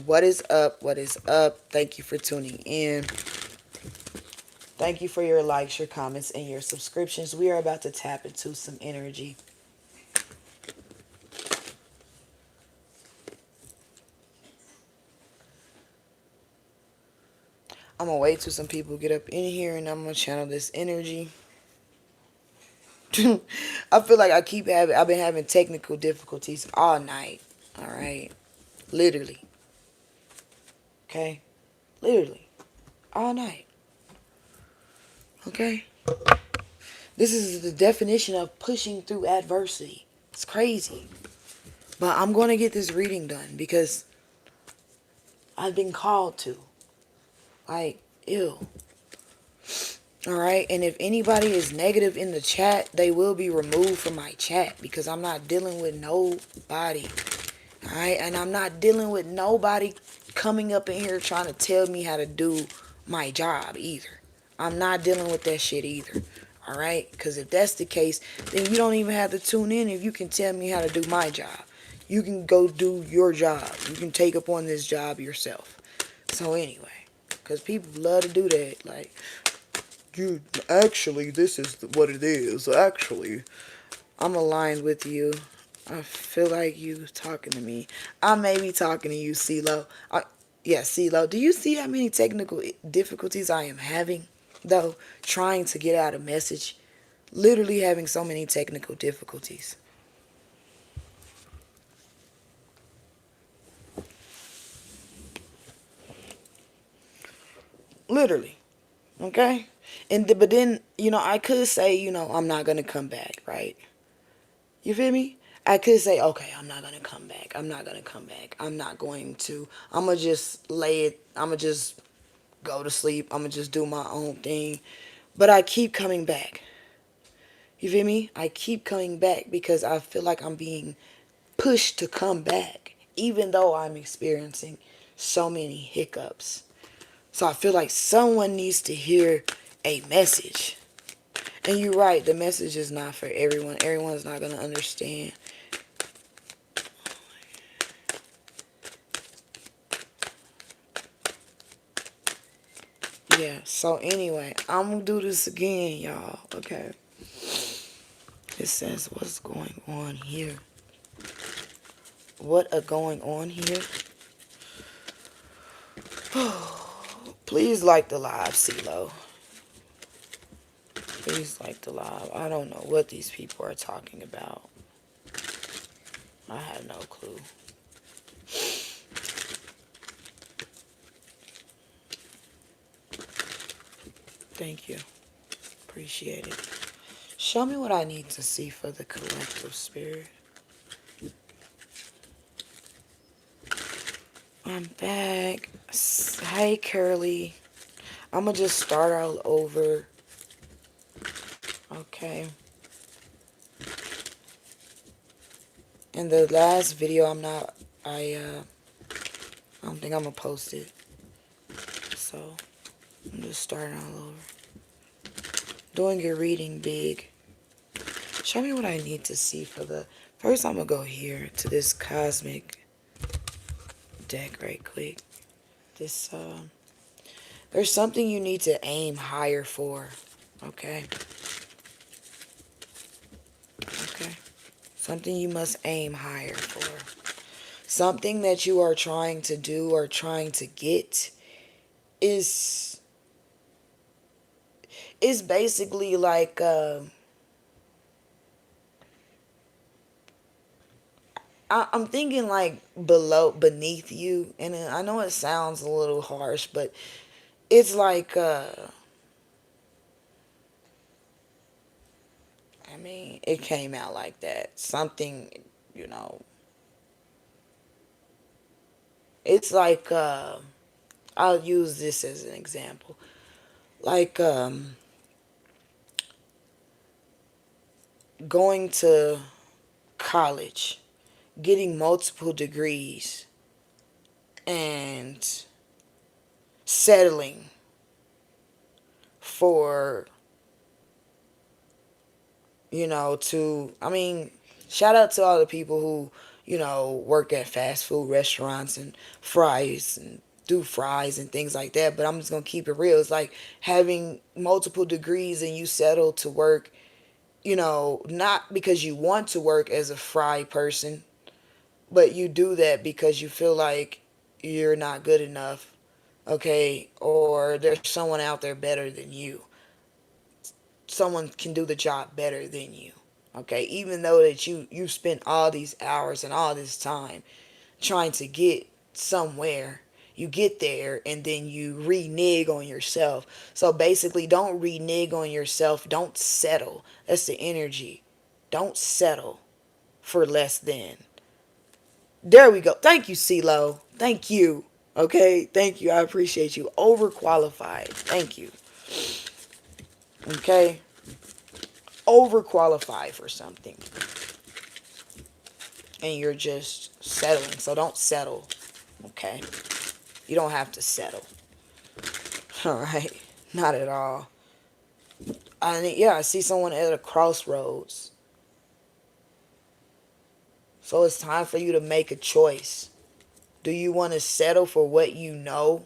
What is up? What is up? Thank you for tuning in. Thank you for your likes, your comments, and your subscriptions. We are about to tap into some energy. I'm gonna wait till some people get up in here and I'm gonna channel this energy. I feel like I've been having technical difficulties all night. Alright. Literally. Okay? Literally. All night. Okay? This is the definition of pushing through adversity. It's crazy. But I'm going to get this reading done because I've been called to. Like, ew. Alright? And if anybody is negative in the chat, they will be removed from my chat because I'm not dealing with nobody. Alright? And I'm not dealing with nobody coming up in here trying to tell me how to do my job either. I'm not dealing with that shit either. Alright? Because if that's the case, then you don't even have to tune in if you can tell me how to do my job. You can go do your job. You can take up on this job yourself. So anyway, because people love to do that. Like, you, actually, this is what it is. Actually, I'm aligned with you. I feel like you talking to me. I may be talking to you, CeeLo. Yeah, CeeLo. Do you see how many technical difficulties I am having, though, trying to get out a message? Literally having so many technical difficulties. Literally. Okay? But then, I could say, I'm not going to come back, right? You feel me? I could say, okay, I'm not going to come back. I'm not going to come back. I'm not going to. I'm going to just lay it. I'm going to just go to sleep. I'm going to just do my own thing. But I keep coming back. You feel me? I keep coming back because I feel like I'm being pushed to come back, even though I'm experiencing so many hiccups. So I feel like someone needs to hear a message. And you're right, the message is not for everyone. Everyone's not going to understand. Yeah, so anyway, I'm going to do this again, y'all. Okay. It says, what's going on here? What are going on here? Please like the live, CeeLo. Please like the live. I don't know what these people are talking about. I have no clue. Thank you. Appreciate it. Show me what I need to see for the collective spirit. I'm back. Hi, Curly. I'm going to just start all over. Okay. In the last video, I don't think I'm going to post it. So, I'm just starting all over. Doing your reading big. Show me what I need to see for the... First, I'm going to go here to this cosmic deck right quick. This, there's something you need to aim higher for. Okay? Okay? Something you must aim higher for. Something that you are trying to do or trying to get is basically like I'm thinking like beneath you, and I know it sounds a little harsh, but it's like I mean, it came out like that. Something, you know, it's like I'll use this as an example. Like going to college, getting multiple degrees, and settling for, to, I mean, shout out to all the people who, work at fast food restaurants and fries and do fries and things like that. But I'm just gonna keep it real. It's like having multiple degrees and you settle to work, not because you want to work as a fry person, but you do that because you feel like you're not good enough, okay? Or there's someone out there better than you. Someone can do the job better than you, okay? Even though that you spent all these hours and all this time trying to get somewhere, you get there and then you renege on yourself. So basically, don't renege on yourself. Don't settle. That's the energy. Don't settle for less than. There we go. Thank you, CeeLo. Thank you. Okay, thank you. I appreciate you. Overqualified. Thank you. Okay, overqualified for something, and you're just settling. So don't settle. Okay, you don't have to settle. All right, not at all. I see someone at a crossroads. So it's time for you to make a choice. Do you want to settle for what you know?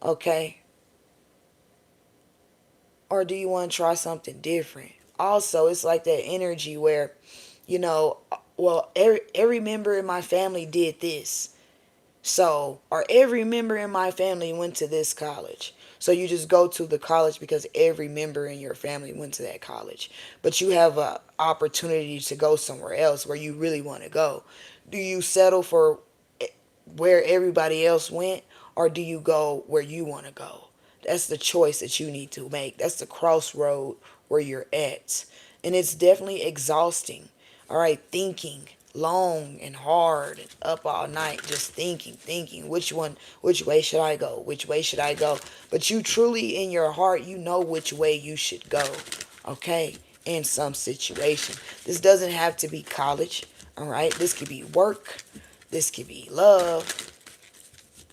Okay. Or do you want to try something different? Also, it's like that energy where, you know, well, every member in my family did this. So, or every member in my family went to this college. So you just go to the college because every member in your family went to that college. But you have a opportunity to go somewhere else where you really want to go. Do you settle for where everybody else went, or do you go where you want to go? That's the choice that you need to make. That's the crossroad where you're at. And it's definitely exhausting. All right, thinking long and hard and up all night just thinking which way should I go? Which way should I go? But you truly in your heart, you know which way you should go. Okay? In some situation. This doesn't have to be college. All right? This could be work. This could be love.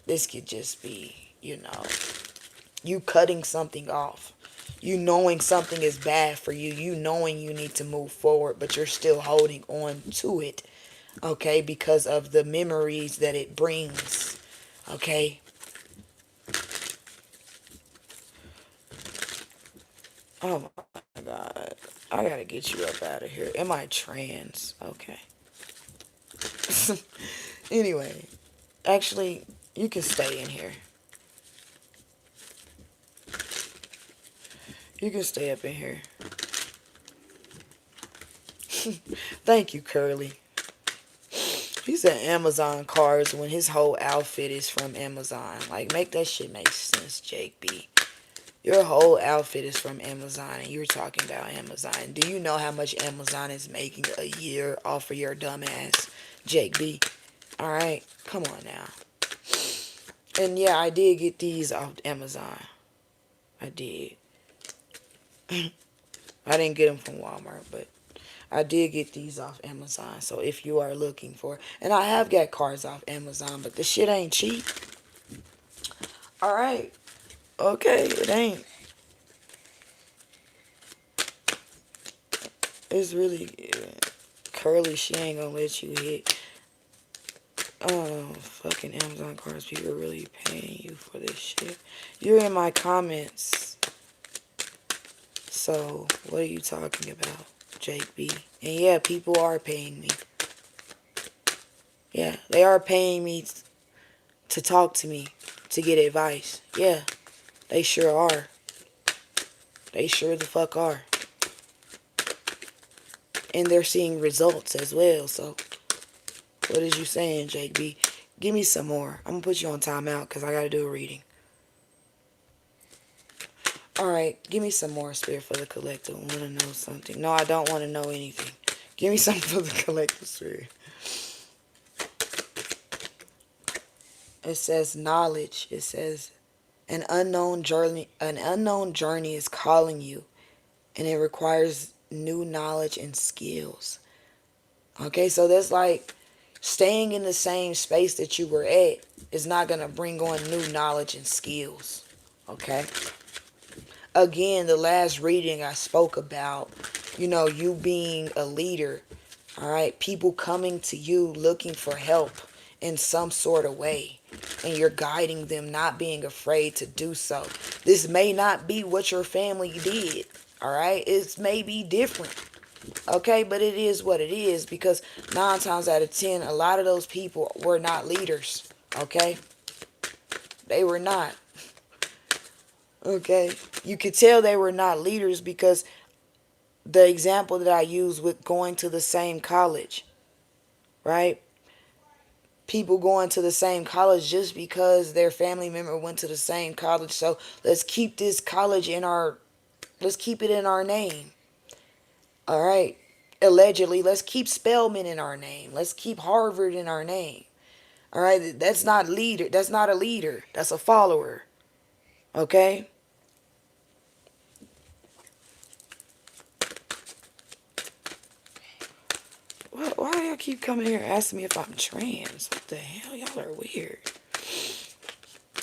This could just be, you cutting something off. You knowing something is bad for you. You knowing you need to move forward, but you're still holding on to it. Okay? Because of the memories that it brings. Okay? Oh my God. I gotta get you up out of here. Am I trans? Okay. Anyway. Actually, you can stay in here. You can stay up in here. Thank you, Curly. He said Amazon cars when his whole outfit is from Amazon. Like, make that shit make sense, Jake B. Your whole outfit is from Amazon and you're talking about Amazon. Do you know how much Amazon is making a year off of your dumb ass, Jake B? Alright? Come on now. And yeah, I did get these off Amazon. I did. I didn't get them from Walmart, but I did get these off Amazon. So if you are looking for, and I have got cars off Amazon, but the shit ain't cheap. Alright. Okay, it ain't. It's really Curly. She ain't gonna let you hit. Oh, fucking Amazon cars. People really paying you for this shit. You're in my comments. So, what are you talking about, Jake B? And yeah, people are paying me. Yeah, they are paying me to talk to me, to get advice. Yeah, they sure are. They sure the fuck are. And they're seeing results as well, so what is you saying, Jake B? Give me some more. I'm gonna put you on timeout because I gotta do a reading. Alright, give me some more, Spirit for the Collective. I want to know something. No, I don't want to know anything. Give me something for the Collective, Spirit. It says knowledge. It says an unknown journey is calling you, and it requires new knowledge and skills. Okay, so that's like staying in the same space that you were at is not going to bring on new knowledge and skills. Okay? Again, the last reading I spoke about, you being a leader. All right, people coming to you looking for help in some sort of way, and you're guiding them, not being afraid to do so. This may not be what your family did. All right, it may be different. Okay, but it is what it is, because 9 times out of 10, a lot of those people were not leaders. Okay, they were not. Okay, you could tell they were not leaders because the example that I use with going to the same college, right? People going to the same college just because their family member went to the same college. So let's keep this college in our, let's keep it in our name. All right. Allegedly, let's keep Spelman in our name. Let's keep Harvard in our name. All right. That's not leader. That's not a leader. That's a follower. Okay. Why do y'all keep coming here asking me if I'm trans? What the hell? Y'all are weird.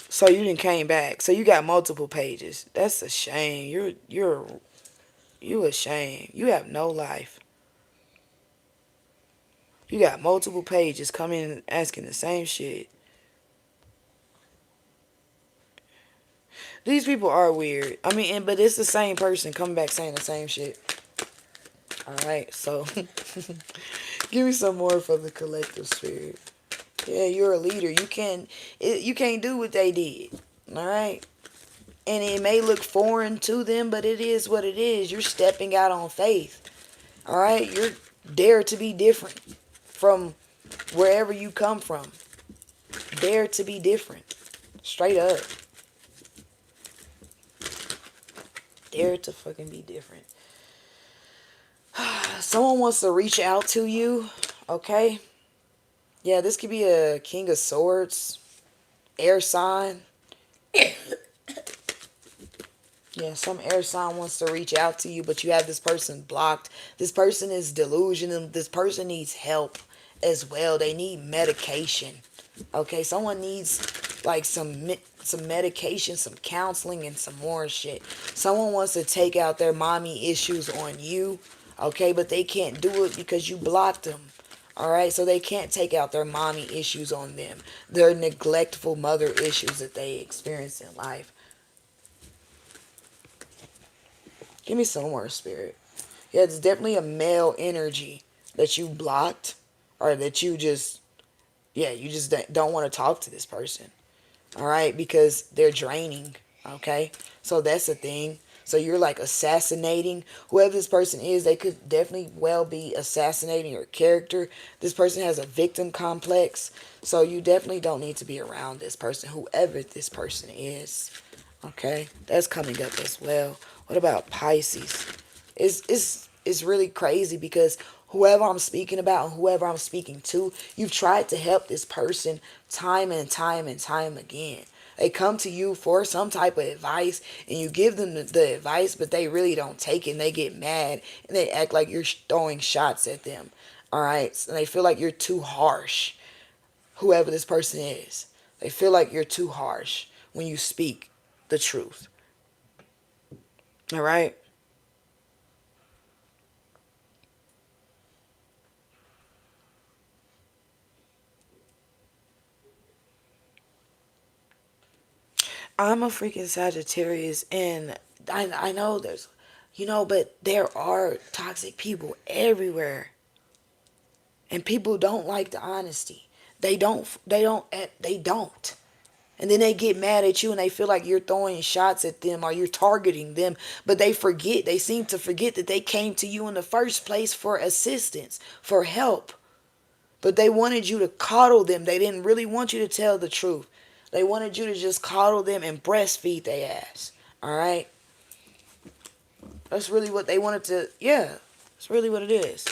So you didn't came back. So you got multiple pages. That's a shame. You a shame. You have no life. You got multiple pages coming asking the same shit. These people are weird. I mean, but it's the same person coming back saying the same shit. All right, so give me some more for the collective spirit. Yeah, you're a leader. You can't do what they did. All right, and it may look foreign to them, but it is what it is. You're stepping out on faith. All right, you're dare to be different from wherever you come from. Dare to be different. Straight up. Dare to fucking be different. Someone wants to reach out to you, okay? Yeah, this could be a King of Swords, air sign. Yeah, some air sign wants to reach out to you, but you have this person blocked. This person is delusional. This person needs help as well. They need medication. Okay, someone needs like some medication, some counseling, and some more shit. Someone wants to take out their mommy issues on you. Okay, but they can't do it because you blocked them. All right, so they can't take out their mommy issues on them. Their neglectful mother issues that they experience in life. Give me some more, spirit. Yeah, it's definitely a male energy that you blocked, or that you just, yeah, you just don't want to talk to this person. All right, because they're draining. Okay, so that's the thing. So you're like assassinating whoever this person is. They could definitely well be assassinating your character. This person has a victim complex, so you definitely don't need to be around this person, whoever this person is. Okay, that's coming up as well. What about Pisces? It's really crazy because whoever I'm speaking about and whoever I'm speaking to, you've tried to help this person time and time and time again. They come to you for some type of advice and you give them the advice, but they really don't take it and they get mad and they act like you're throwing shots at them. All right, so they feel like you're too harsh. Whoever this person is, they feel like you're too harsh when you speak the truth. All right. I'm a freaking Sagittarius, and I know there's, but there are toxic people everywhere, and people don't like the honesty. They don't. And then they get mad at you and they feel like you're throwing shots at them or you're targeting them. But they seem to forget that they came to you in the first place for assistance, for help. But they wanted you to coddle them. They didn't really want you to tell the truth. They wanted you to just coddle them and breastfeed their ass. All right? That's really what they wanted to. Yeah, that's really what it is.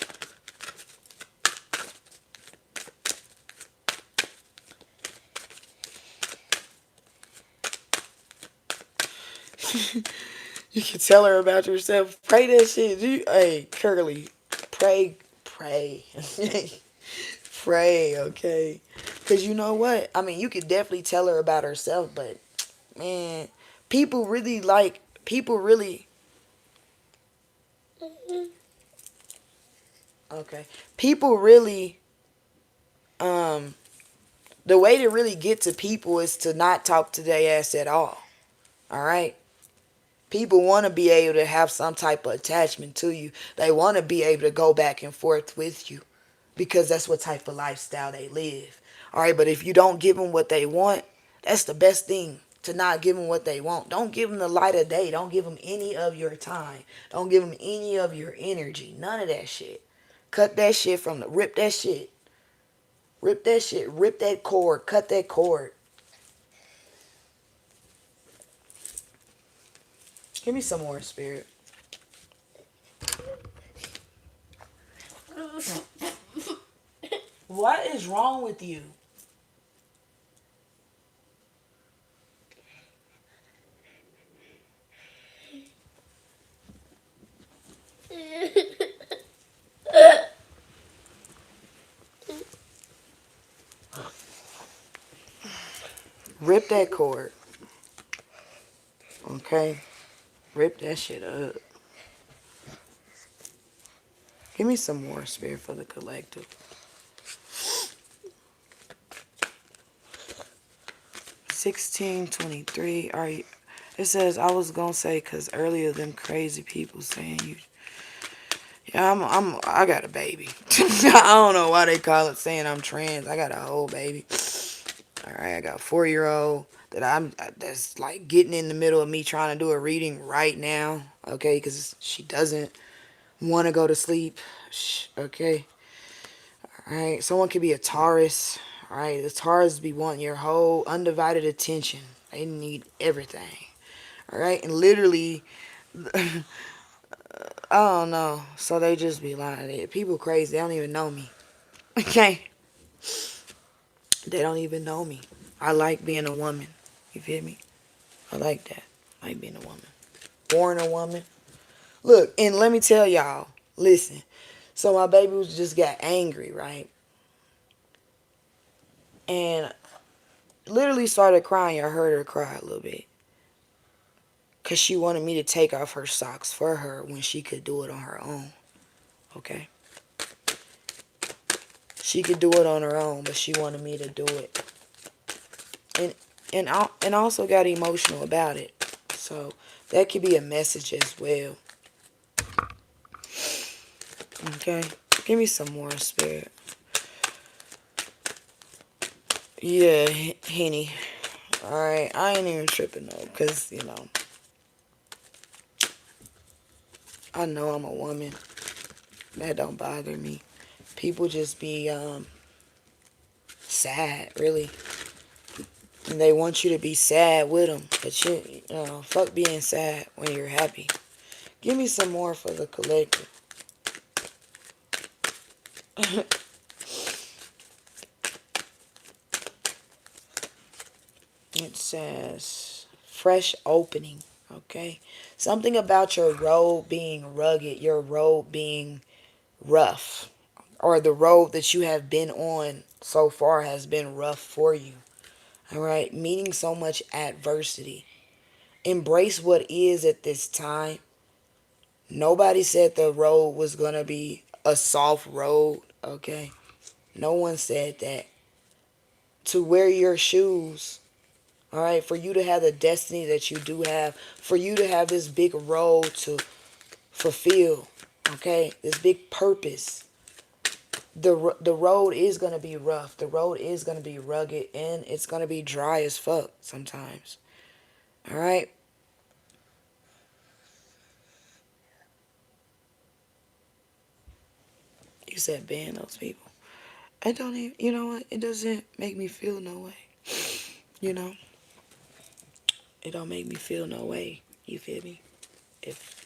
You can tell her about yourself. Pray that shit. Hey, Curly, pray. Pray, okay? Because you know what? I mean, you could definitely tell her about herself, but man, people really. Okay. People really, the way to really get to people is to not talk to their ass at all. All right. People want to be able to have some type of attachment to you. They want to be able to go back and forth with you because that's what type of lifestyle they live. All right, but if you don't give them what they want, that's the best thing, to not give them what they want. Don't give them the light of day. Don't give them any of your time. Don't give them any of your energy. None of that shit. Cut that shit from the, rip that shit. Rip that shit. Rip that cord. Cut that cord. Give me some more, spirit. What is wrong with you? Rip that cord. Okay? Rip that shit up. Give me some more, spirit, for the collective. 1623. All right. It says, I was gonna say, cause earlier them crazy people saying you. Yeah, I got a baby. I don't know why they call it saying I'm trans. I got a whole baby. All right, I got a 4-year-old that's like getting in the middle of me trying to do a reading right now. Okay, cause she doesn't want to go to sleep. Okay. All right. Someone could be a Taurus. All right. The Taurus be wanting your whole undivided attention. They need everything. All right. And literally, I don't know. So they just be lying. People crazy. They don't even know me. Okay. They don't even know me. I like being a woman. You feel me? I like that. I like being a woman. Born a woman. Look, and let me tell y'all. Listen. So my baby was just got angry, right? And literally started crying. I heard her cry a little bit. Because she wanted me to take off her socks for her when she could do it on her own. Okay? She could do it on her own, but she wanted me to do it. And also got emotional about it. So that could be a message as well. Okay? Give me some more, spirit. Yeah, Henny. Alright, I ain't even tripping though, because, you know, I know I'm a woman. That don't bother me. People just be sad, really. And they want you to be sad with them. But you know, fuck being sad when you're happy. Give me some more for the collective. It says fresh opening. Okay. Something about your road being rugged, your road being rough, or the road that you have been on so far has been rough for you. All right. Meeting so much adversity. Embrace what is at this time. Nobody said the road was going to be a soft road. Okay. No one said that. To wear your shoes. All right. For you to have the destiny that you do have. For you to have this big role to fulfill. Okay. This big purpose. The road is going to be rough. The road is going to be rugged. And it's going to be dry as fuck sometimes. All right. You said ban those people. I don't even, you know what? It doesn't make me feel no way. You know? It don't make me feel no way. You feel me? If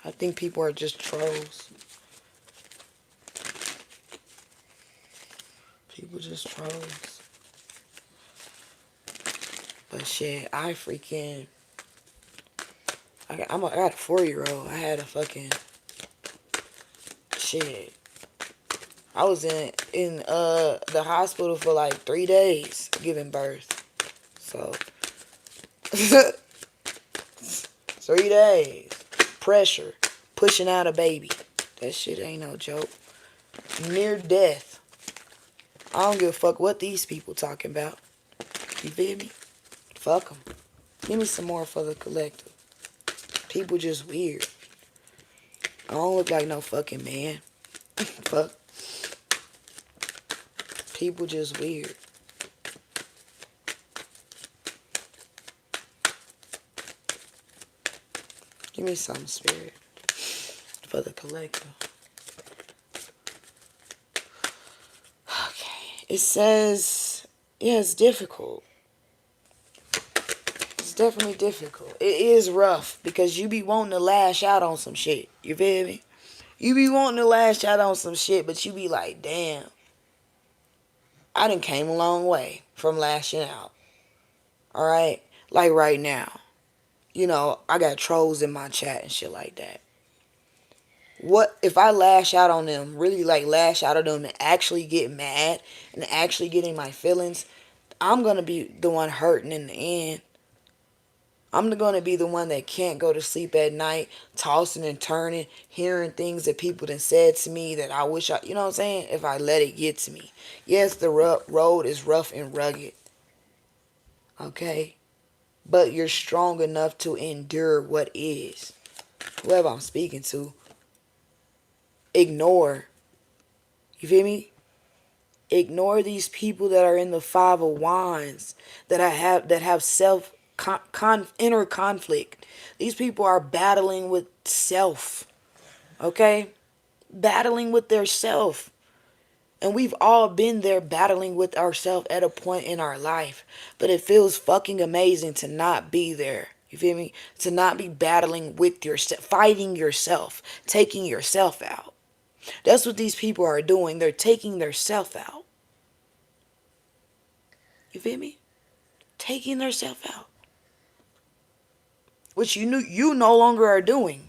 I think people are just trolls. People just trolls. But shit, I freaking... I got a 4-year-old. I had a fucking... Shit. I was in the hospital for like 3 days giving birth. So... 3 days. Pressure. Pushing out a baby. That shit ain't no joke. Near death. I don't give a fuck what these people talking about. You feel me? Fuck them. Give me some more for the collective. People just weird. I don't look like no fucking man. Fuck. People just weird. Give me some, spirit, for the collective. Okay. It says, yeah, it's difficult. It's definitely difficult. It is rough because you be wanting to lash out on some shit. You feel me? You be wanting to lash out on some shit, but you be like, damn, I done came a long way from lashing out. Alright? Like right now. You know, I got trolls in my chat and shit like that. What if I lash out on them, really like lash out on them and actually get mad and actually getting my feelings, I'm going to be the one hurting in the end. I'm going to be the one that can't go to sleep at night, tossing and turning, hearing things that people done said to me that I wish I, you know what I'm saying, if I let it get to me. Yes, the road is rough and rugged. Okay? But you're strong enough to endure what is. Whoever I'm speaking to, ignore. You feel me? Ignore these people that are in the Five of Wands that have self inner conflict. These people are battling with self. Okay? Battling with their self. And we've all been there battling with ourselves at a point in our life. But it feels fucking amazing to not be there. You feel me? To not be battling with yourself, fighting yourself, taking yourself out. That's what these people are doing. They're taking their self out. You feel me? Taking their self out. Which you no longer are doing.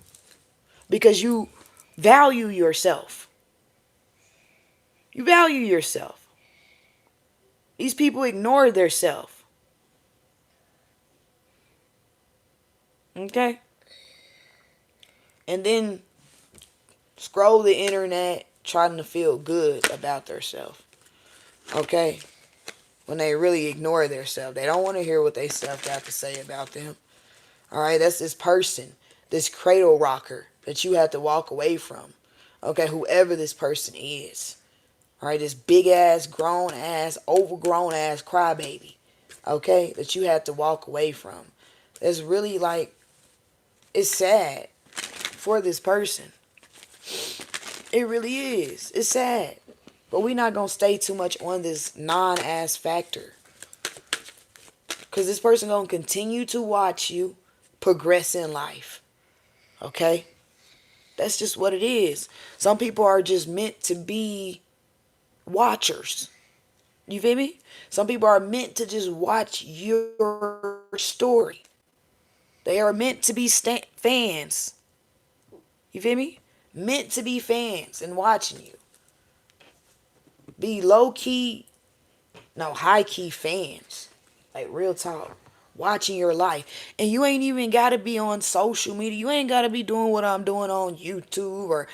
Because you value yourself. You value yourself. These people ignore their self. Okay? And then scroll the internet trying to feel good about themselves. Okay? When they really ignore themselves. They don't want to hear what they self got to say about them. Alright? That's this person. This cradle rocker that you have to walk away from. Okay? Whoever this person is. Alright? This big ass, grown ass, overgrown ass crybaby. Okay? That you have to walk away from. It's really like, it's sad for this person. It really is. It's sad. But we're not going to stay too much on this non-ass factor. Because this person going to continue to watch you progress in life. Okay? That's just what it is. Some people are just meant to be watchers. You feel me? Some people are meant to just watch your story. They are meant to be fans. You feel me? Meant to be fans and watching you. Be low-key, no, high-key fans. Like, real talk. Watching your life. And you ain't even got to be on social media. You ain't got to be doing what I'm doing on YouTube or,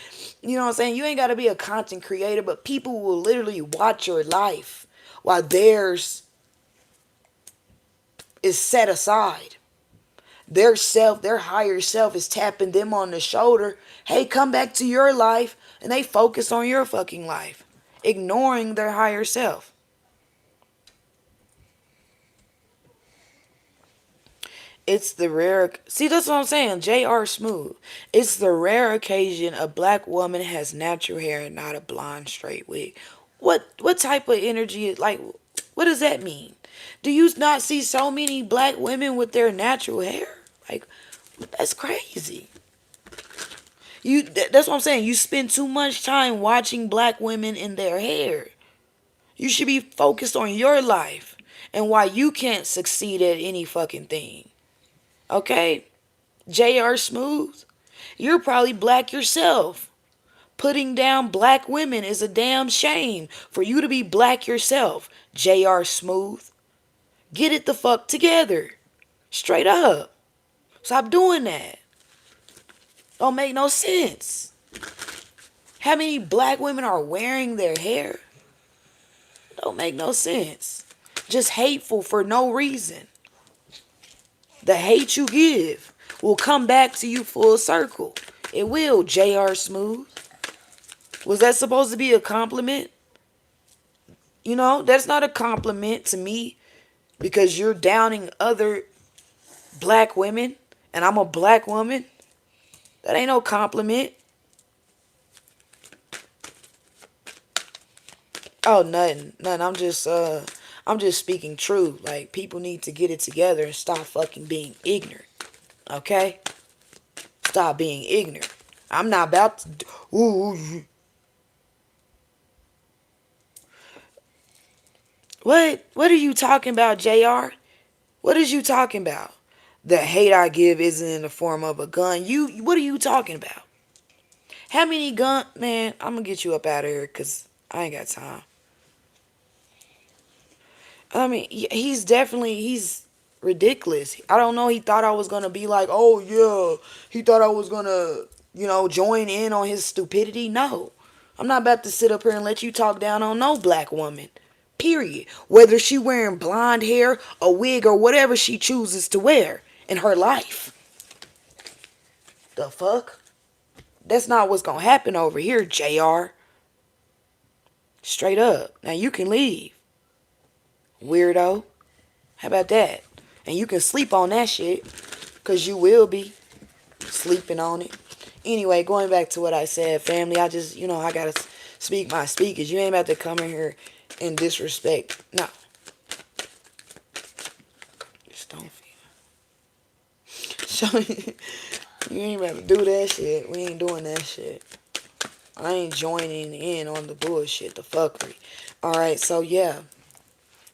you know what I'm saying? You ain't got to be a content creator, but people will literally watch your life while theirs is set aside. Their self, their higher self is tapping them on the shoulder. Hey, come back to your life. And they focus on your fucking life. Ignoring their higher self. It's the rare... See, that's what I'm saying. J.R. Smooth. It's the rare occasion a black woman has natural hair and not a blonde straight wig. What type of energy... Like, what does that mean? Do you not see so many black women with their natural hair? Like, that's crazy. That's what I'm saying. You spend too much time watching black women in their hair. You should be focused on your life and why you can't succeed at any fucking thing. Okay? J.R. Smooth, you're probably black yourself. Putting down black women is a damn shame for you to be black yourself. J.R. Smooth. Get it the fuck together. Straight up. Stop doing that. Don't make no sense. How many black women are wearing their hair? Don't make no sense. Just hateful for no reason. The hate you give will come back to you full circle. It will, J.R. Smooth. Was that supposed to be a compliment? You know, that's not a compliment to me because you're downing other black women and I'm a black woman. That ain't no compliment. Oh, nothing. Nothing. I'm just speaking true. Like, people need to get it together and stop fucking being ignorant. Okay? Stop being ignorant. I'm not about to... Ooh. What are you talking about, JR? What is you talking about? The hate I give isn't in the form of a gun. What are you talking about? How many gun... Man, I'm gonna get you up out of here because I ain't got time. I mean, he's ridiculous. I don't know. He thought I was gonna be like, oh yeah. He thought I was gonna, join in on his stupidity. No, I'm not about to sit up here and let you talk down on no black woman. Period. Whether she wearing blonde hair, a wig, or whatever she chooses to wear in her life. The fuck? That's not what's gonna happen over here, JR. Straight up. Now you can leave. Weirdo. How about that? And you can sleep on that shit. Because you will be sleeping on it. Anyway, going back to what I said, family, I just, I gotta speak my speakers. You ain't about to come in here and disrespect. No. Just don't feel. You ain't about to do that shit. We ain't doing that shit. I ain't joining in on the bullshit, the fuckery. Alright, so yeah.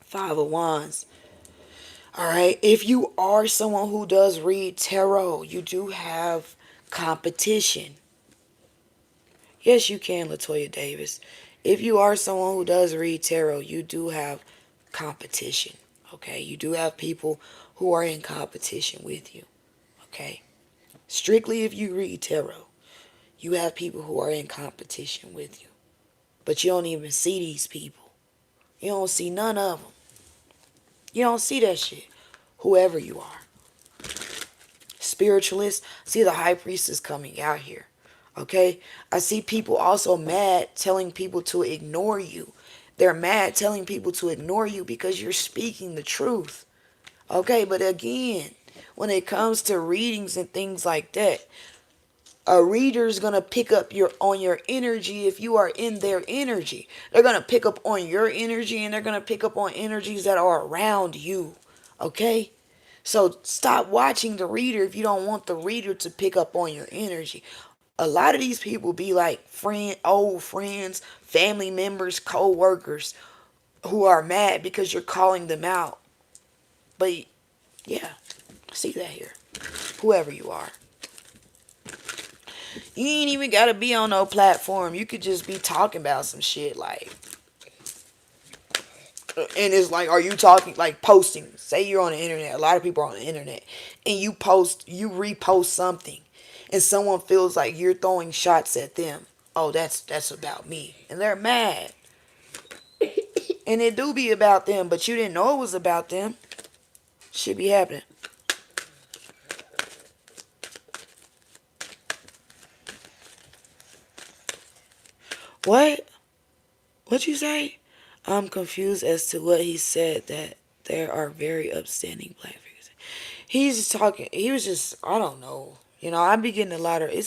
Five of Wands. Alright, if you are someone who does read tarot, you do have competition. Yes, you can, Latoya Davis. If you are someone who does read tarot, you do have competition. Okay, you do have people who are in competition with you. Okay, strictly if you read tarot, you have people who are in competition with you. But you don't even see these people. You don't see none of them. You don't see that shit. Whoever you are. Spiritualist. See the high priestess coming out here. Okay? I see people also mad telling people to ignore you. They're mad telling people to ignore you because you're speaking the truth. Okay? But again, when it comes to readings and things like that, a reader's going to pick up on your energy if you are in their energy. They're going to pick up on your energy and they're going to pick up on energies that are around you. Okay? So stop watching the reader if you don't want the reader to pick up on your energy. A lot of these people be like old friends, family members, co-workers who are mad because you're calling them out. But yeah, I see that here. Whoever you are. You ain't even gotta be on no platform. You could just be talking about some shit like, and it's like, are you talking like posting? Say you're on the internet. A lot of people are on the internet, and you repost something, and someone feels like you're throwing shots at them. Oh, that's about me, and they're mad, and it do be about them, but you didn't know it was about them. Should be happening. What? What'd you say? I'm confused as to what he said, that there are very upstanding black figures. He's just talking, he was just, I don't know. I be getting it's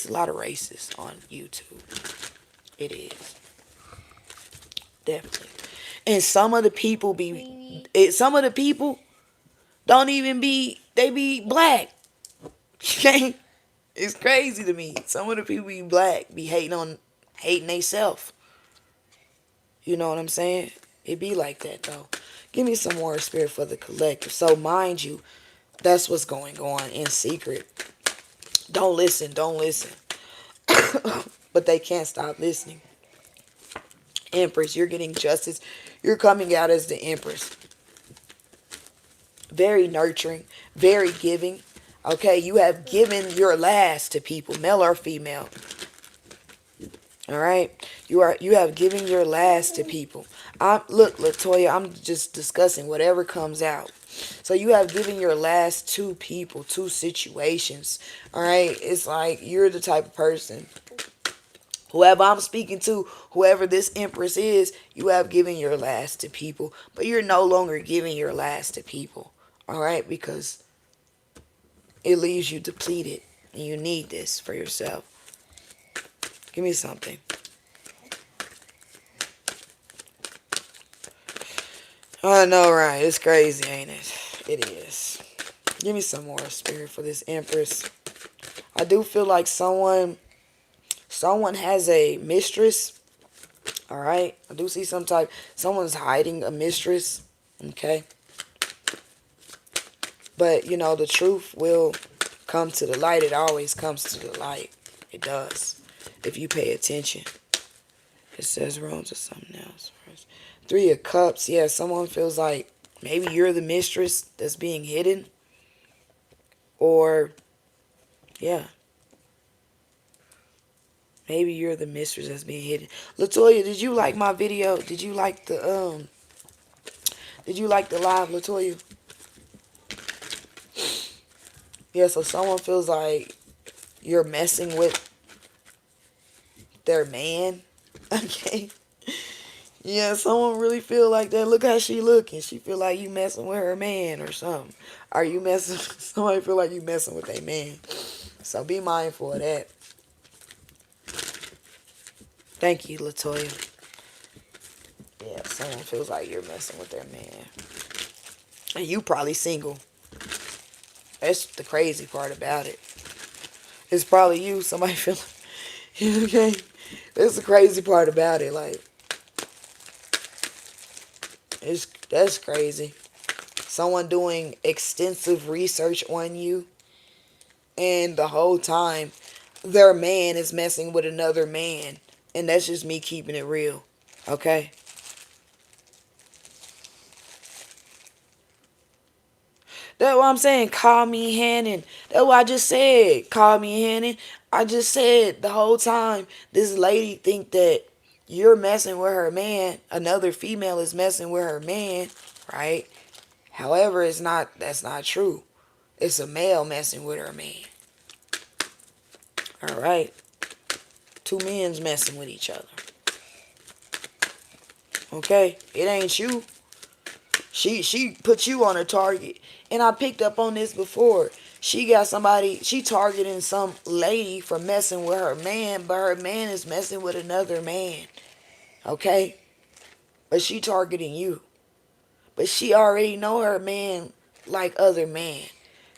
a lot of racists on YouTube. It is. Definitely. And some of the people don't even they be black. Okay? It's crazy to me. Some of the people be black, be hating they self. You know what I'm saying? It be like that, though. Give me some more spirit for the collective. So, mind you, that's what's going on in secret. Don't listen. But they can't stop listening. Empress, you're getting justice. You're coming out as the Empress. Very nurturing. Very giving. Okay, you have given your last to people, male or female. All right, you have given your last to people. Look, Latoya, I'm just discussing whatever comes out. So you have given your last to people, to situations. All right, it's like you're the type of person. Whoever I'm speaking to, whoever this Empress is, you have given your last to people, but you're no longer giving your last to people. All right, because it leaves you depleted, and you need this for yourself. Give me something. I know, right? It's crazy, ain't it? It is. Give me some more spirit for this Empress. I do feel like someone has a mistress. All right, I do see someone's hiding a mistress. Okay, but you know the truth will come to the light. It always comes to the light. It does, if you pay attention. It says room to something else first. 3 of Cups. Yeah, someone feels like maybe you're the mistress that's being hidden. Or, yeah. Maybe you're the mistress that's being hidden. Latoya, did you like my video? Did you like the live, Latoya? Yeah, so someone feels like you're messing with their man. Okay. Yeah, someone really feel like that. Look how she looking. She feel like you messing with her man or something. Are you messing? Somebody feel like you messing with their man. So be mindful of that. Thank you, Latoya. Yeah, someone feels like you're messing with their man. And you probably single. That's the crazy part about it. It's probably you. Somebody feel like, okay. That's the crazy part about it. Like, that's crazy. Someone doing extensive research on you, and the whole time their man is messing with another man, and that's just me keeping it real. Okay. That's what I'm saying. Call me Hannon. That's what I just said. Call me Hannon. I just said the whole time this lady think that you're messing with her man. Another female is messing with her man, right? However, it's not. That's not true. It's a male messing with her man. All right. Two men's messing with each other. Okay, it ain't you. She put you on a target. And I picked up on this before. She got somebody, she targeting some lady for messing with her man, but her man is messing with another man. Okay? But she targeting you. But she already know her man like other man.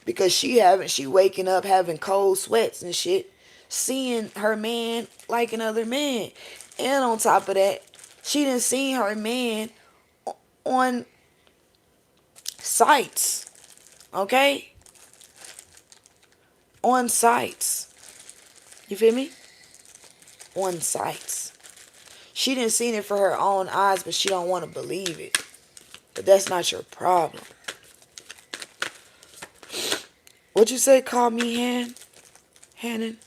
Because she waking up having cold sweats and shit, seeing her man like another man. And on top of that, she done seen her man on sites. Okay? On sites. You feel me? On sites. She didn't seen it for her own eyes, but she don't want to believe it. But that's not your problem. What'd you say? Call me Hannon?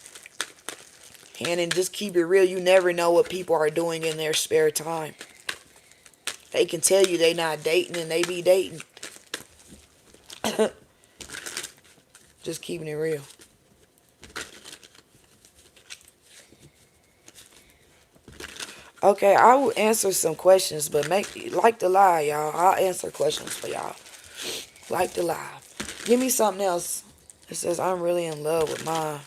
Hannon, just keep it real. You never know what people are doing in their spare time. They can tell you they not dating and they be dating. Just keeping it real. Okay, I will answer some questions, but like the live, y'all. I'll answer questions for y'all. Like the live. Give me something else. It says I'm really in love with my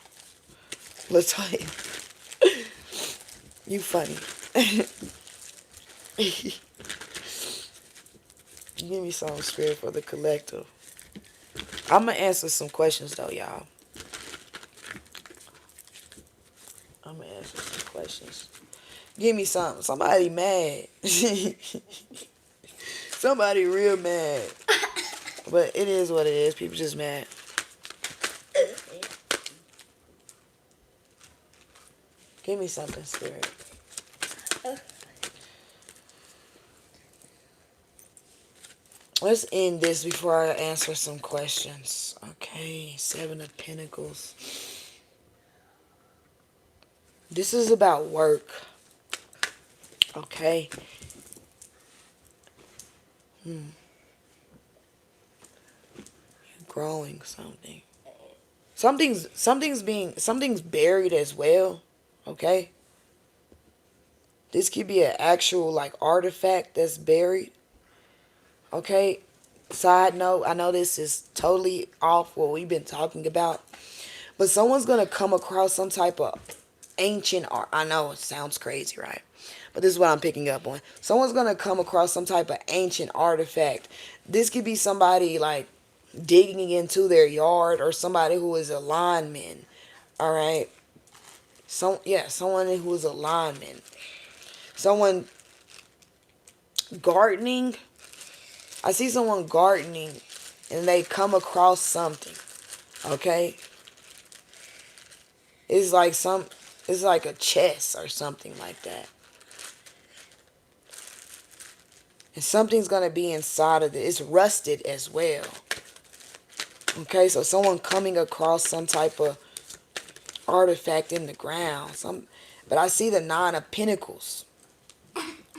Latoya. You funny. Give me some spirit for the collective. I'm gonna answer some questions though, y'all. I'm gonna answer some questions. Give me something. Somebody mad. Somebody real mad. But it is what it is. People just mad. Give me something, spirit. Let's end this before I answer some questions. Okay, 7 of Pentacles. This is about work. Okay. Growing something. Something's buried as well. Okay. This could be an actual like artifact that's buried. Okay. Side note, I know this is totally off what we've been talking about, but someone's gonna come across some type of ancient art. I know it sounds crazy, right? But this is what I'm picking up on. Someone's gonna come across some type of ancient artifact. This could be somebody like digging into their yard, or somebody who is a lineman. All right. Someone who is a lineman. Someone gardening. I see someone gardening and they come across something. Okay? It's like it's like a chest or something like that. And something's going to be inside of it. It's rusted as well. Okay, so someone coming across some type of artifact in the ground. But I see the Nine of Pentacles.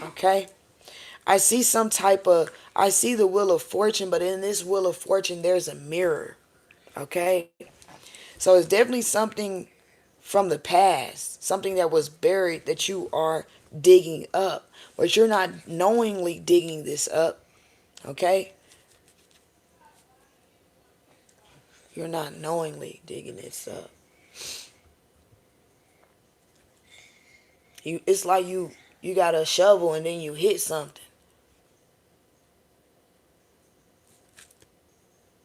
Okay? I see I see the Wheel of Fortune, but in this Wheel of Fortune, there's a mirror. Okay? So it's definitely something from the past, something that was buried that you are digging up, but you're not knowingly digging this up. Okay? You're not knowingly digging this up. It's like you got a shovel and then you hit something.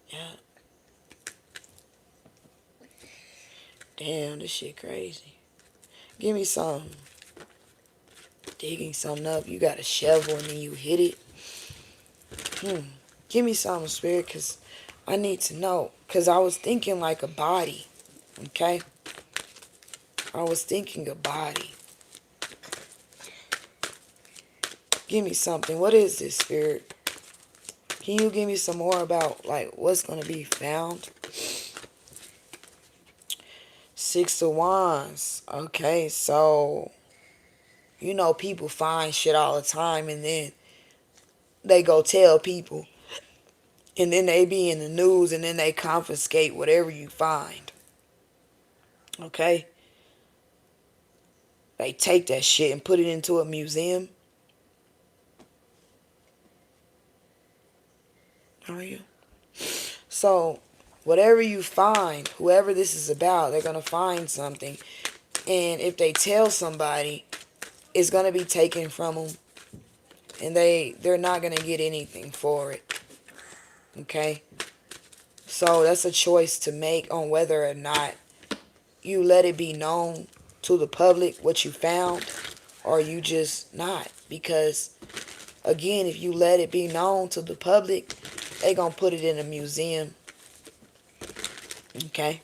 Yeah. Damn, this shit crazy. Give me some. Digging something up. You got a shovel and then you hit it. Give me something, Spirit, because I need to know. Because I was thinking like a body. Okay? I was thinking a body. Give me something. What is this, Spirit? Can you give me some more about like what's going to be found? Six of Wands. Okay, so you know people find shit all the time and then they go tell people. And then they be in the news and then they confiscate whatever you find. Okay? They take that shit and put it into a museum. Are you? So, whatever you find, whoever this is about, they're going to find something. And if they tell somebody, it's going to be taken from them. And they're not going to get anything for it. Okay? So, that's a choice to make on whether or not you let it be known to the public what you found, or you just not. Because, again, if you let it be known to the public, they going to put it in a museum. Okay?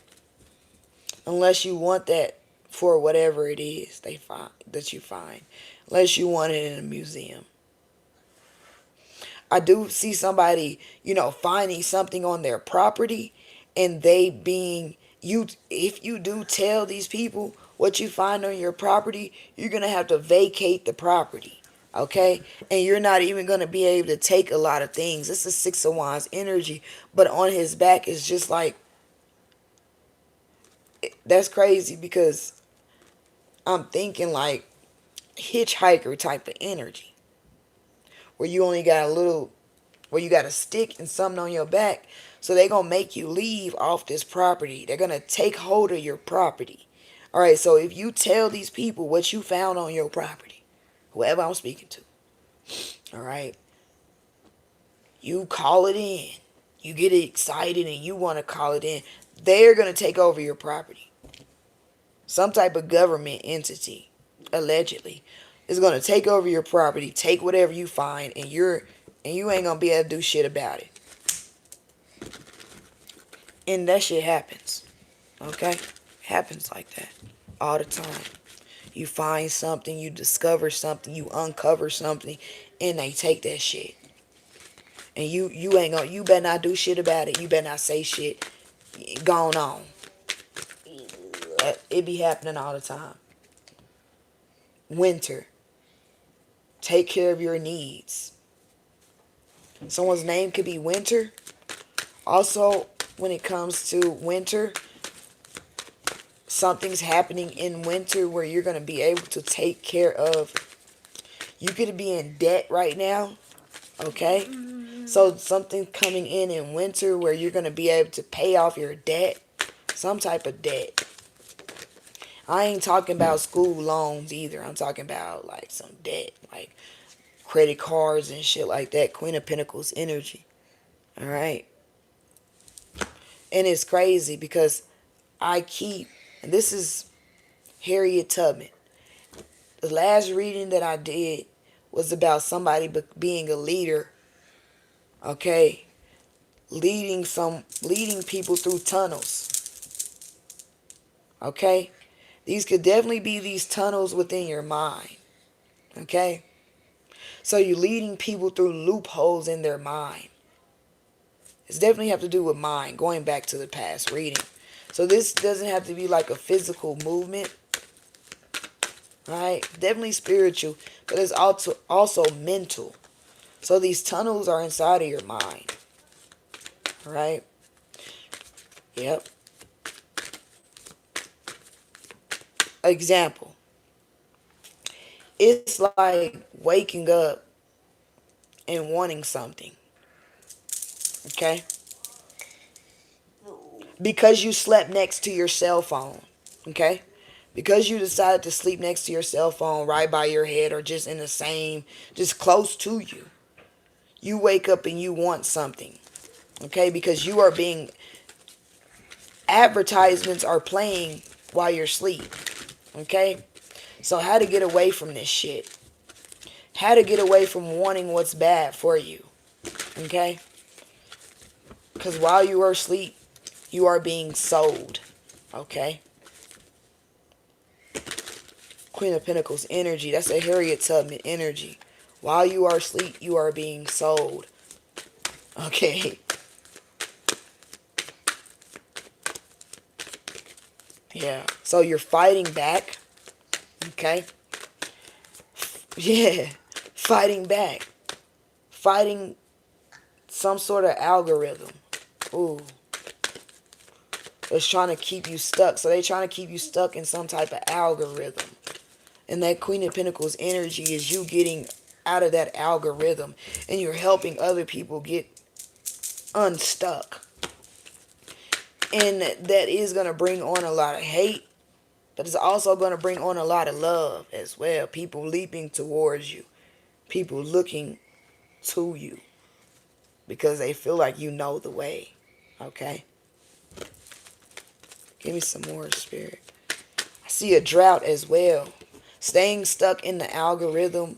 Unless you want that for whatever it is that you find. Unless you want it in a museum. I do see somebody, finding something on their property, and they being if you do tell these people what you find on your property, you're going to have to vacate the property. Okay? And you're not even going to be able to take a lot of things. This is Six of Wands energy, but on his back is just like, that's crazy because I'm thinking like hitchhiker type of energy, where you only got where you got a stick and something on your back. So they're going to make you leave off this property. They're going to take hold of your property. All right, so if you tell these people what you found on your property, whoever I'm speaking to, all right, you call it in. You get excited and you want to call it in. They're going to take over your property. Some type of government entity, allegedly, is going to take over your property, take whatever you find, and you ain't going to be able to do shit about it. And that shit happens. Okay? Happens like that all the time. You find something, you discover something, you uncover something, and they take that shit. And you better not do shit about it. You better not say shit. Going on. It be happening all the time. Winter. Take care of your needs. Someone's name could be Winter. Also, when it comes to winter, something's happening in winter where you're going to be able to take care of. You could be in debt right now. Okay? So something coming in winter where you're going to be able to pay off your debt. Some type of debt. I ain't talking about school loans either. I'm talking about like some debt. Like credit cards and shit like that. Queen of Pentacles energy. Alright? And it's crazy because and this is Harriet Tubman. The last reading that I did was about somebody being a leader. Okay? Leading people through tunnels. Okay? These could definitely be these tunnels within your mind. Okay? So you're leading people through loopholes in their mind. It's definitely have to do with mind, going back to the past reading. So this doesn't have to be like a physical movement. Right? Definitely spiritual, but it's also mental. So these tunnels are inside of your mind. Right? Yep. Example. It's like waking up and wanting something. Okay? Because you slept next to your cell phone. Okay? Because you decided to sleep next to your cell phone right by your head or just in the same, just close to you. You wake up and you want something. Okay? Because you are being, advertisements are playing while you're asleep. Okay? So how to get away from this shit. How to get away from wanting what's bad for you. Okay? Because while you are asleep, you are being sold. Okay? Queen of Pentacles energy. That's a Harriet Tubman energy. While you are asleep, you are being sold. Okay? Yeah. So you're fighting back. Okay? Yeah. Fighting back. Fighting some sort of algorithm. Ooh. It's trying to keep you stuck. So they're trying to keep you stuck in some type of algorithm. And that Queen of Pentacles energy is you getting out of that algorithm. And you're helping other people get unstuck. And that is going to bring on a lot of hate. But it's also going to bring on a lot of love as well. People leaping towards you. People looking to you. Because they feel like you know the way. Okay? Give me some more, Spirit. I see a drought as well. Staying stuck in the algorithm.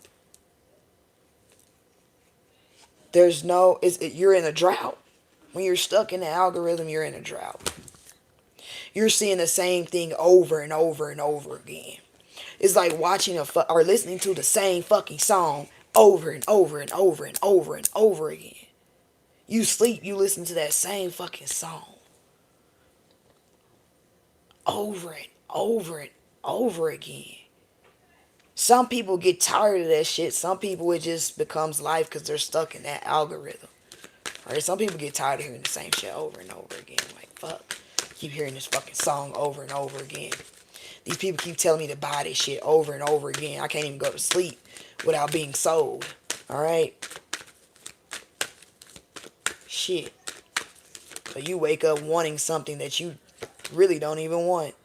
You're in a drought. When you're stuck in the algorithm, you're in a drought. You're seeing the same thing over and over and over again. It's like watching or listening to the same fucking song over and over and over and over and over again. You sleep, you listen to that same fucking song. Over and over and over again. Some people get tired of that shit. Some people it just becomes life because they're stuck in that algorithm. Alright, some people get tired of hearing the same shit over and over again. Like, fuck. Keep hearing this fucking song over and over again. These people keep telling me to buy this shit over and over again. I can't even go to sleep without being sold. Alright? Shit. So you wake up wanting something that you really don't even want.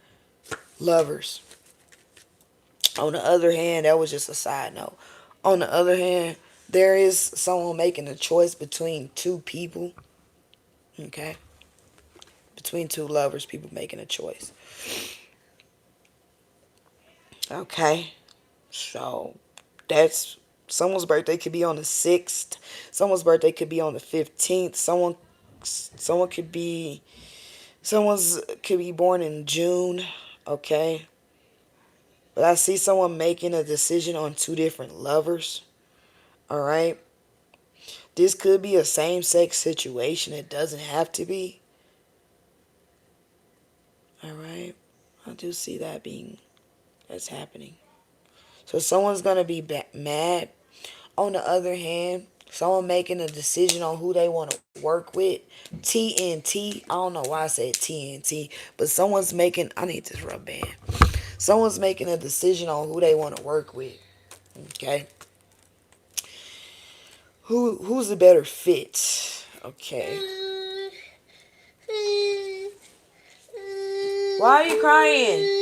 Lovers. On the other hand, that was just a side note. On the other hand, there is someone making a choice between two people. Okay? Between two lovers, people making a choice. Okay? So, that's someone's birthday could be on the 6th. Someone's birthday could be on the 15th. Someone could be born in June. Okay? But I see someone making a decision on two different lovers. Alright? This could be a same-sex situation. It doesn't have to be. Alright? I do see that's happening. So someone's going to be mad. On the other hand, someone making a decision on who they want to work with. TNT. I don't know why I said TNT, but someone's making. I need this rubber band. Someone's making a decision on who they want to work with. Okay. Who's a better fit? Okay. Why are you crying?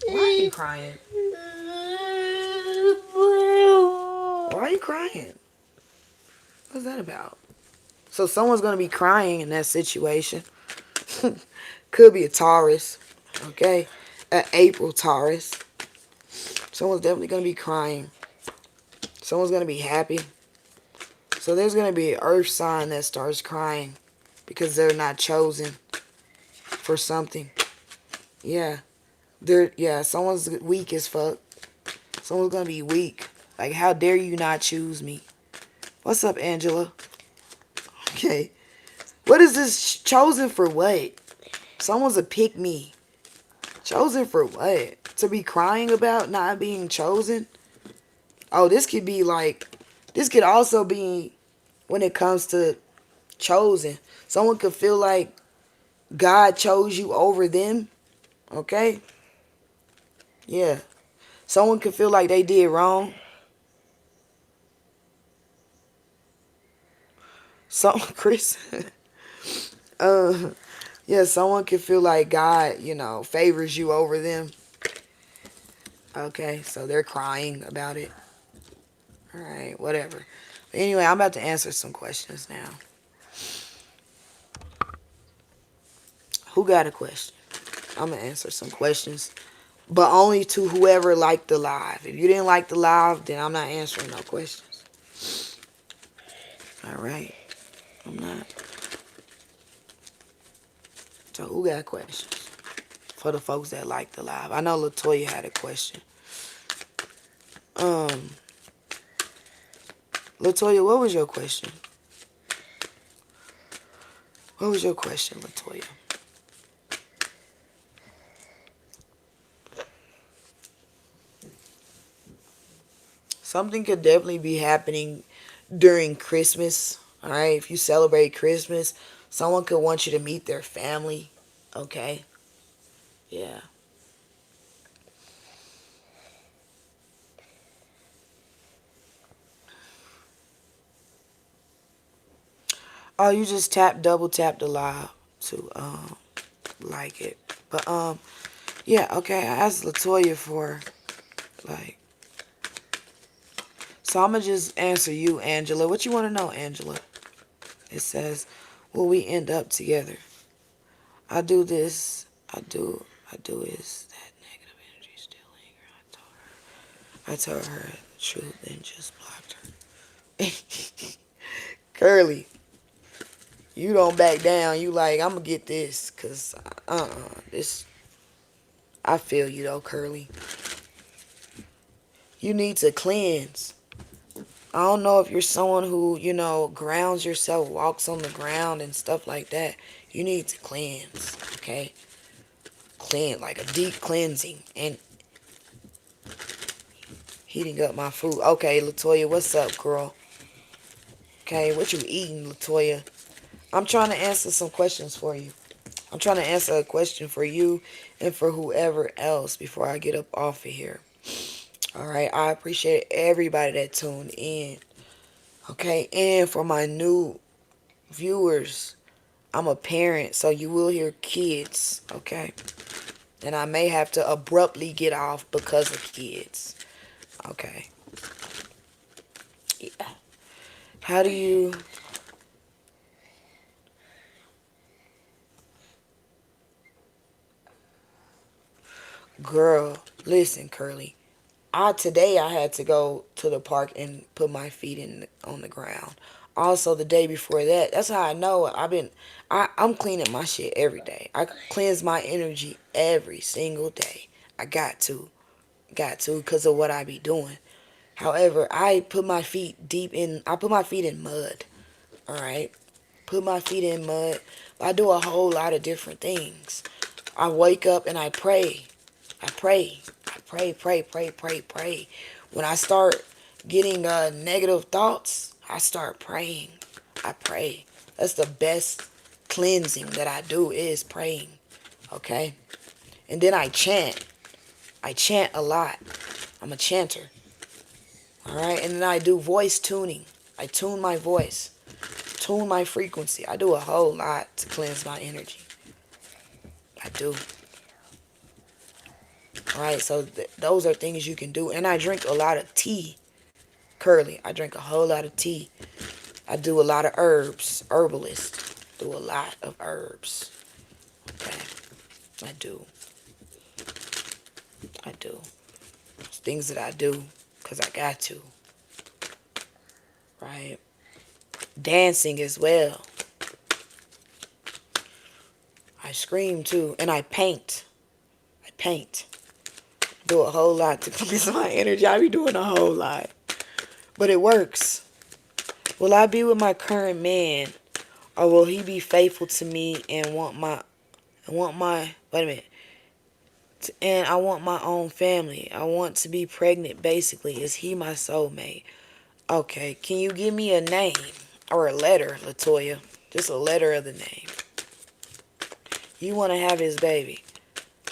Why are you crying? Why are you crying? What's that about? So someone's going to be crying in that situation. Could be a Taurus. Okay. An April Taurus. Someone's definitely going to be crying. Someone's going to be happy. So there's going to be an earth sign that starts crying because they're not chosen for something. Yeah. Someone's weak as fuck. Someone's going to be weak. Like, how dare you not choose me? What's up, Angela? Okay. What is this? Chosen for what? Someone's a pick me. Chosen for what? To be crying about not being chosen? Oh, this could be like, this could also be when it comes to chosen. Someone could feel like God chose you over them. Okay? Yeah. Someone could feel like they did wrong. So, Chris. Yeah, someone could feel like God, favors you over them. Okay, so they're crying about it. Alright, whatever. But anyway, I'm about to answer some questions now. Who got a question? I'm going to answer some questions. But only to whoever liked the live. If you didn't like the live, then I'm not answering no questions. Alright. I'm not. So who got questions? For the folks that like the live. I know Latoya had a question. Latoya, what was your question? What was your question, Latoya? Something could definitely be happening during Christmas. Alright, if you celebrate Christmas, someone could want you to meet their family. Okay? Yeah. Oh, you just double tap the live to like it. But yeah, okay. I asked Latoya for like, so I'm gonna just answer you, Angela. What you want to know, Angela? It says, will we end up together? I do this. I do is that negative energy still linger? I told her the truth and just blocked her. Curly, you don't back down. You like, I'm gonna get this, cause this. I feel you though, Curly. You need to cleanse. I don't know if you're someone who, grounds yourself, walks on the ground and stuff like that. You need to cleanse, okay? Cleanse, like a deep cleansing and heating up my food. Okay, Latoya, what's up, girl? Okay, what you eating, Latoya? I'm trying to answer some questions for you. I'm trying to answer a question for you and for whoever else before I get up off of here. Alright, I appreciate everybody that tuned in. Okay, and for my new viewers, I'm a parent, so you will hear kids, okay? And I may have to abruptly get off because of kids. Okay. Yeah. How do you... Girl, listen, Curly. Today I had to go to the park and put my feet on the ground. Also, the day before that, that's how I know I'm cleaning my shit every day. I cleanse my energy every single day. I got to, because of what I be doing. However, I put my feet in mud. All right, put my feet in mud. I do a whole lot of different things. I wake up and I pray. I pray. I pray. When I start getting negative thoughts, I start praying. I pray. That's the best cleansing that I do, is praying. Okay? And then I chant. I chant a lot. I'm a chanter. Alright? And then I do voice tuning. I tune my voice. Tune my frequency. I do a whole lot to cleanse my energy. I do. Alright, so those are things you can do. And I drink a lot of tea. Curly. I drink a whole lot of tea. I do a lot of herbs. Herbalist. Do a lot of herbs. Okay. I do. I do. It's things that I do because I got to. Right? Dancing as well. I scream too. And I paint. I paint. Do a whole lot to cleanse my energy. I be doing a whole lot. But it works. Will I be with my current man, or will he be faithful to me and want my wait a minute. And I want my own family. I want to be pregnant, basically. Is he my soulmate? Okay, can you give me a name or a letter, Latoya? Just a letter of the name. You want to have his baby.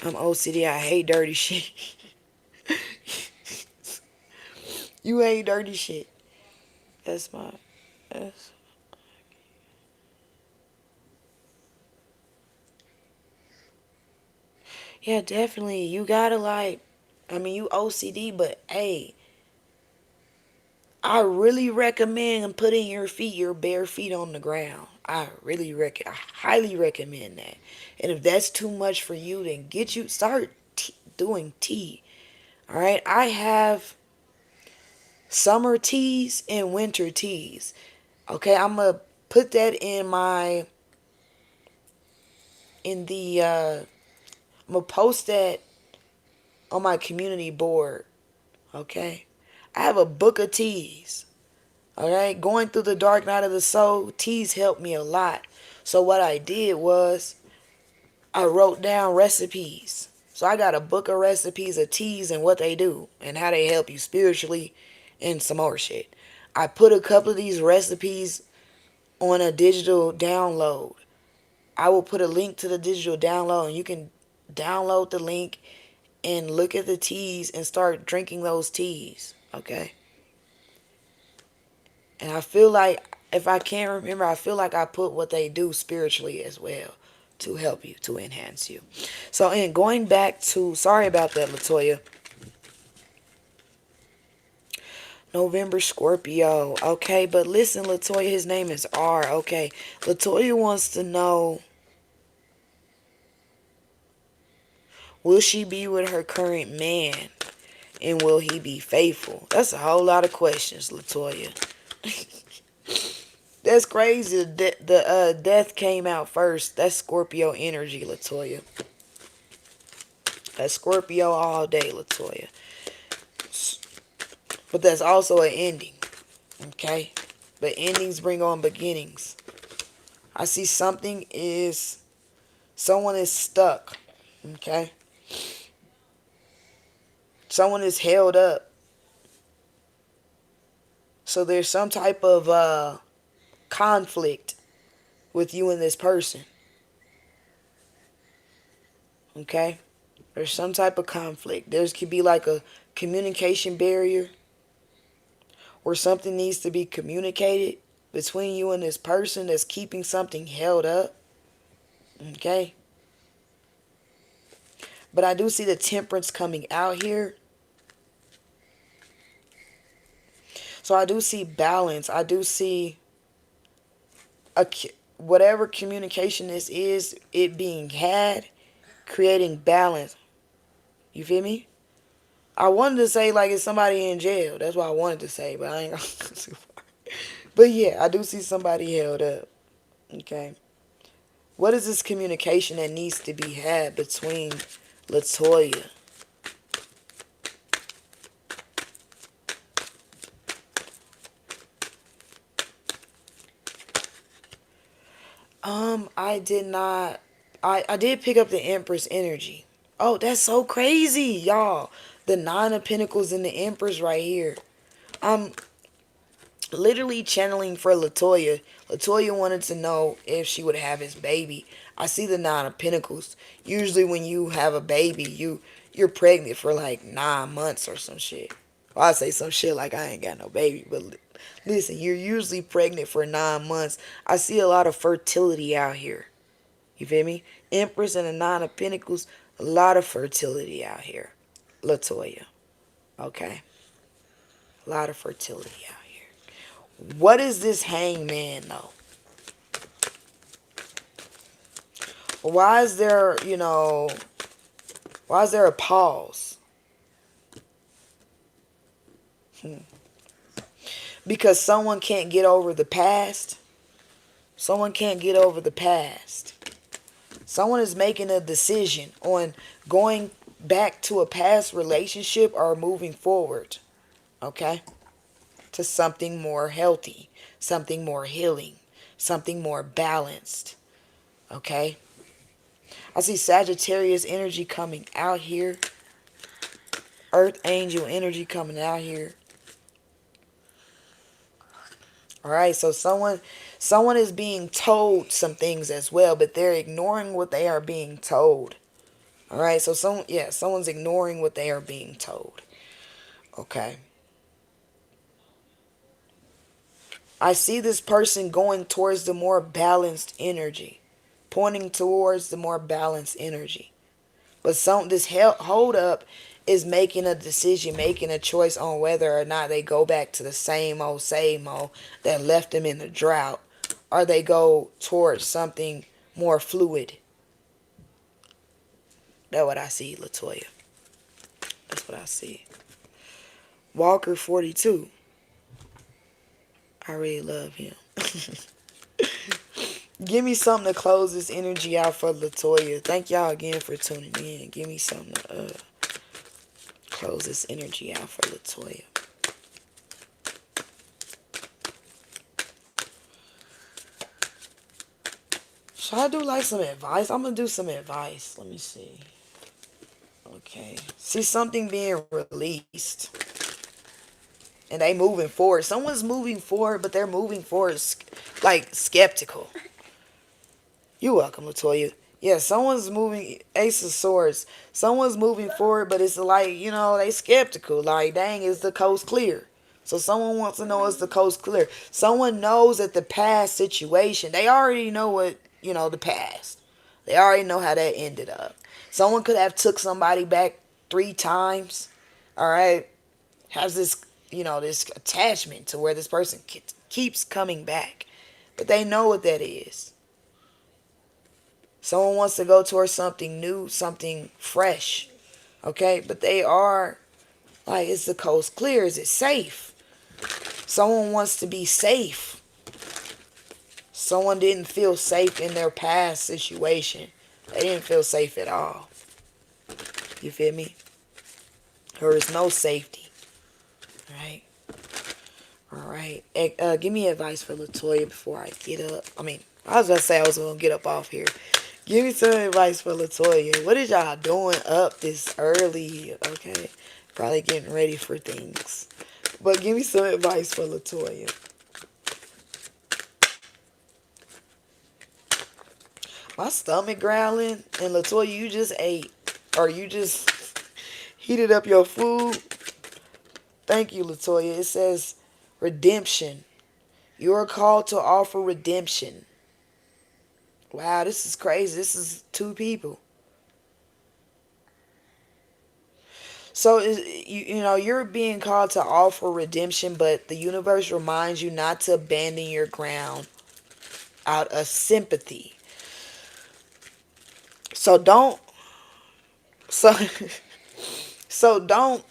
I'm OCD. I hate dirty shit. You hate dirty shit. That's my... That's... Yeah, definitely. You gotta like... I mean, you OCD, but hey... I really recommend putting your bare feet on the ground. I highly recommend that. And if that's too much for you, then start doing tea. All right, I have summer teas and winter teas. Okay, I'm gonna put that in the I'm gonna post that on my community board. Okay, I have a book of teas. Alright, going through the dark night of the soul, teas helped me a lot. So what I did was, I wrote down recipes. So I got a book of recipes of teas and what they do, and how they help you spiritually, and some more shit. I put a couple of these recipes on a digital download. I will put a link to the digital download, and you can download the link and look at the teas and start drinking those teas. Okay? And I feel like, if I can't remember, I feel like I put what they do spiritually as well to help you, to enhance you. So, in going back to, sorry about that, Latoya. November Scorpio. Okay, but listen, Latoya, his name is R. Okay, Latoya wants to know, will she be with her current man? And will he be faithful? That's a whole lot of questions, Latoya. That's crazy. The death came out first. That's Scorpio energy, Latoya. That's Scorpio all day, Latoya. But that's also an ending. Okay? But endings bring on beginnings. I see someone is stuck. Okay? Someone is held up. So there's some type of conflict with you and this person. Okay? There's some type of conflict. There could be like a communication barrier, or something needs to be communicated between you and this person that's keeping something held up. Okay? But I do see the Temperance coming out here. So I do see balance. I do see whatever communication this is, it being had, creating balance. You feel me? I wanted to say like it's somebody in jail. That's what I wanted to say, but I ain't gonna go too far. But yeah, I do see somebody held up. Okay. What is this communication that needs to be had between Latoya? I did not. I did pick up the Empress energy. Oh, that's so crazy, y'all. The Nine of Pentacles and the Empress right here. I'm literally channeling for Latoya. Latoya wanted to know if she would have his baby. I see the Nine of Pentacles. Usually when you have a baby, you're pregnant for like 9 months or some shit. Well, I say some shit like I ain't got no baby, but listen, you're usually pregnant for 9 months. I see a lot of fertility out here. You feel me? Empress and the Nine of Pentacles, a lot of fertility out here. Latoya. Okay? A lot of fertility out here. What is this hangman though? Why is there, why is there a pause? Because someone can't get over the past. Someone can't get over the past. Someone is making a decision on going back to a past relationship or moving forward. Okay? To something more healthy, something more healing, something more balanced. Okay? I see Sagittarius energy coming out here. Earth angel energy coming out here. Alright, so someone is being told some things as well, but they're ignoring what they are being told. Alright, so someone's ignoring what they are being told. Okay. I see this person going towards the more balanced energy. Pointing towards the more balanced energy. But this hold up is making a decision, making a choice on whether or not they go back to the same old that left them in the drought, or they go towards something more fluid. That's what I see, Latoya. That's what I see. Walker 42. I really love him. Give me something to close this energy out for Latoya. Thank y'all again for tuning in. Give me something to close this energy out for Latoya. Should I do like some advice? I'm going to do some advice. Let me see. Okay. See something being released. And they moving forward. Someone's moving forward, but they're moving forward like skeptical. You're welcome, Latoya. Yeah, someone's moving, Ace of Swords. Someone's moving forward, but it's like, they skeptical. Like, dang, is the coast clear? So someone wants to know, is the coast clear? Someone knows that the past situation, they already know what, the past. They already know how that ended up. Someone could have took somebody back 3 times. All right. Has this, this attachment to where this person keeps coming back. But they know what that is. Someone wants to go towards something new, something fresh. Okay? But they are like, is the coast clear? Is it safe? Someone wants to be safe. Someone didn't feel safe in their past situation. They didn't feel safe at all. You feel me? There is no safety. Right? Alright. Give me advice for Latoya before I get up. I was going to say I was going to get up off here. Give me some advice for Latoya. What is y'all doing up this early? Okay. Probably getting ready for things. But give me some advice for Latoya. My stomach growling. And Latoya, you just ate. Or you just heated up your food. Thank you, Latoya. It says redemption. You are called to offer redemption. Wow, this is crazy. This is 2 people. So, you're being called to offer redemption, but the universe reminds you not to abandon your ground out of sympathy. So don't, so, so don't,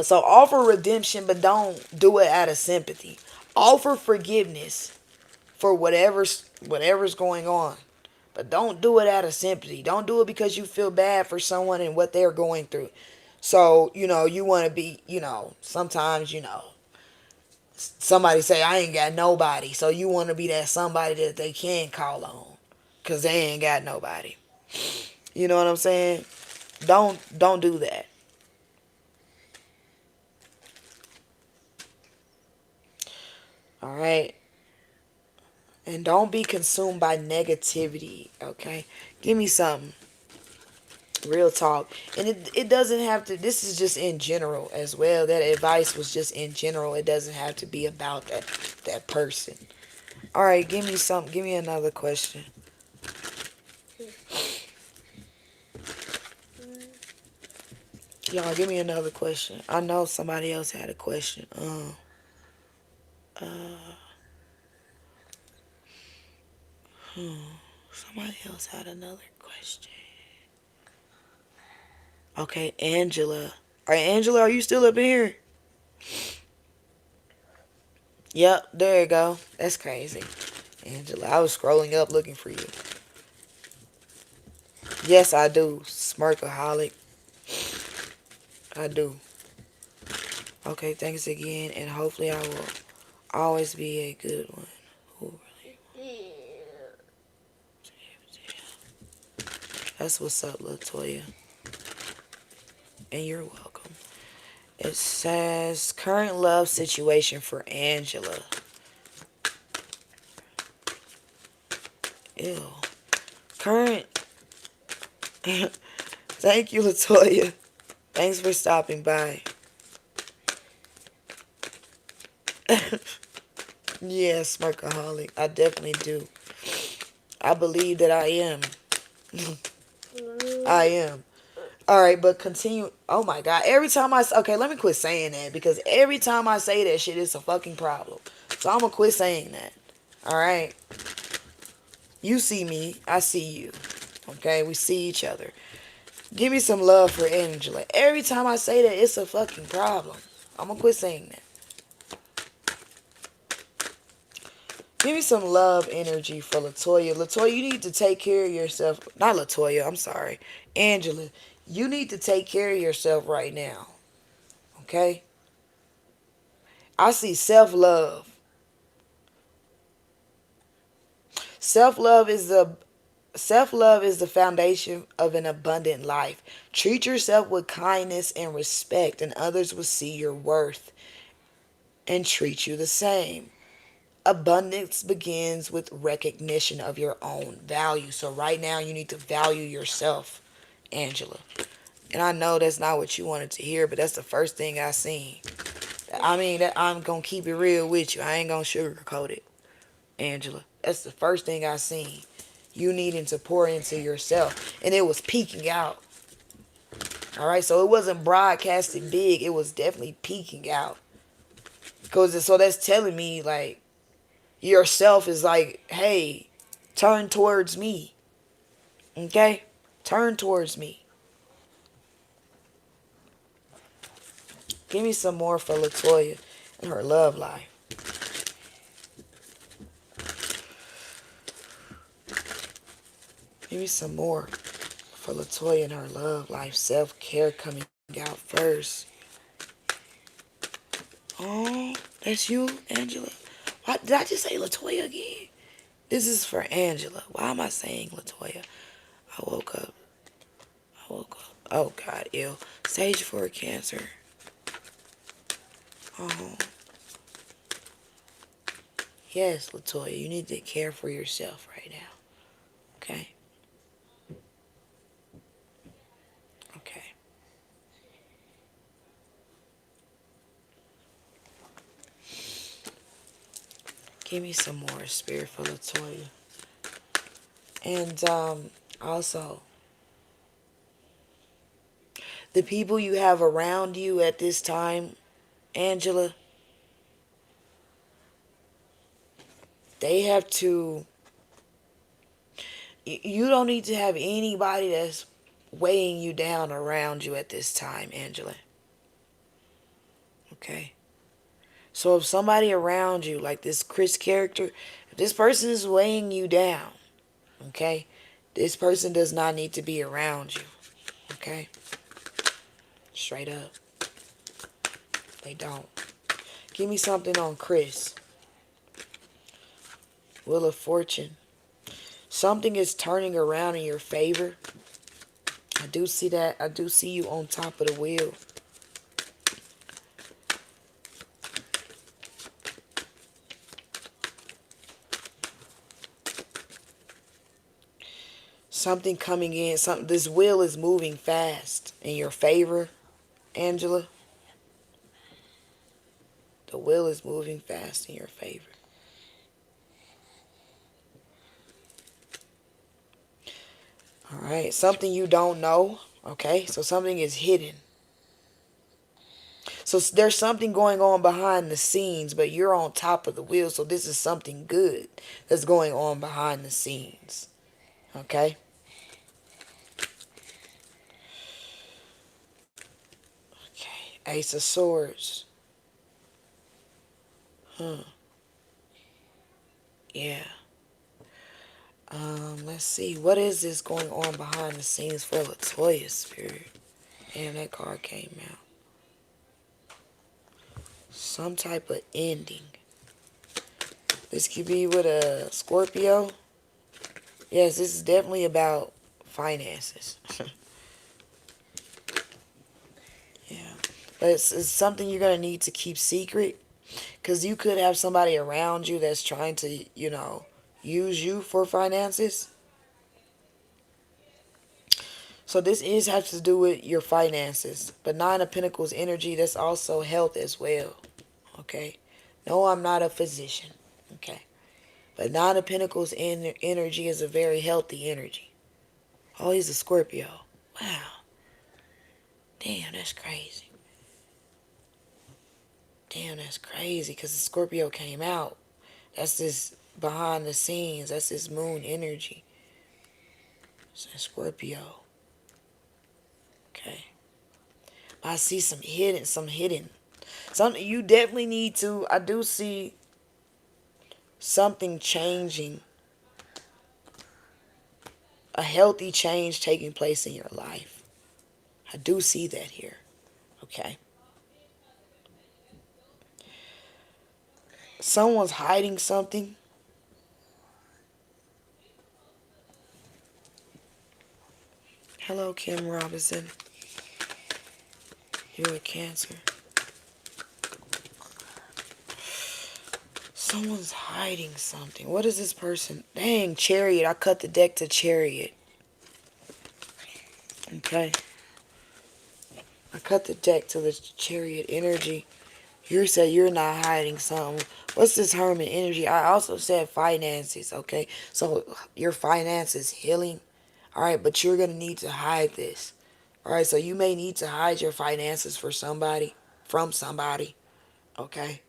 so offer redemption, but don't do it out of sympathy. Offer forgiveness for whatever's going on. But don't do it out of sympathy. Don't do it because you feel bad for someone and what they're going through. So, you want to be, sometimes, somebody say, I ain't got nobody. So you want to be that somebody that they can call on. Because they ain't got nobody. You know what I'm saying? Don't do that. All right? And don't be consumed by negativity, okay? Give me something. Real talk. And it doesn't have to, this is just in general as well. That advice was just in general. It doesn't have to be about that person. All right, give me something. Give me another question. Y'all, give me another question. I know somebody else had a question. Somebody else had another question. Okay, Angela. All right, Angela, are you still up in here? Yep, there you go. That's crazy. Angela, I was scrolling up looking for you. Yes, I do. Smirkaholic. I do. Okay, thanks again, and hopefully I will always be a good one. Who really? That's what's up, Latoya. And you're welcome. It says current love situation for Angela. Ew. Current. Thank you, Latoya. Thanks for stopping by. Yeah, smirkaholic. I definitely do. I believe that I am. I am. All right, but continue. Oh my God. Every time okay, let me quit saying that because every time I say that shit, it's a fucking problem. So I'm gonna quit saying that. All right. You see me. I see you. Okay, we see each other. Give me some love for Angela. Every time I say that, it's a fucking problem. I'm gonna quit saying that. Give me some love energy for Latoya. Latoya, you need to take care of yourself. Not Latoya, I'm sorry. Angela, you need to take care of yourself right now. Okay? I see self-love. Self-love is the Self-love is the foundation of an abundant life. Treat yourself with kindness and respect, and others will see your worth and treat you the same. Abundance begins with recognition of your own value. So right now you need to value yourself, Angela. And I know that's not what you wanted to hear, but that's the first thing I seen. I mean, that I'm gonna keep it real with you. I ain't gonna sugarcoat it, Angela. That's the first thing I seen. You needing to pour into yourself, and it was peeking out. All right, so it wasn't broadcasted big. It was definitely peeking out. Cause so that's telling me like yourself is like, hey, turn towards me. Okay? Turn towards me. Give me some more for Latoya and her love life. Give me some more for Latoya and her love life. Self-care coming out first. Oh, that's you, Angela. Why did I just say Latoya again? This is for Angela. Why am I saying Latoya? I woke up. I woke up. Oh God, ill. Stage 4 cancer. Oh. Yes, Latoya, you need to care for yourself right now. Okay? Okay. Give me some more spirit for Latoya. And also, the people you have around you at this time, Angela, they have to, you don't need to have anybody that's weighing you down around you at this time, Angela. Okay? So if somebody around you, like this Chris character, if this person is weighing you down, okay, this person does not need to be around you. Okay? Straight up. They don't. Give me something on Chris. Wheel of Fortune. Something is turning around in your favor. I do see that. I do see you on top of the wheel. Something coming in. This wheel is moving fast in your favor, Angela. The wheel is moving fast in your favor. All right. Something you don't know. Okay. So something is hidden. So there's something going on behind the scenes, but you're on top of the wheel. So this is something good that's going on behind the scenes. Okay. Okay. Ace of Swords. Yeah. Let's see. What is this going on behind the scenes for Latoya, Spirit? And that card came out. Some type of ending. This could be with a Scorpio. Yes, this is definitely about finances. Yeah. But it's something you're going to need to keep secret. Because you could have somebody around you that's trying to, use you for finances. So this is has to do with your finances. But Nine of Pentacles energy, that's also health as well. Okay. No, I'm not a physician. Okay. But Nine of Pentacles energy is a very healthy energy. Oh, he's a Scorpio. Wow. Damn, that's crazy. Damn, that's crazy. Because the Scorpio came out. That's this behind the scenes. That's this moon energy. It's a Scorpio. Okay. I see some hidden. Something you definitely need to. I do see something changing. A healthy change taking place in your life. I do see that here. Okay. Someone's hiding something. Hello, Kim Robinson. You're a Cancer. Someone's hiding something. What is this person? Dang, Chariot. I cut the deck to Chariot. Okay. I cut the deck to the Chariot energy. You said you're not hiding something. What's this Hermit energy? I also said finances, okay? So your finances healing. Alright, but you're going to need to hide this. Alright, so you may need to hide your finances for somebody. From somebody. Okay?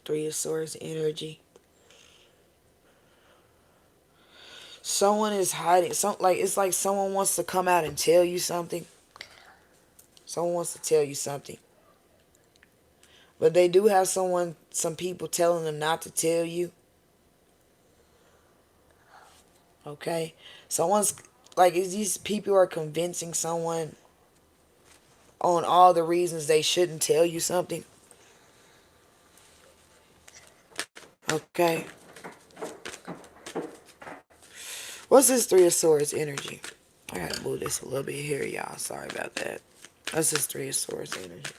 Three of Swords energy. Someone is hiding. It's like someone wants to come out and tell you something. Someone wants to tell you something. But they do have some people telling them not to tell you. Okay? Someone's, these people are convincing someone on all the reasons they shouldn't tell you something. Okay? What's this Three of Swords energy? I gotta move this a little bit here, y'all. Sorry about that. What's this Three of Swords energy?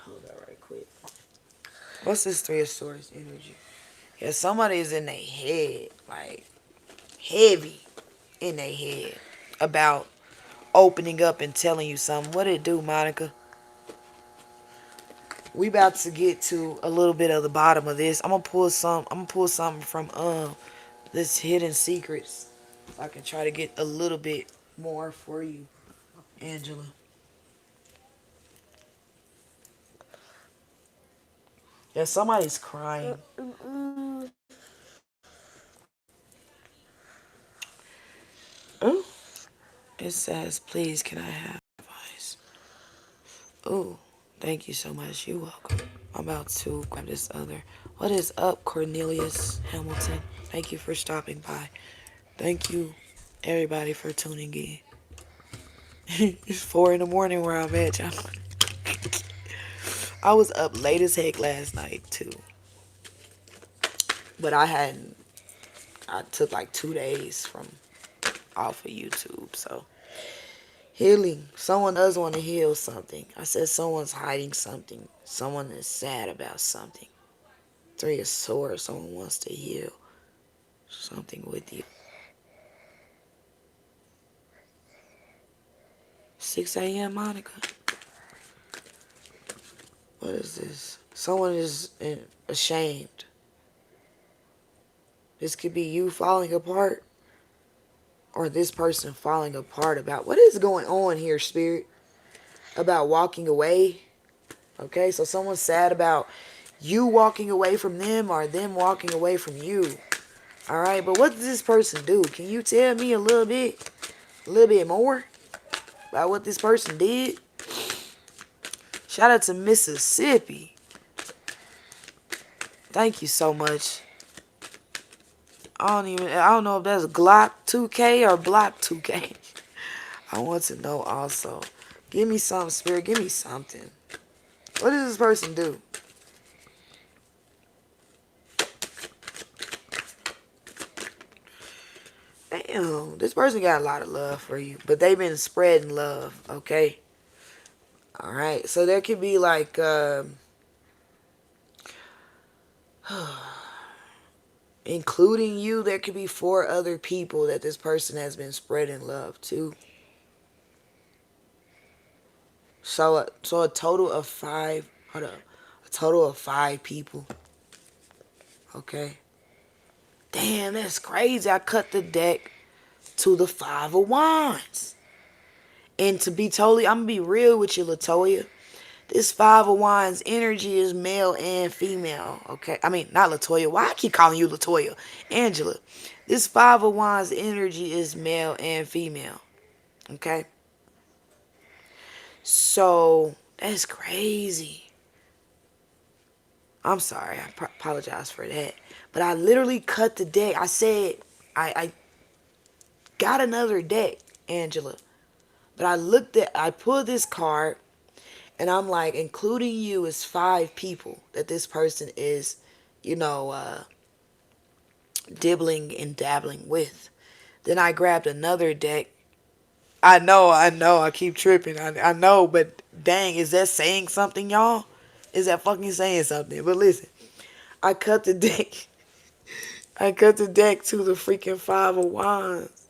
Hold that right quick. What's this Three of Swords energy? Yeah, somebody is in their head, like, heavy in their head about opening up and telling you something. What it do, Monica? We about to get to a little bit of the bottom of this. I'm gonna pull something from this Hidden Secrets. So I can try to get a little bit more for you, Angela. Yeah, somebody's crying. Oh, it says, please, can I have advice? Oh, thank you so much. You're welcome. I'm about to grab this other. What is up, Cornelius Hamilton? Thank you for stopping by. Thank you, everybody, for tuning in. It's 4 in the morning where I'm at, y'all. I was up late as heck last night too. But I took like 2 days from off of YouTube. So healing. Someone does want to heal something. I said someone's hiding something. Someone is sad about something. Three of Swords. Someone wants to heal something with you. 6 a.m. Monica. What is this? Someone is ashamed. This could be you falling apart. Or this person falling apart about. What is going on here, Spirit? About walking away. Okay, so someone's sad about you walking away from them or them walking away from you. Alright, but what does this person do? Can you tell me a little bit more about what this person did? Shout out to Mississippi. Thank you so much. I don't know if that's Glock 2K or Block 2K. I want to know also. Give me something, Spirit. Give me something. What does this person do? Damn, this person got a lot of love for you, but they've been spreading love, okay? Alright, so there could be like, including you, there could be 4 other people that this person has been spreading love to. So a total of 5, hold up, a total of 5 people, okay? Damn, that's crazy. I cut the deck to the 5 of Wands. And to be totally, I'm going to be real with you, Latoya. This 5 of Wands energy is male and female, okay? I mean, not Latoya. Why I keep calling you Latoya? Angela. This 5 of Wands energy is male and female, okay? So, that's crazy. I'm sorry. I apologize for that. But I literally cut the deck. I said, I got another deck, Angela. But I pulled this card, and I'm like, including you is 5 people that this person is, dibbling and dabbling with. Then I grabbed another deck. I know, I keep tripping. I know, but dang, is that saying something, y'all? Is that fucking saying something? But listen, I cut the deck. I cut the deck to the freaking 5 of Wands.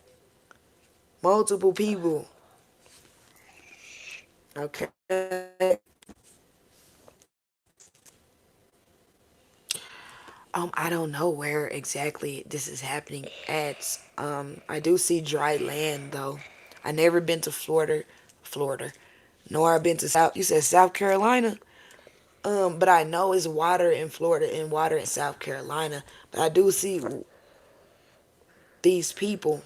Multiple people. Okay. I don't know where exactly this is happening at. I do see dry land though. I never been to Florida, nor I've been to South. You said South Carolina. But I know it's water in Florida and water in South Carolina. But I do see these people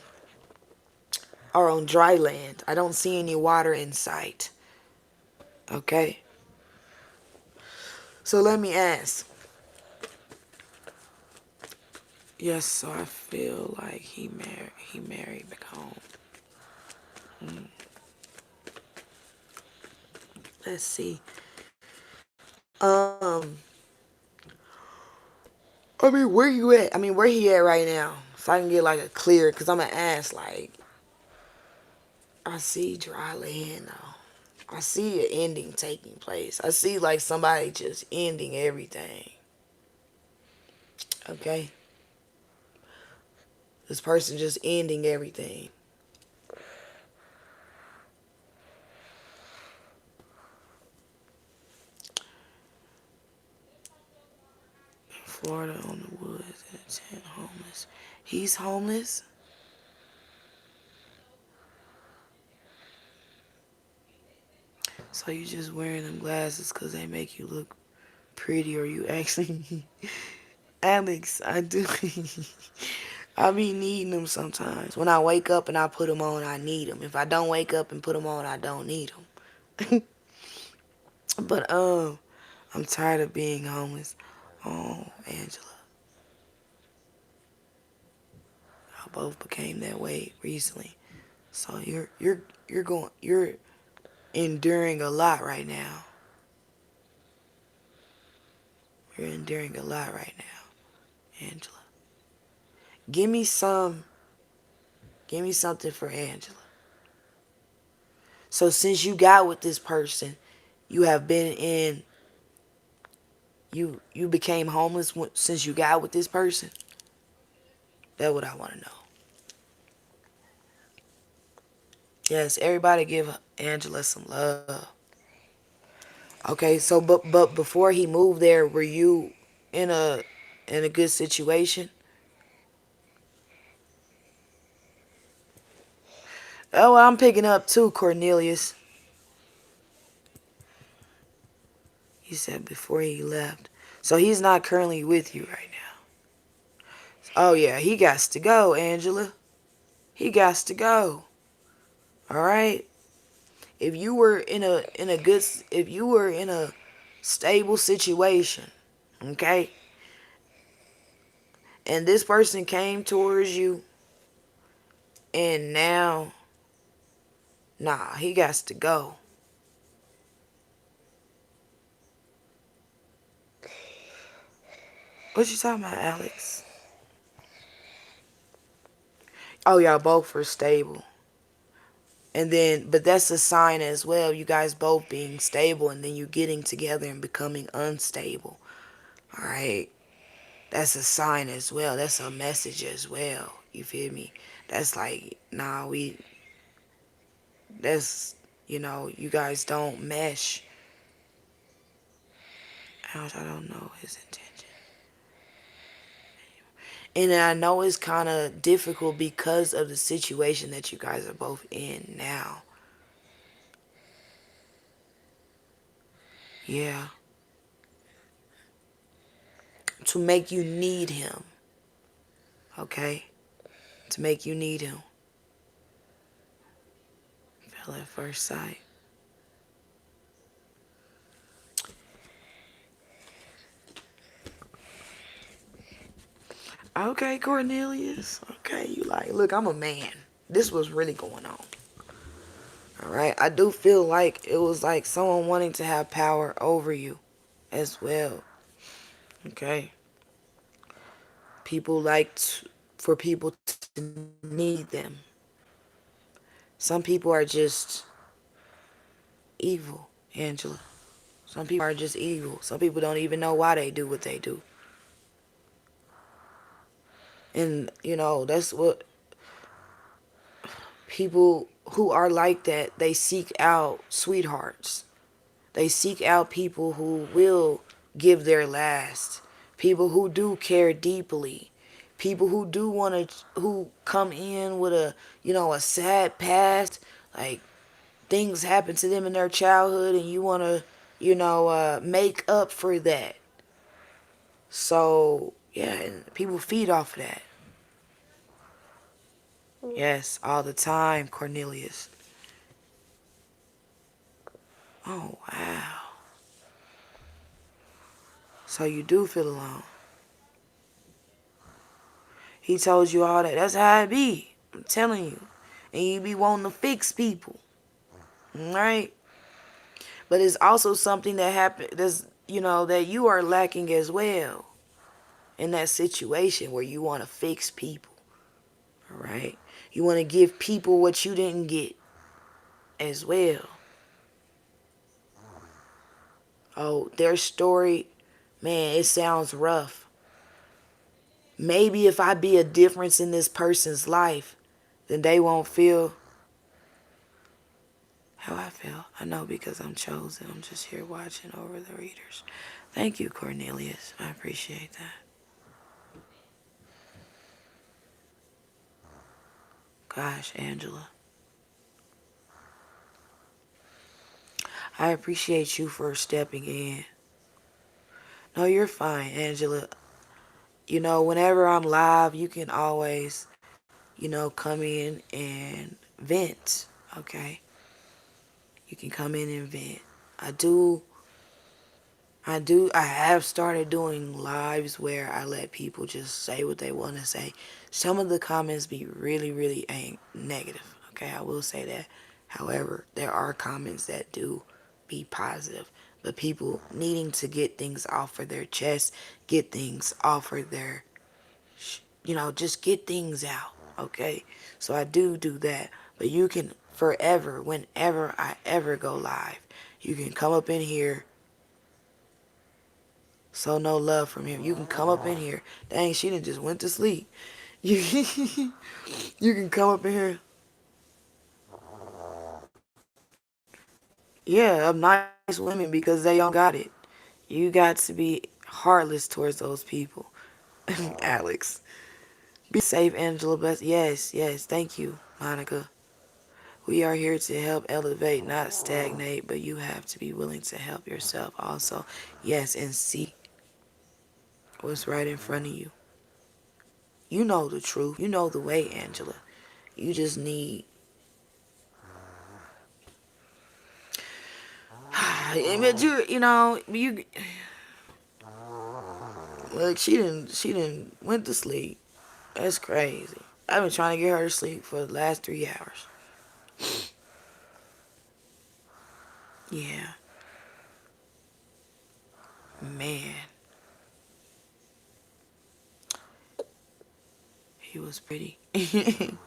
are on dry land. I don't see any water in sight. Okay. So let me ask. Yes, so I feel like he married back home. Let's see. Um, I mean, where you at? I mean, where he at right now? So I can get like a clear, cause I'm gonna ask like, I see dry land though. I see an ending taking place. I see like somebody just ending everything. Okay? This person just ending everything. Florida on the woods and a tent homeless. He's homeless? So you just wearing them glasses because they make you look pretty, or you actually... Alex, I do. I be needing them sometimes. When I wake up and I put them on, I need them. If I don't wake up and put them on, I don't need them. But, I'm tired of being homeless. Oh, Angela. I both became that way recently. So you're enduring a lot right now. You're enduring a lot right now, Angela. Give me some. Give me something for Angela. So since you got with this person, you have been in. You became homeless since you got with this person. That's what I want to know. Yes, everybody give Angela some love. Okay, so but before he moved there, were you in a good situation? Oh, I'm picking up too, Cornelius. He said before he left. So he's not currently with you right now. Oh yeah, he got to go, Angela. He got to go. All right. If you were in a good if you were in a stable situation, okay? And this person came towards you and now nah, he got to go. What you talking about, Alex? Oh, y'all both were stable. And then, but that's a sign as well, you guys both being stable and then you getting together and becoming unstable. All right. That's a sign as well. That's a message as well. You feel me? That's like, nah, that's, you guys don't mesh. I don't know his intention. And I know it's kind of difficult because of the situation that you guys are both in now. Yeah. To make you need him. Okay? To make you need him. Fell at first sight. Okay, Cornelius. Okay, you like, look, I'm a man. This was really going on. Alright? I do feel like it was like someone wanting to have power over you as well. Okay? People like for people to need them. Some people are just evil, Angela. Some people are just evil. Some people don't even know why they do what they do. And, that's what people who are like that, they seek out sweethearts. They seek out people who will give their last. People who do care deeply. People who do want to, who come in with a sad past. Like, things happen to them in their childhood and you want to, make up for that. So, yeah, and people feed off of that. Yes, all the time, Cornelius. Oh, wow. So you do feel alone. He told you all that. That's how it be. I'm telling you. And you be wanting to fix people. Right? But it's also something that happened that you are lacking as well. In that situation where you want to fix people. Alright? You want to give people what you didn't get as well. Oh, their story, man, it sounds rough. Maybe if I be a difference in this person's life, then they won't feel how I feel. I know because I'm chosen. I'm just here watching over the readers. Thank you, Cornelius. I appreciate that. Gosh, Angela. I appreciate you for stepping in. No, you're fine, Angela. Whenever I'm live, you can always, come in and vent, okay? You can come in and vent. I have started doing lives where I let people just say what they want to say. Some of the comments be really, really negative, okay? I will say that. However, there are comments that do be positive. but people needing to get things off of their chest, get things off of their, just get things out, okay? So I do that, but you can forever, whenever I ever go live, you can come up in here. So no love from him. You can come up in here. Dang, she done just went to sleep. You, you can come up in here. Yeah, of nice women because they don't got it. You got to be heartless towards those people. Alex. Be safe, Angela. Best. Yes, yes. Thank you, Monica. We are here to help elevate, not stagnate, but you have to be willing to help yourself also. Yes, and see what's right in front of you. You know the truth. You know the way, Angela. You just need. But you. Look, she didn't went to sleep. That's crazy. I've been trying to get her to sleep for the last 3 hours. Yeah, man, he was pretty. And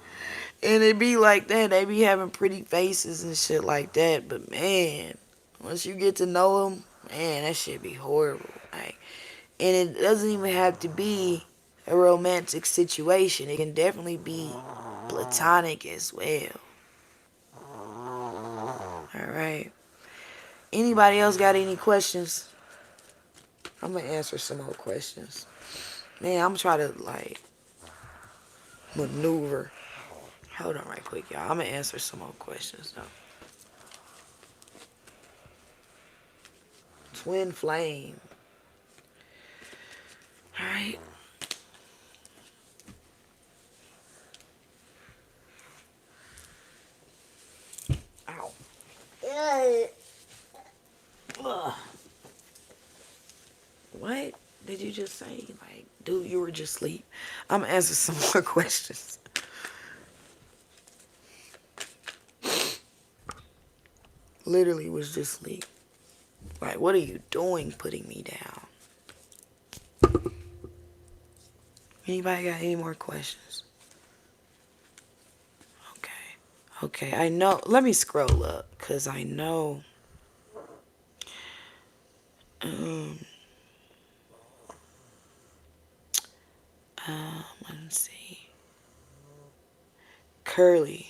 it be like that. They be having pretty faces and shit like that. But man, once you get to know them, man, that shit be horrible. Like, and it doesn't even have to be a romantic situation. It can definitely be platonic as well. All right. Anybody else got any questions? I'm gonna answer some more questions. Man, I'm trying to like maneuver. Hold on right quick, y'all. I'm gonna answer some more questions though. Twin flame. Alright. Ow. Ugh. What did you just say? Like, dude, you were just asleep. I'm gonna answer some more questions. Literally was just asleep. Like, what are you doing putting me down? Anybody got any more questions? Okay. Okay, I know. Let me scroll up, because I know. Um, let's see. Curly.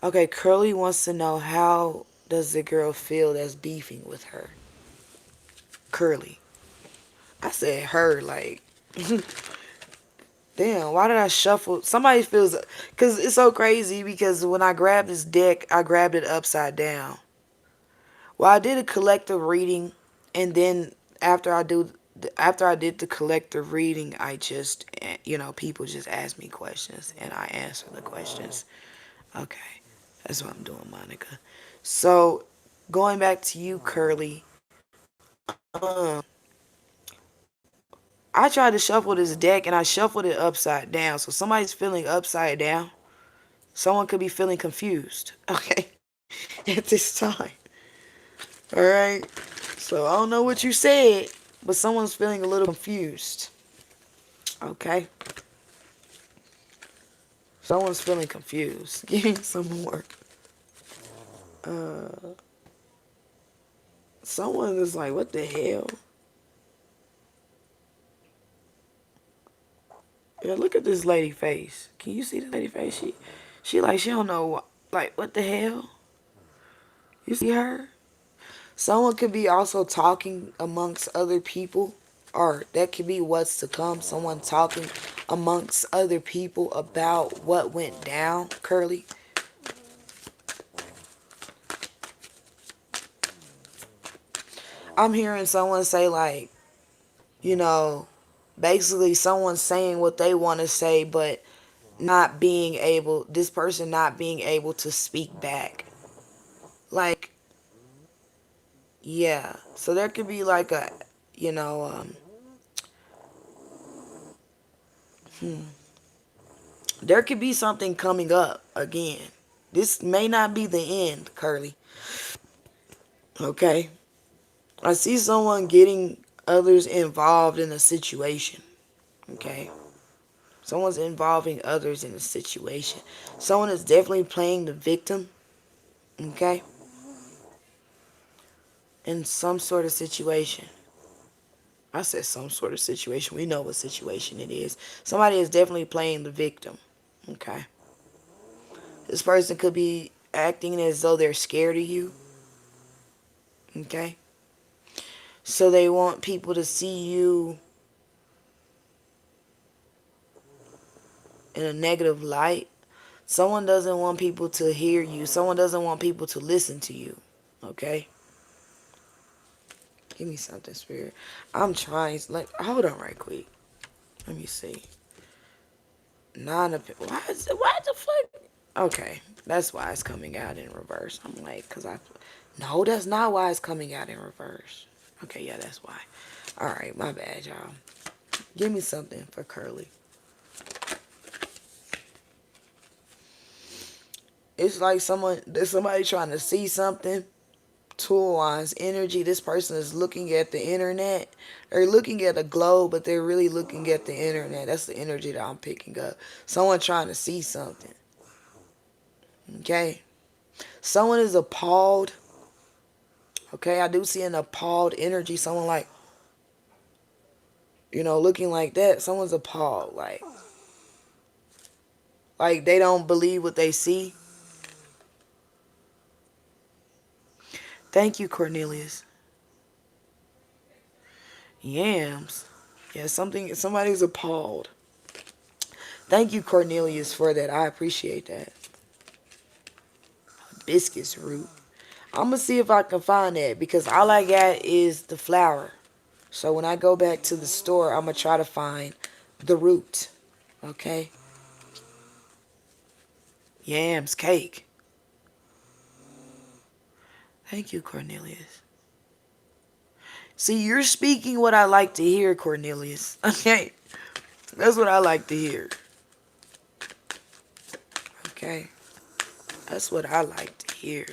Okay, Curly wants to know, how does the girl feel that's beefing with her? Curly. I said her, like, damn, why did I shuffle? Somebody feels, because it's so crazy, because when I grabbed this deck, I grabbed it upside down. Well, I did a collective reading, and then after I did the collective reading, I just, people just ask me questions, and I answer the questions. Okay, that's what I'm doing, Monica. So, going back to you, Curly, um, I tried to shuffle this deck, and I shuffled it upside down. So somebody's feeling upside down. Someone could be feeling confused. Okay, at this time. All right. So I don't know what you said, but someone's feeling a little confused. Okay. Someone's feeling confused. Give me some more. Uh, Someone is like, what the hell? Yeah, look at this lady face. Can you see the lady face? She like, she don't know, like, what the hell? You see her? Someone could be also talking amongst other people, or that could be what's to come. Someone talking amongst other people about what went down, Curly. I'm hearing someone say, like, you know, basically someone saying what they want to say, but this person not being able to speak back. Like, yeah. So there could be like a, you know, there could be something coming up again. This may not be the end, Curly. Okay? I see someone getting others involved in a situation. Okay? Someone's involving others in a situation. Someone is definitely playing the victim. Okay? In some sort of situation. I said some sort of situation. We know what situation it is. Somebody is definitely playing the victim. Okay? This person could be acting as though they're scared of you. Okay? So they want people to see you in a negative light. Someone doesn't want people to hear you. Someone doesn't want people to listen to you. Okay? Give me something, Spirit. I'm trying. Like, hold on right quick. Let me see. Nine of... Why the fuck? Okay. That's why it's coming out in reverse. I'm like, because I... No, that's not why it's coming out in reverse. Okay, yeah, that's why. Alright, my bad, y'all. Give me something for Curly. It's like there's somebody trying to see something. Tool-wise energy. This person is looking at the internet. They're looking at a globe, but they're really looking at the internet. That's the energy that I'm picking up. Someone trying to see something. Okay? Someone is appalled. Okay, I do see an appalled energy. Someone like, looking like that. Someone's appalled. Like they don't believe what they see. Thank you, Cornelius. Yams. Yeah, somebody's appalled. Thank you, Cornelius, for that. I appreciate that. Hibiscus root. I'm going to see if I can find that because all I got is the flower. So when I go back to the store, I'm going to try to find the root. Okay? Yams, cake. Thank you, Cornelius. See, you're speaking what I like to hear, Cornelius. Okay? That's what I like to hear. Okay? That's what I like to hear.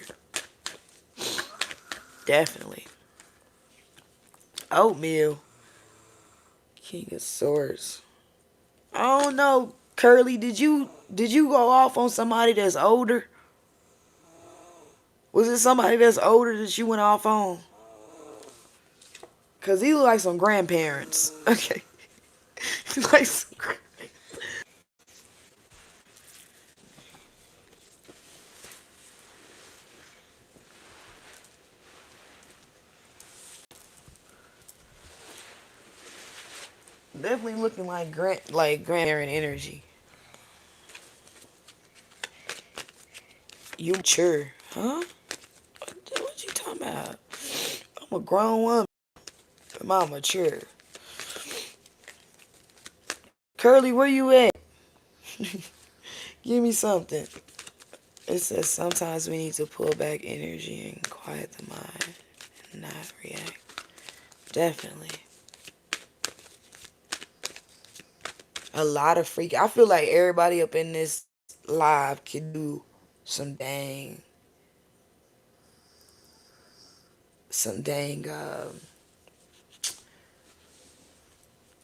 Definitely. Oatmeal. King of Swords. I don't know, Curly. Did you go off on somebody that's older? Was it somebody that's older that you went off on? Cause he look like some grandparents. Okay. Like some definitely looking like grandparent energy. You mature, huh? What you talking about? I'm a grown woman. I'm mature. Curly, where you at? Give me something. It says sometimes we need to pull back energy and quiet the mind and not react. Definitely. A lot of freak. I feel like everybody up in this live can do some dang, some dang,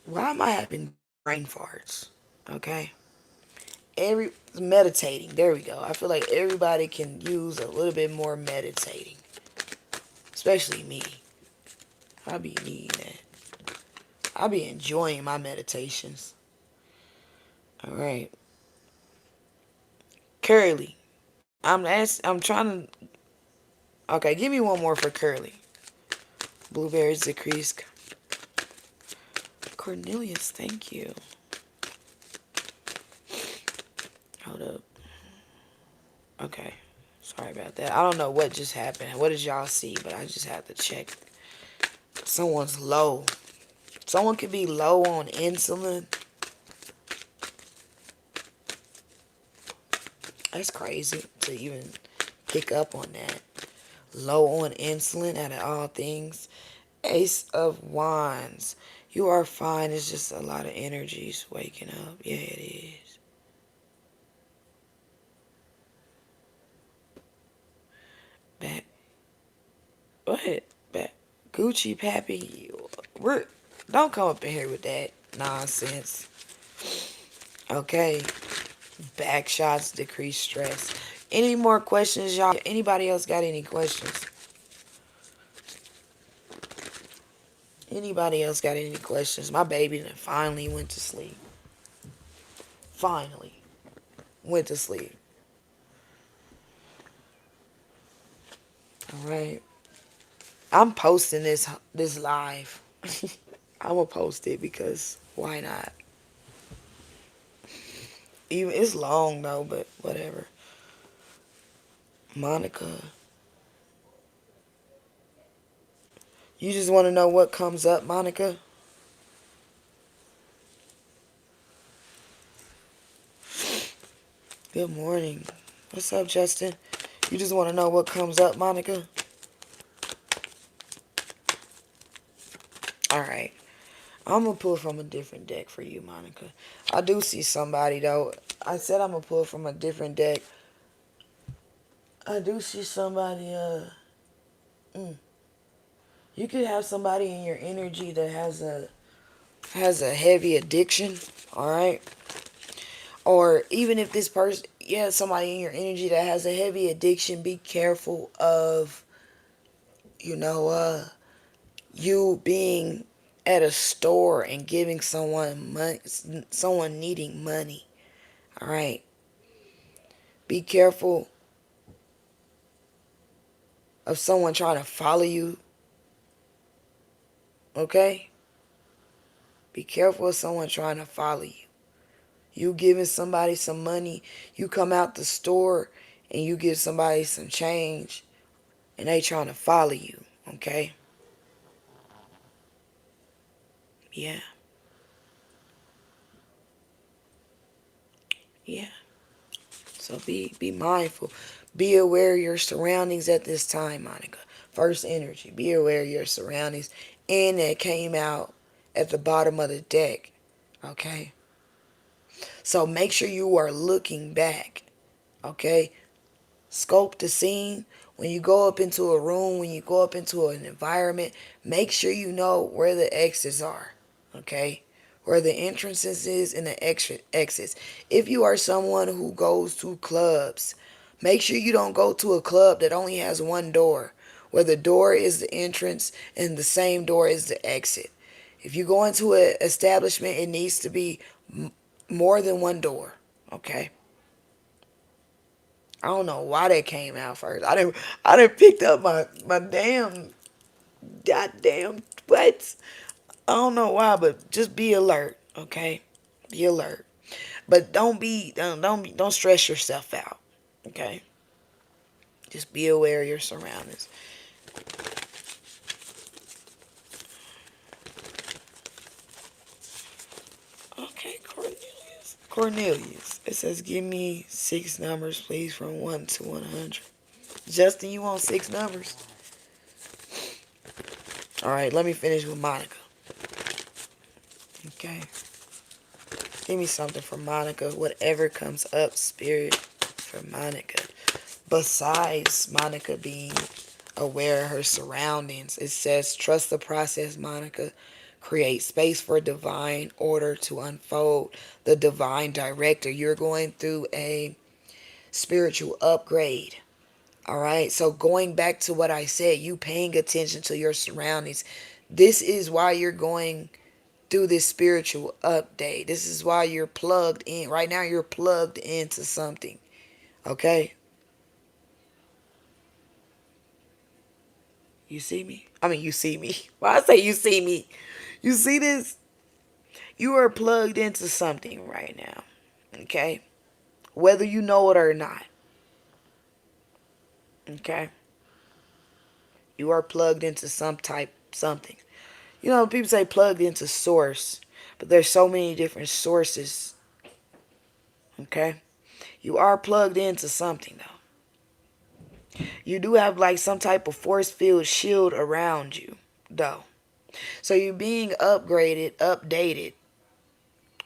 why am I having brain farts? Okay. Meditating. There we go. I feel like everybody can use a little bit more meditating. Especially me. I be needing that. I be enjoying my meditations. Alright. Curly. I'm trying to. Okay, give me one more for Curly. Blueberries decrease. Cornelius, thank you. Hold up. Okay. Sorry about that. I don't know what just happened. What did y'all see? But I just have to check. Someone's low. Someone could be low on insulin. That's crazy to even pick up on that. Low on insulin out of all things. Ace of Wands. You are fine. It's just a lot of energies waking up. Yeah, it is. But Gucci Pappy, we're don't come up in here with that nonsense. Okay. Back shots decrease stress. Any more questions, y'all? Anybody else got any questions? Anybody else got any questions? My baby then finally went to sleep. Finally went to sleep. All right. I'm posting this live. I'm gonna post it because why not? Even it's long though, but whatever. Monica, you just want to know what comes up, Monica? Good morning. What's up, Justin? You just want to know what comes up, Monica? All right. I'm going to pull from a different deck for you, Monica. I do see somebody, though. I said I'm going to pull from a different deck. I do see somebody, you could have somebody in your energy that has a heavy addiction, all right? Or even if this person, yeah, somebody in your energy that has a heavy addiction, be careful of, you know, you being at a store and giving someone money, someone needing money. All right. Be careful of someone trying to follow you. Okay? Be careful of someone trying to follow you. You giving somebody some money, you come out the store and you give somebody some change and they trying to follow you. Okay? Yeah. Yeah. So be mindful. Be aware of your surroundings at this time, Monica. First energy. Be aware of your surroundings. And that came out at the bottom of the deck. Okay? So make sure you are looking back. Okay? Scope the scene. When you go up into a room, when you go up into an environment, make sure you know where the exits are. Okay? Where the entrances is and the exits. If you are someone who goes to clubs, make sure you don't go to a club that only has one door, where the door is the entrance and the same door is the exit. If you go into an establishment, it needs to be more than one door. Okay? I don't know why that came out first. I didn't picked up my damn goddamn what? I don't know why, but just be alert, okay? Be alert. But don't stress yourself out. Okay? Just be aware of your surroundings. Okay, Cornelius. Cornelius. It says give me 6 numbers, please, from 1 to 100. Justin, you want 6 numbers? Alright, let me finish with Monica. Okay. Give me something for Monica. Whatever comes up, spirit, for Monica. Besides Monica being aware of her surroundings, it says, trust the process, Monica. Create space for divine order to unfold. The divine director. You're going through a spiritual upgrade. All right. So going back to what I said, you paying attention to your surroundings. This is why you're going through this spiritual update. This is why you're plugged in. Right now you're plugged into something. Okay? You see me? I mean, you see me. Why I say you see me? You see this? You are plugged into something right now. Okay? Whether you know it or not. Okay? You are plugged into some type something. You know, people say plugged into source, but there's so many different sources. Okay? You are plugged into something though. You do have like some type of force field shield around you though. So you're being upgraded, updated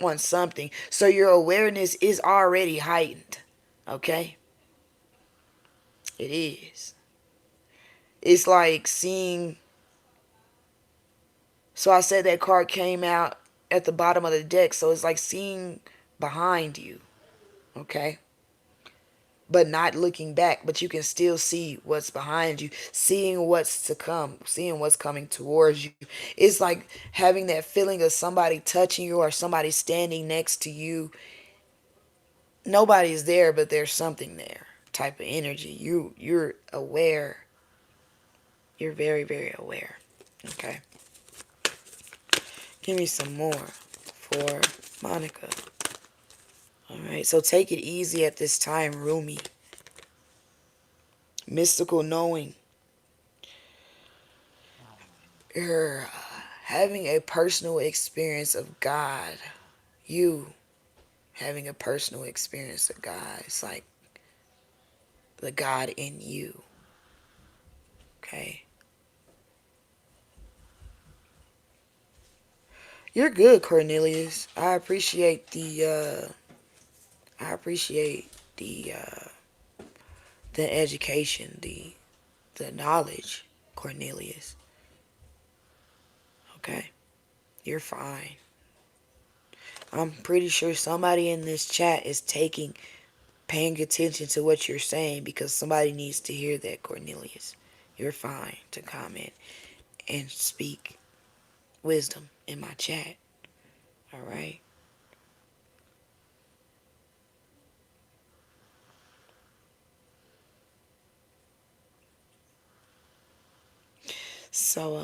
on something. So your awareness is already heightened. Okay? It is. It's like seeing. So I said that card came out at the bottom of the deck. So it's like seeing behind you. Okay? But not looking back, but you can still see what's behind you, seeing what's to come, seeing what's coming towards you. It's like having that feeling of somebody touching you or somebody standing next to you. Nobody's there, but there's something there, type of energy. You're aware. You're very, very aware. Okay. Give me some more for Monica. All right. So take it easy at this time, Rumi. Mystical knowing. You're having a personal experience of God. You having a personal experience of God. It's like the God in you. Okay. You're good, Cornelius. I appreciate the education, the knowledge, Cornelius. Okay. You're fine. I'm pretty sure somebody in this chat is paying attention to what you're saying because somebody needs to hear that, Cornelius. You're fine to comment and speak wisdom in my chat. All right. So,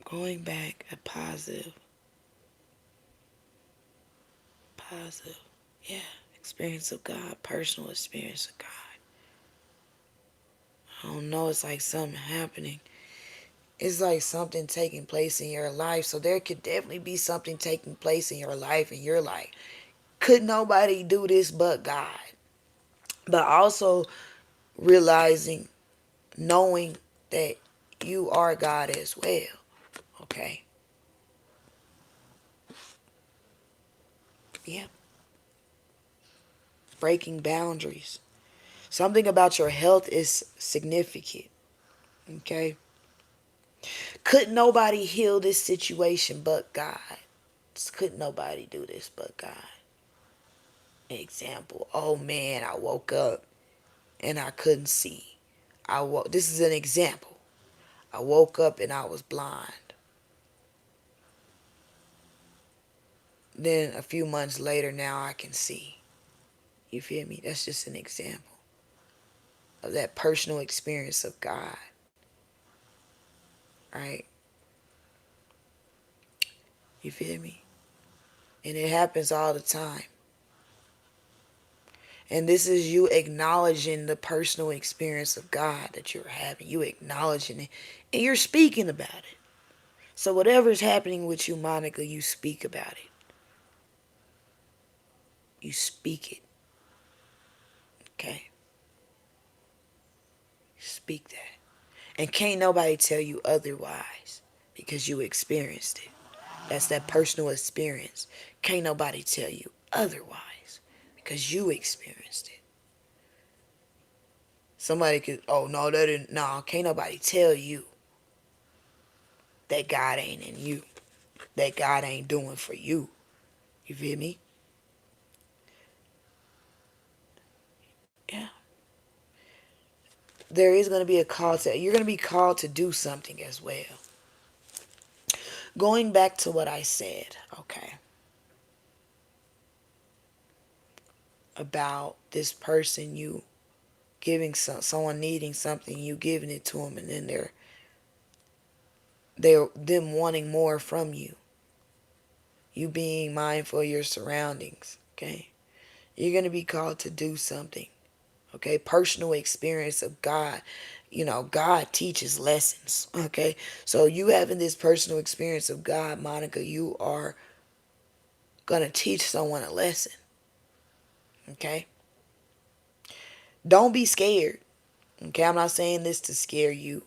going back a positive, yeah, experience of God, personal experience of God. I don't know, it's like something happening. It's like something taking place in your life. So there could definitely be something taking place in your life, and you're like, could nobody do this but God? But also realizing, knowing that you are God as well. Okay. Yeah. Breaking boundaries. Something about your health is significant. Okay. Could nobody heal this situation but God? Could nobody do this but God? Example. Oh man, I woke up and I couldn't see. This is an example. I woke up and I was blind. Then a few months later, now I can see. You feel me? That's just an example of that personal experience of God. Right? You feel me? And it happens all the time. And this is you acknowledging the personal experience of God that you're having. You acknowledging it. And you're speaking about it. So whatever's happening with you, Monica, you speak about it. You speak it. Okay? Speak that. And can't nobody tell you otherwise because you experienced it. That's that personal experience. Can't nobody tell you otherwise because you experienced it. Somebody could, oh no, that didn't, no, can't nobody tell you that God ain't in you. That God ain't doing for you. You feel me? Yeah. There is going to be a call to, you're going to be called to do something as well. Going back to what I said, okay, about this person, you giving someone needing something, you giving it to them, and then they're them wanting more from you. You being mindful of your surroundings, okay? You're going to be called to do something, okay? Personal experience of God. You know, God teaches lessons, okay? So you having this personal experience of God, Monica, you are going to teach someone a lesson, okay? Don't be scared, okay? I'm not saying this to scare you,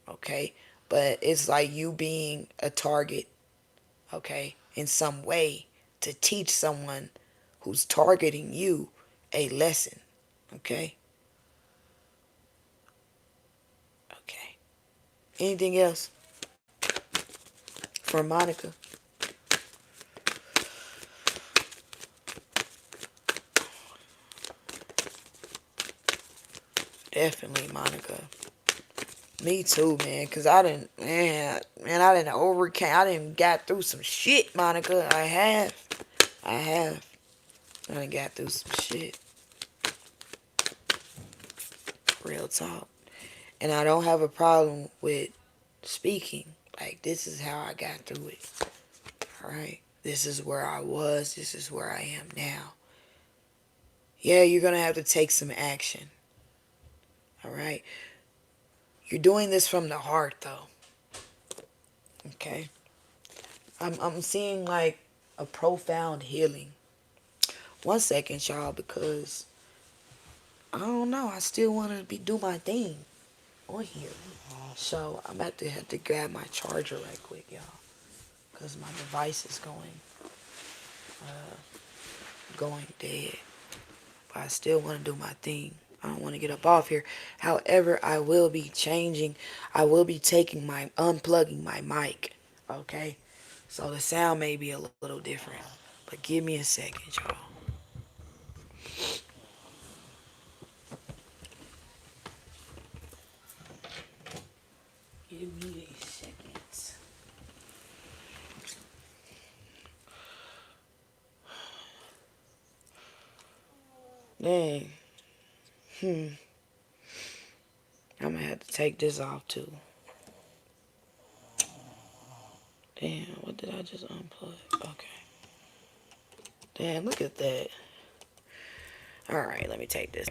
okay? But it's like you being a target, okay, in some way to teach someone who's targeting you a lesson, okay? Anything else for Monica? Definitely, Monica. Me too, man. Cause I didn't, man, I didn't overcame. I didn't got through some shit, Monica. I have. I done got through some shit. Real talk. And I don't have a problem with speaking. Like, this is how I got through it. Alright? This is where I was. This is where I am now. Yeah, you're gonna have to take some action. Alright? You're doing this from the heart, though. Okay? I'm seeing, like, a profound healing. 1 second, y'all, because I don't know. I still want to do my thing on here. So I'm about to have to grab my charger right quick, y'all, because my device is going dead. But I still want to do my thing. I don't want to get up off here. However, I will be changing. I will be unplugging my mic. Okay, so the sound may be a little different. But give me a second, y'all. Give me a second. Dang. I'm gonna have to take this off too. Damn, what did I just unplug? Okay. Damn, look at that. Alright, let me take this.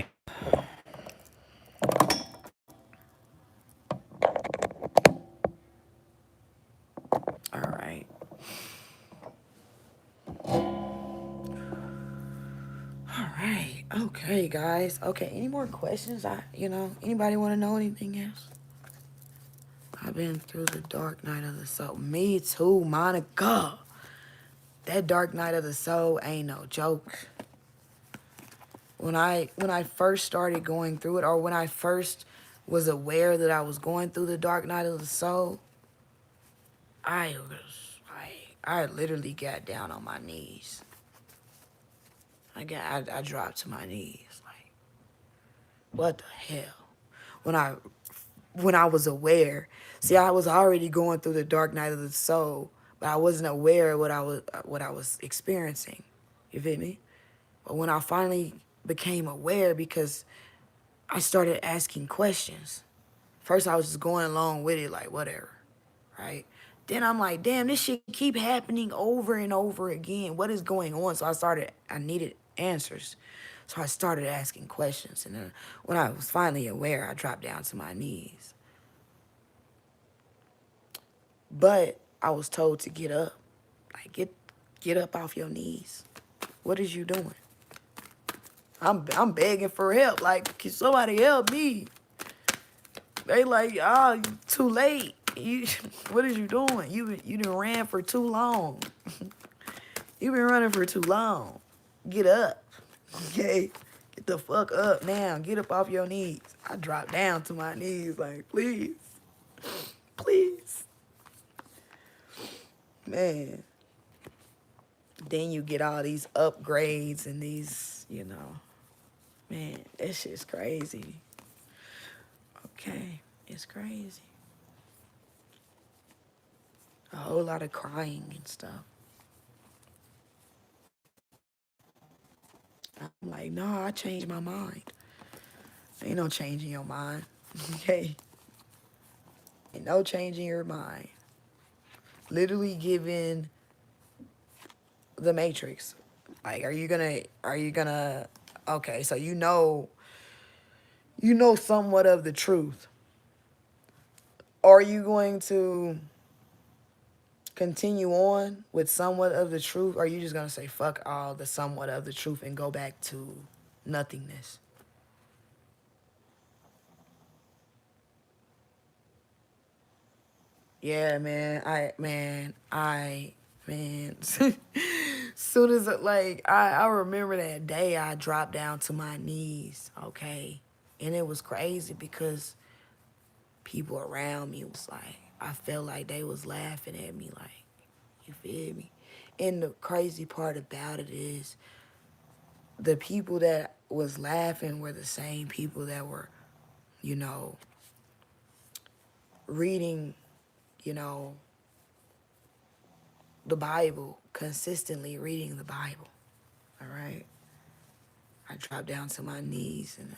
Alright. Alright. Okay, guys. Okay, any more questions? Anybody want to know anything else? I've been through the dark night of the soul. Me too, Monica. That dark night of the soul ain't no joke. When I first started going through it, or when I first was aware that I was going through the dark night of the soul, I literally got down on my knees. I dropped to my knees. Like, what the hell? When I was aware. See, I was already going through the dark night of the soul, but I wasn't aware of what I was experiencing. You feel me? But when I finally became aware, because I started asking questions. First, I was just going along with it, like, whatever, right? Then I'm like, damn, this shit keep happening over and over again. What is going on? So I needed answers. So I started asking questions. And then when I was finally aware, I dropped down to my knees. But I was told to get up. Like, get up off your knees. What is you doing? I'm begging for help. Like, can somebody help me? They like, oh, too late. What is you doing? You done ran for too long. You been running for too long. Get up. Okay? Get the fuck up now. Get up off your knees. I dropped down to my knees like, please. Please. Man. Then you get all these upgrades and these, man, that shit's crazy. Okay, it's crazy. A whole lot of crying and stuff. I'm like, no, I changed my mind. Ain't no changing your mind. Okay? Ain't no changing your mind. Literally giving the Matrix. Like, are you gonna, okay, so you know somewhat of the truth. Are you going to continue on with somewhat of the truth, or are you just gonna say fuck all the somewhat of the truth and go back to nothingness? Yeah, man. Soon as I remember that day I dropped down to my knees, okay? And it was crazy because people around me was like, I felt like they was laughing at me, like, you feel me? And the crazy part about it is the people that was laughing were the same people that were, you know, reading, you know, the Bible, consistently reading the Bible. All right. I dropped down to my knees and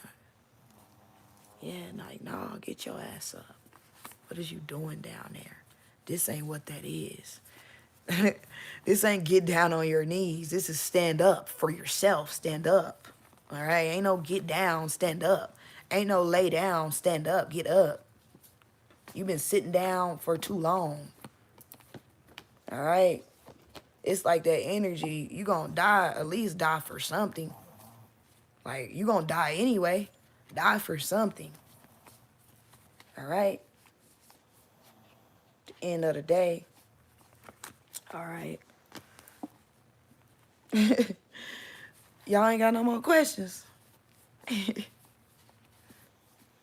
like, no, get your ass up. What is you doing down there? This ain't what that is. This ain't get down on your knees. This is stand up for yourself. Stand up. All right. Ain't no get down, stand up. Ain't no lay down, stand up, get up. You've been sitting down for too long. All right. It's like that energy. You gonna die, at least die for something. Like, you gonna die anyway. Die for something. All right. At the end of the day. All right. Y'all ain't got no more questions.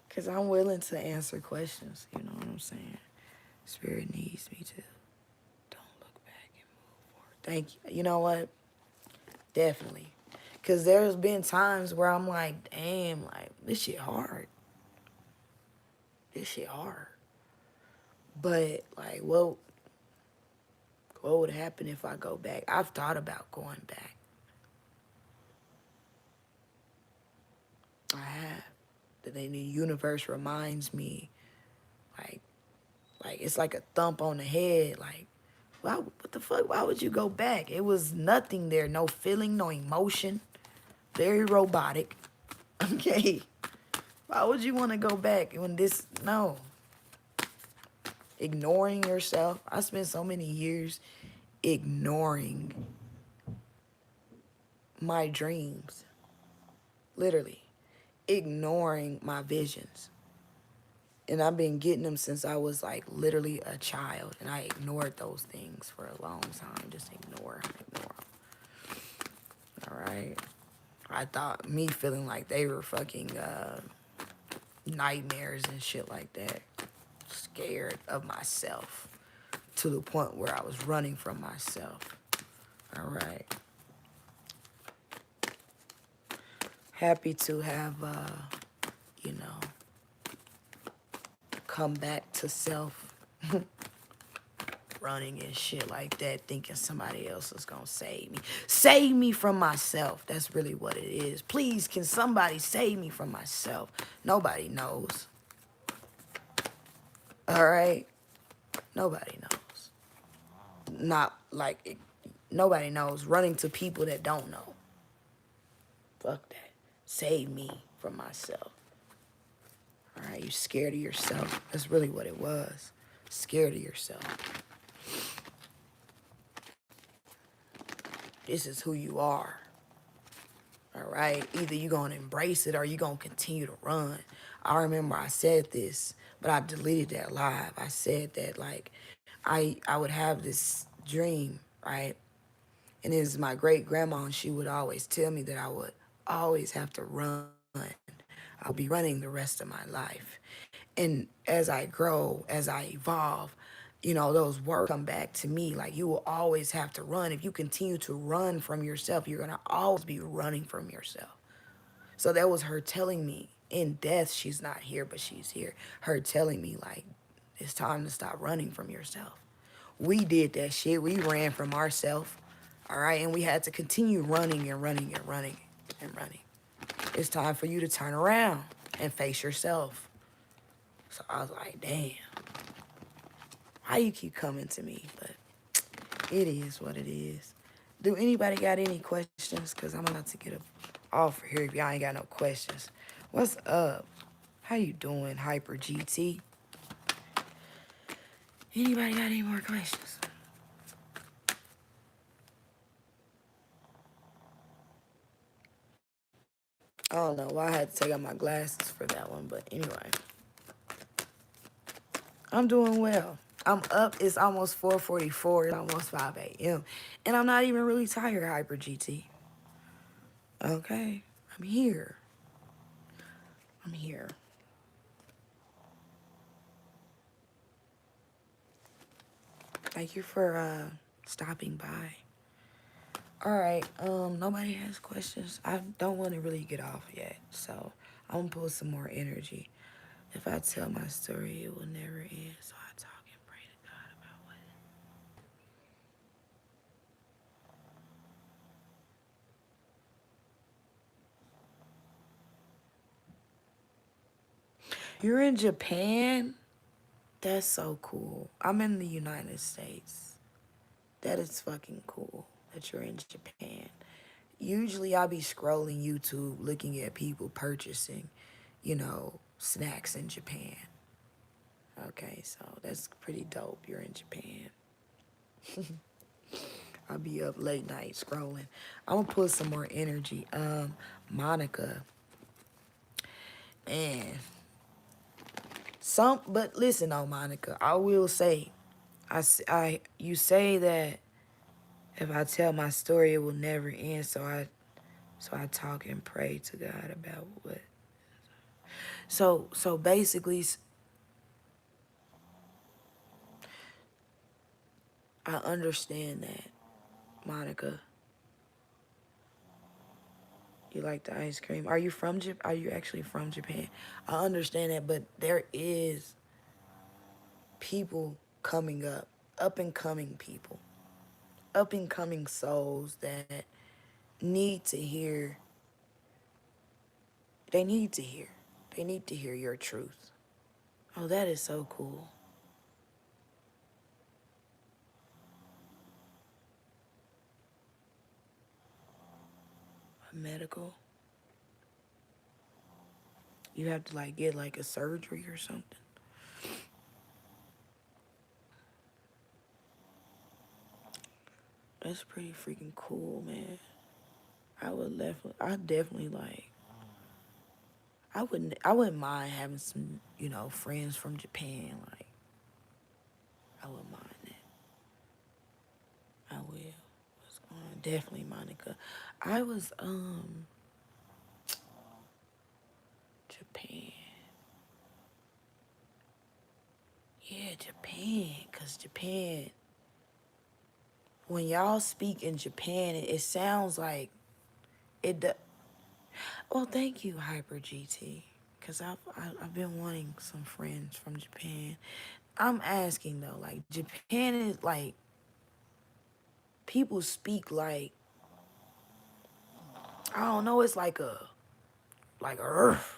Because I'm willing to answer questions. You know what I'm saying? Spirit needs me to. Don't look back and move forward. Thank you. You know what? Definitely. Because there's been times where I'm like, damn, like, this shit hard. This shit hard. But, like, what would happen if I go back? I've thought about going back. I have. The universe reminds me, like it's like a thump on the head. Like, what the fuck? Why would you go back? It was nothing there. No feeling, no emotion. Very robotic. Okay. Why would you want to go back when this? No. Ignoring yourself. I spent so many years ignoring my dreams. Literally. Ignoring my visions. And I've been getting them since I was like literally a child. And I ignored those things for a long time. Just ignore them. All right. I thought me feeling like they were fucking nightmares and shit like that. Scared of myself to the point where I was running from myself. All right. Happy to have, you know, come back to self. Running and shit like that, thinking somebody else is gonna save me. Save me from myself. That's really what it is. Please, can somebody save me from myself? Nobody knows. All right? Nobody knows. Not like it, nobody knows. Running to people that don't know. Fuck that. Save me from myself. All right, you scared of yourself. That's really what it was. Scared of yourself. This is who you are. All right? Either you're going to embrace it or you're going to continue to run. I remember I said this, but I deleted that live. I said that, like, I would have this dream, right? And it was my great-grandma, and she would always tell me that I would always have to run. I'll be running the rest of my life. And as I grow, as I evolve, you know, those words come back to me. Like, you will always have to run. If you continue to run from yourself, you're going to always be running from yourself. So that was her telling me in death, she's not here, but she's here. Her telling me, like, it's time to stop running from yourself. We did that shit. We ran from ourselves. All right. And we had to continue running and running and running and running. It's time for you to turn around and face yourself. So I was like, damn. Why you keep coming to me? But it is what it is. Do anybody got any questions? Because I'm about to get off here if y'all ain't got no questions. What's up? How you doing, Hyper GT? Anybody got any more questions? I don't know why I had to take out my glasses for that one, but anyway. I'm doing well. I'm up. It's almost 4:44. It's almost 5 a.m. And I'm not even really tired, Hyper GT. Okay. I'm here. I'm here. Thank you for stopping by. All right. Nobody has questions. I don't want to really get off yet, so I'm gonna pull some more energy. If I tell my story, it will never end. So I talk and pray to God about what. You're in Japan? That's so cool. I'm in the United States. That is fucking cool that you're in Japan. Usually I'll be scrolling YouTube looking at people purchasing, snacks in Japan. Okay, so that's pretty dope. You're in Japan. I'll be up late night scrolling. I'm gonna put some more energy. Monica. Man. But listen, Monica, I will say, you say that if I tell my story, it will never end. So I talk and pray to God about what. So basically, I understand that, Monica. You like the ice cream. Are you from Japan? Are you actually from Japan? I understand that, but there is people coming up and coming people, up and coming souls that need to hear. They need to hear. They need to hear your truth. Oh, that is so cool. A medical. You have to get a surgery or something. That's pretty freaking cool, man. I definitely I wouldn't mind having some, friends from Japan. I wouldn't mind that. I will. What's going on? Definitely, Monica. I was, Japan. Yeah, Japan. Because Japan, when y'all speak in Japan, it sounds like it. Well, thank you, Hyper GT. Because I've been wanting some friends from Japan. I'm asking, though, Japan is people speak I don't know, it's like earth.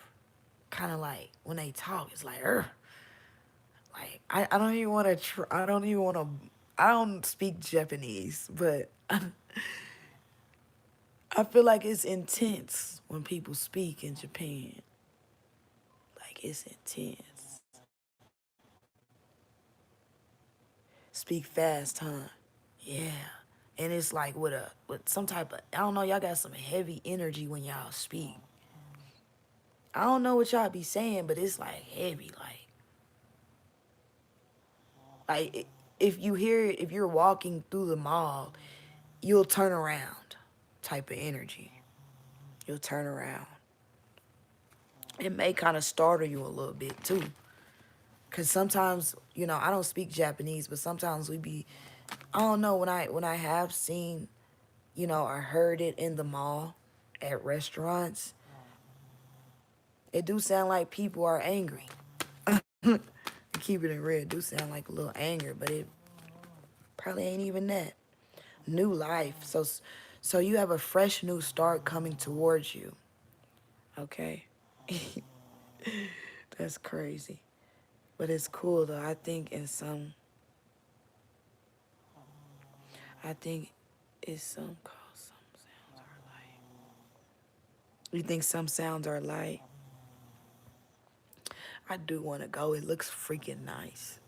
Kind of when they talk, it's like earth. I don't even want to, I don't even want to, I don't speak Japanese, but I feel like it's intense when people speak in Japan. It's intense. Speak fast, huh? Yeah. And it's with some type of, I don't know, y'all got some heavy energy when y'all speak. I don't know what y'all be saying, but it's heavy, if you hear it, if you're walking through the mall, you'll turn around type of energy. You'll turn around. It may kind of startle you a little bit too. Cause sometimes, I don't speak Japanese, but sometimes I don't know, when I have seen, or heard it in the mall at restaurants, it do sound like people are angry. Keep it in red, do sound like a little anger, but it probably ain't even that. New life. So you have a fresh new start coming towards you. Okay? That's crazy. But it's cool though. I think it's some called some sounds are light. You think some sounds are light? I do want to go. It looks freaking nice.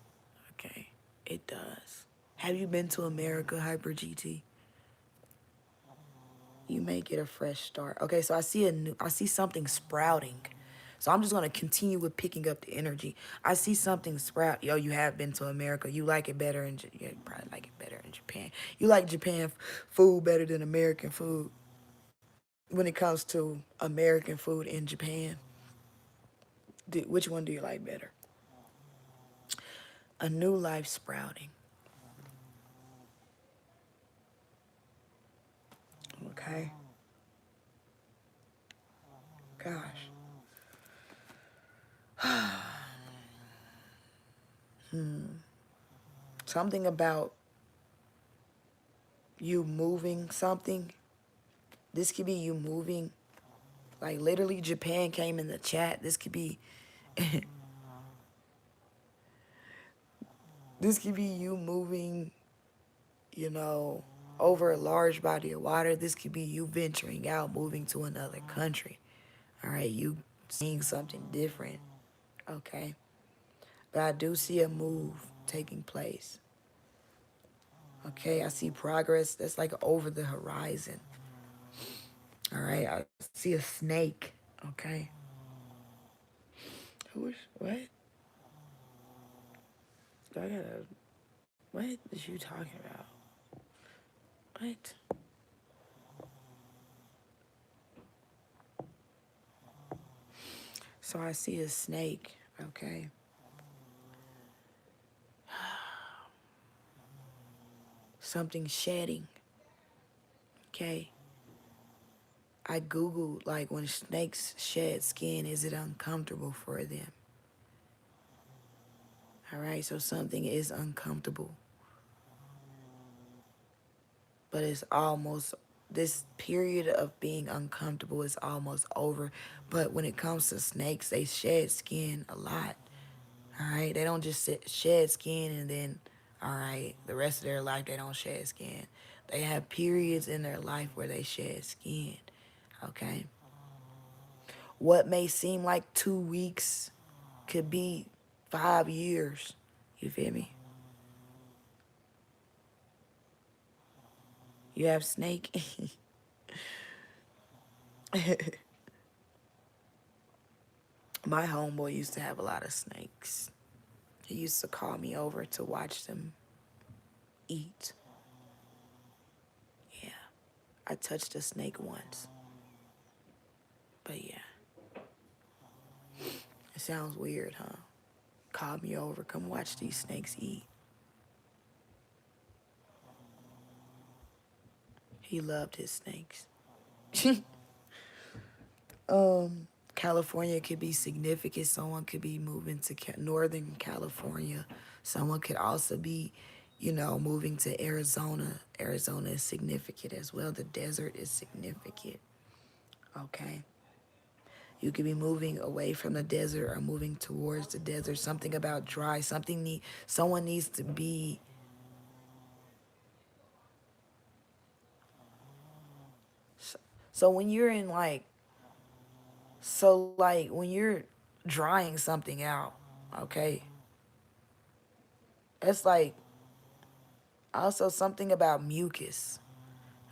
Okay. It does. Have you been to America, Hyper GT? You may get a fresh start. Okay, so I see something sprouting. So I'm just gonna continue with picking up the energy. I see something sprout. Yo, you have been to America. You like it better you probably like it better in Japan. You like Japan food better than American food when it comes to American food in Japan. Which one do you like better? A new life sprouting. Okay. Gosh. Something about you moving something. This could be you moving. Like literally Japan came in the chat. This could be this could be you moving, you know, over a large body of water. This could be you venturing out, moving to another country. All right, you seeing something different. Okay. But I do see a move taking place. Okay, I see progress that's like over the horizon. All right, I see a snake. Okay. Who is what? I gotta. What is you talking about? What? So I see a snake. Okay. Something shedding. Okay. I googled like when snakes shed skin, is it uncomfortable for them? All right, so something is uncomfortable, but it's almost this period of being uncomfortable is almost over. But when it comes to snakes, they shed skin a lot. All right, they don't just shed skin and then, all right, the rest of their life they don't shed skin. They have periods in their life where they shed skin. Okay, what may seem like 2 weeks could be 5 years. You feel me? You have snake. My homeboy used to have a lot of snakes. He used to call me over to watch them eat. Yeah, I touched a snake once. But yeah, it sounds weird, huh? Call me over, come watch these snakes eat. He loved his snakes. California could be significant. Someone could be moving to Northern California. Someone could also be, moving to Arizona. Arizona is significant as well. The desert is significant. Okay. You could be moving away from the desert or moving towards the desert. Something about dry. Someone needs to be. So when you're in when you're drying something out, okay, it's like also something about mucus.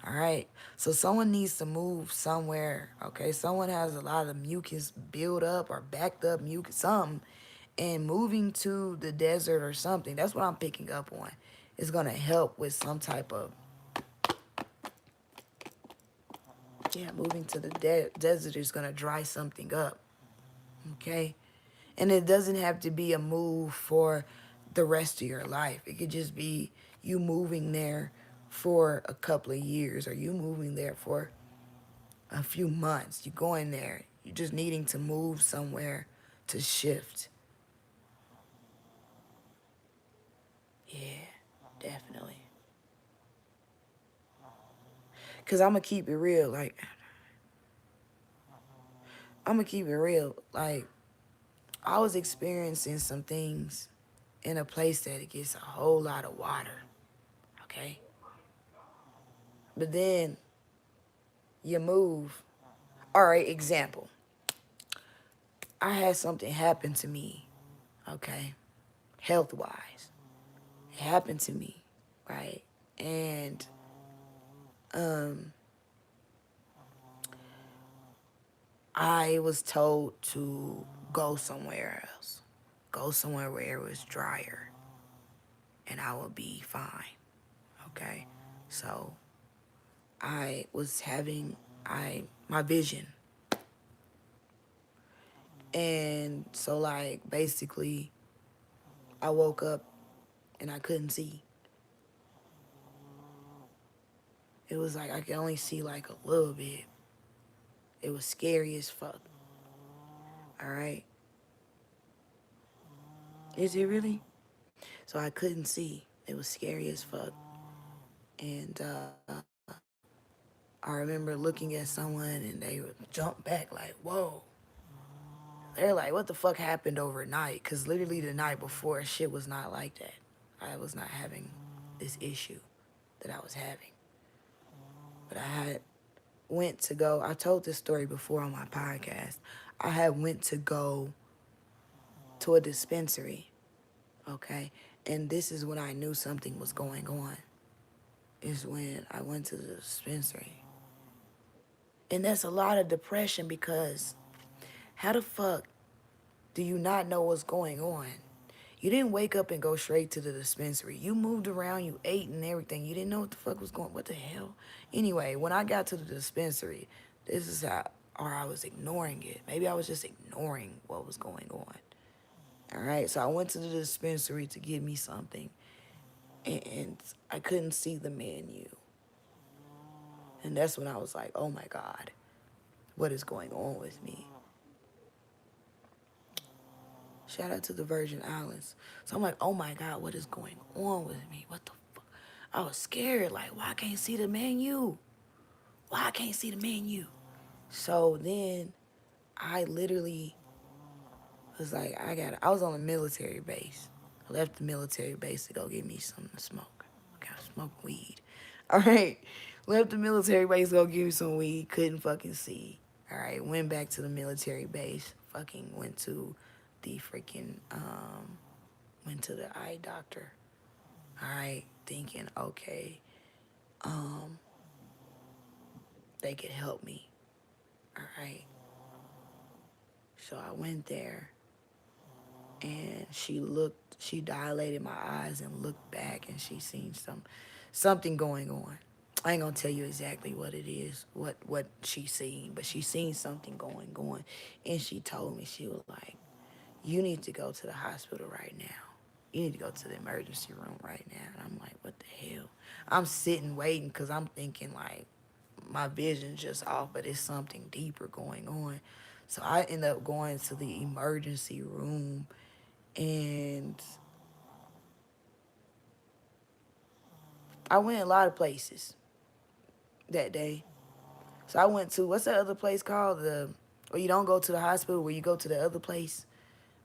All right. So someone needs to move somewhere. Okay. Someone has a lot of mucus build up or backed up mucus, something, and moving to the desert or something. That's what I'm picking up on. It's going to help with some type of, yeah, moving to the desert is going to dry something up. Okay. And it doesn't have to be a move for the rest of your life. It could just be you moving there for a couple of years or you moving there for a few months. You're going there. You're just needing to move somewhere to shift. Yeah, definitely. Cause I'm gonna keep it real. I'm gonna keep it real. I was experiencing some things in a place that it gets a whole lot of water. Okay. But then you move. All right, example. I had something happen to me. Okay. Health wise. It happened to me. Right. And I was told to go somewhere else. Go somewhere where it was drier and I would be fine. Okay. So I was having my vision. And so basically I woke up and I couldn't see. It was like I could only see like a little bit. It was scary as fuck. All right. Is it really? So I couldn't see. It was scary as fuck. And I remember looking at someone and they would jump back like, whoa. They're like, what the fuck happened overnight? Because literally the night before, shit was not like that. I was not having this issue that I was having. But I had went to go, I told this story before on my podcast. I had went to go to a dispensary, okay? And this is when I knew something was going on. Is when I went to the dispensary. And that's a lot of depression because how the fuck do you not know what's going on? You didn't wake up and go straight to the dispensary. You moved around, you ate and everything. You didn't know what the fuck was going. What the hell? Anyway, when I got to the dispensary, this is how, or I was ignoring it. Maybe I was just ignoring what was going on. All right, so I went to the dispensary to get me something, and I couldn't see the menu. And that's when I was like, oh my God, what is going on with me? Shout out to the Virgin Islands. So I'm like, oh my God, what is going on with me? What the fuck? I was scared, like, why I can't see the menu? Why I can't see the menu? So then I literally was like, I was on a military base. I left the military base to go get me something to smoke. Okay, I smoke weed. All right. Left the military base to go get me some weed. Couldn't fucking see. All right. Went back to the military base. Fucking went to the freaking, went to the eye doctor. All right. Thinking, okay, um, they could help me. All right. So I went there and she dilated my eyes and looked back and she seen something going on. I ain't gonna tell you exactly what it is, what she seen, but she seen something going on. And she told me, she was like, you need to go to the hospital right now. You need to go to the emergency room right now. And I'm like, what the hell? I'm sitting waiting because I'm thinking like my vision's just off, but it's something deeper going on. So I end up going to the emergency room and I went a lot of places that day. So I went to, what's that other place called? Where you don't go to the hospital, where you go to the other place.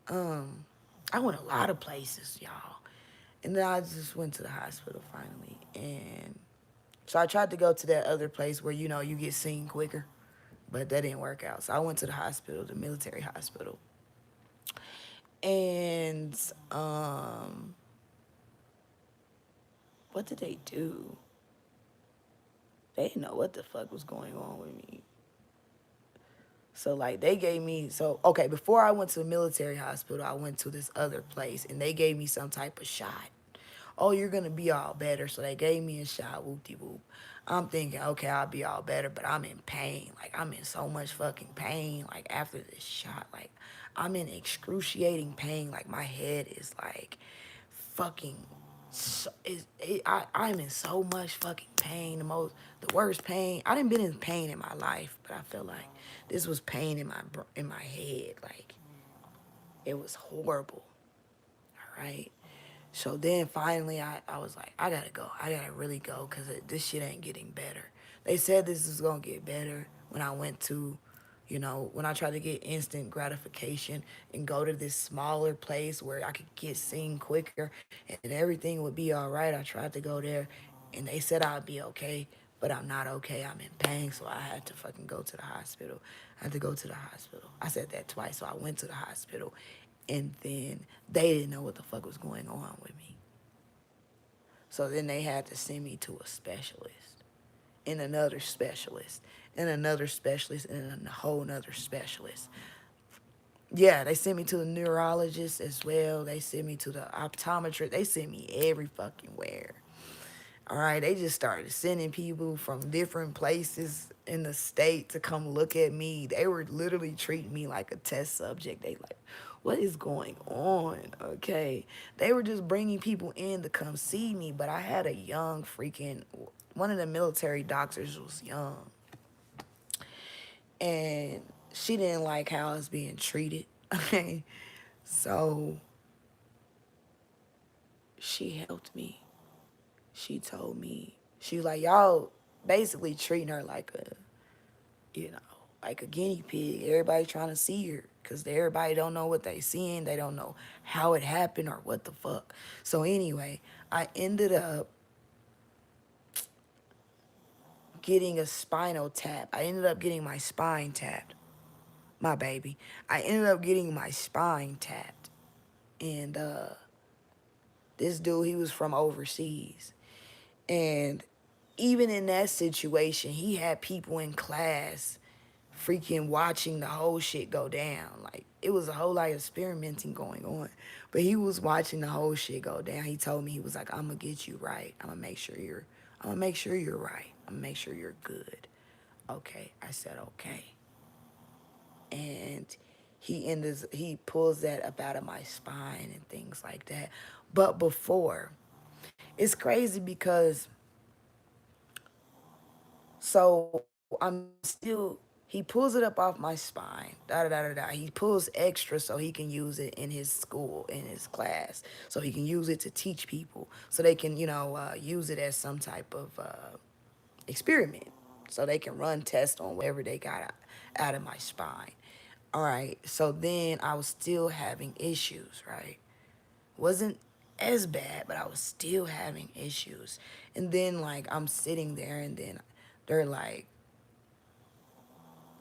Um, I went a lot of places, y'all. And then I just went to the hospital finally. And so I tried to go to that other place where, you get seen quicker. But that didn't work out. So I went to the hospital, the military hospital. And what did they do? They didn't know what the fuck was going on with me. So like they gave me okay, before I went to the military hospital, I went to this other place and they gave me some type of shot. Oh, you're gonna be all better. So they gave me a shot, whoop de whoop. I'm thinking, okay, I'll be all better, but I'm in pain. Like I'm in so much fucking pain. Like after this shot, like I'm in excruciating pain. Like my head is like fucking I'm in so much fucking pain, the worst pain. I didn't been in pain in my life, but I feel like this was pain in my head. Like it was horrible. All right. So then finally I was like, I gotta go. I gotta really go because this shit ain't getting better. They said this is gonna get better when I went to, when I tried to get instant gratification and go to this smaller place where I could get seen quicker and everything would be all right. I tried to go there and they said I'd be okay, but I'm not okay. I'm in pain, so I had to fucking go to the hospital. I had to go to the hospital. I said that twice, so I went to the hospital and then they didn't know what the fuck was going on with me. So then they had to send me to a specialist and another specialist and another specialist and a whole nother specialist. Yeah, they sent me to the neurologist as well. They sent me to the optometrist. They sent me every fucking where. All right, they just started sending people from different places in the state to come look at me. They were literally treating me like a test subject. They like, what is going on? Okay. They were just bringing people in to come see me, but I had a young freaking one of the military doctors was young, and she didn't like how I was being treated. Okay, so she helped me. She told me, she was like, y'all basically treating her like a, you know, like a guinea pig. Everybody trying to see her because everybody don't know what they seeing. They don't know how it happened or what the fuck. So anyway, I ended up getting a spinal tap. I ended up getting my spine tapped. My baby. I ended up getting my spine tapped. And this dude, he was from overseas. And even in that situation, he had people in class freaking watching the whole shit go down. Like, it was a whole lot of experimenting going on. But he was watching the whole shit go down. He told me, he was like, I'm gonna get you right. I'm gonna make sure you're right. I'm gonna make sure you're good. Okay. I said, okay. And he pulls that up out of my spine and things like that. But before, it's crazy because so I'm still, he pulls it up off my spine, da da da da da. He pulls extra so he can use it in his school, in his class, so he can use it to teach people, so they can, use it as some type of experiment, so they can run tests on whatever they got out of my spine. All right, so then I was still having issues, right? Wasn't as bad, but I was still having issues. And then, like, I'm sitting there, and then they're like,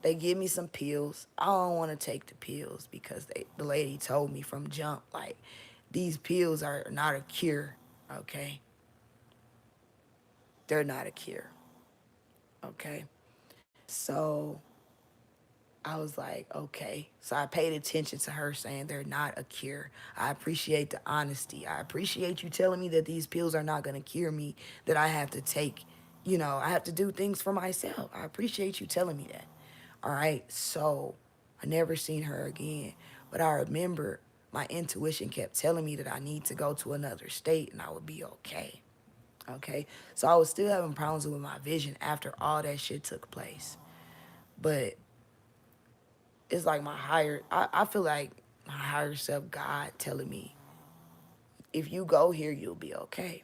they give me some pills. I don't want to take the pills because the lady told me from jump, like, these pills are not a cure, okay? They're not a cure, okay? So I was like, okay. So I paid attention to her saying they're not a cure. I appreciate the honesty. I appreciate you telling me that these pills are not going to cure me, that I have to take, I have to do things for myself. I appreciate you telling me that. All right. So I never seen her again. But I remember my intuition kept telling me that I need to go to another state and I would be okay. Okay. So I was still having problems with my vision after all that shit took place. But it's like I feel like my higher self, God, telling me, if you go here, you'll be okay.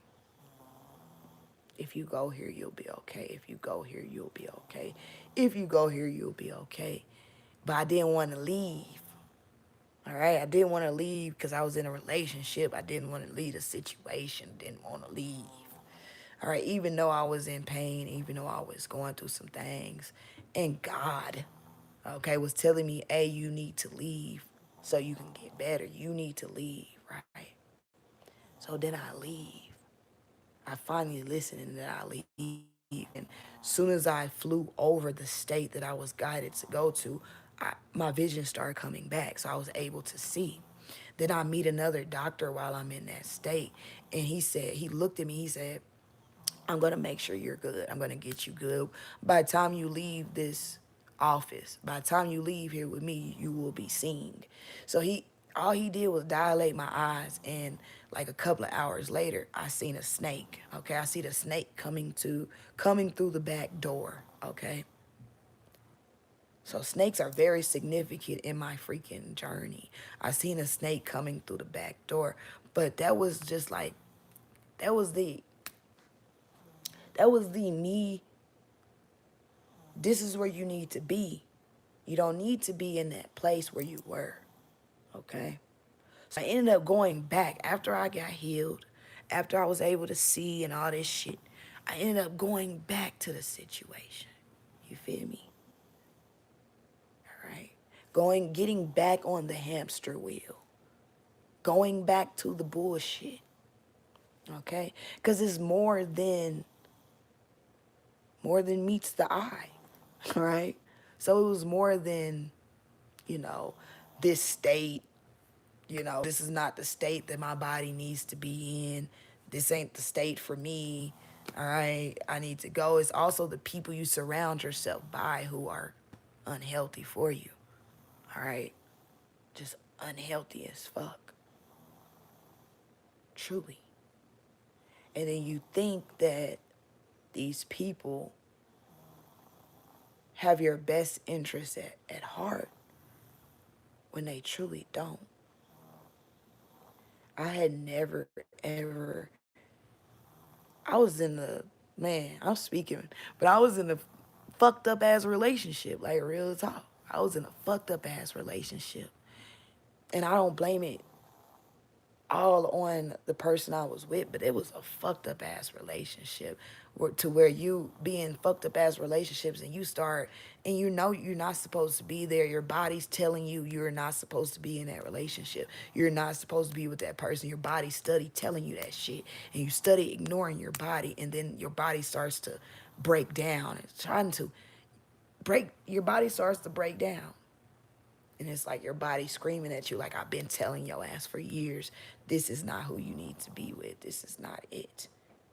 If you go here, you'll be okay. If you go here, you'll be okay. If you go here, you'll be okay. But I didn't want to leave. All right. I didn't want to leave because I was in a relationship. I didn't want to leave a situation. Didn't want to leave. All right. Even though I was in pain, even though I was going through some things, and God, okay, was telling me, hey, you need to leave so you can get better. You need to leave, right? So then I leave. I finally listened and then I leave. And soon as I flew over the state that I was guided to go to, my vision started coming back. So I was able to see. Then I meet another doctor while I'm in that state. And he looked at me, he said, I'm going to make sure you're good. I'm going to get you good. By the time you leave this office, by the time you leave here with me, you will be seen. So all he did was dilate my eyes, and like a couple of hours later, I seen a snake. Okay, I see the snake coming through the back door. Okay, so snakes are very significant in my freaking journey. I seen a snake coming through the back door, but that was just like, that was the me. This is where you need to be. You don't need to be in that place where you were. Okay? So I ended up going back after I got healed, after I was able to see and all this shit. I ended up going back to the situation. You feel me? All right? Getting back on the hamster wheel. Going back to the bullshit. Okay? Because it's more than meets the eye. Right? So it was more than, you know, this state, this is not the state that my body needs to be in. This ain't the state for me. All right, I need to go. It's also the people you surround yourself by who are unhealthy for you. All right, just unhealthy as fuck. Truly. And then you think that these people have your best interest at heart when they truly don't. I had never, ever, I was in the, man, I'm speaking, but I was in a fucked up ass relationship, like real talk. I was in a fucked up ass relationship. And I don't blame it all on the person I was with, but it was a fucked up ass relationship to where you be in fucked up ass relationships and you start and you know you're not supposed to be there. Your body's telling you you're not supposed to be in that relationship. You're not supposed to be with that person. Your body study telling you that shit and you study ignoring your body, and then your body starts to break down and trying to your body starts to break down. And it's like your body screaming at you like, I've been telling your ass for years, this is not who you need to be with. This is not it.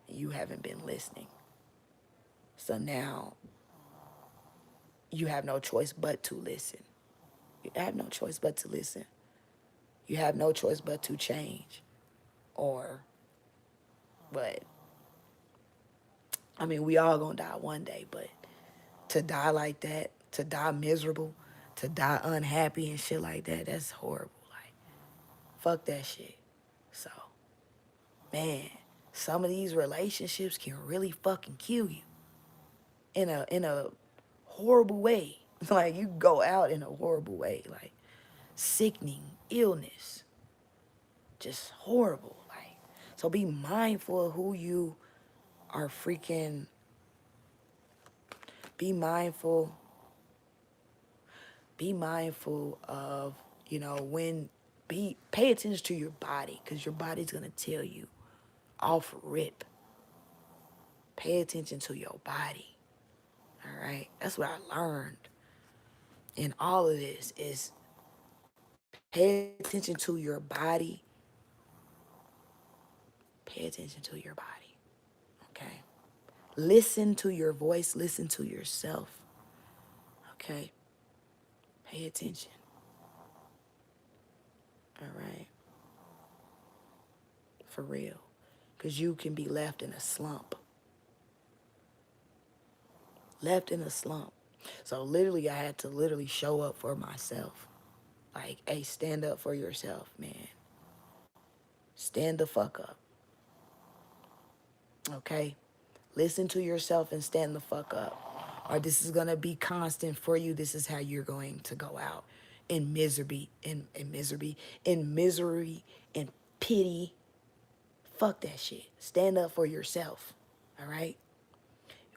And you haven't been listening. So now you have no choice but to listen. You have no choice but to listen. You have no choice but to change. Or, but, I mean, we all gonna die one day, but to die like that, to die miserable, to die unhappy and shit like that, that's horrible. Like, fuck that shit. So, man, some of these relationships can really fucking kill you in a horrible way. Like you go out in a horrible way, like sickening, illness, just horrible. Like, so be mindful of who you are freaking. Be mindful. Be mindful of, when pay attention to your body, because your body's gonna tell you off rip. Pay attention to your body. All right, that's what I learned in all of this is pay attention to your body. Pay attention to your body. Okay. Listen to your voice. Listen to yourself. Okay. Pay attention. All right. For real. Because you can be left in a slump. Left in a slump. So literally, I had to literally show up for myself. Like, hey, stand up for yourself, man. Stand the fuck up. Okay? Listen to yourself and stand the fuck up. Or this is going to be constant for you. This is how you're going to go out in misery, in pity. Fuck that shit. Stand up for yourself. All right?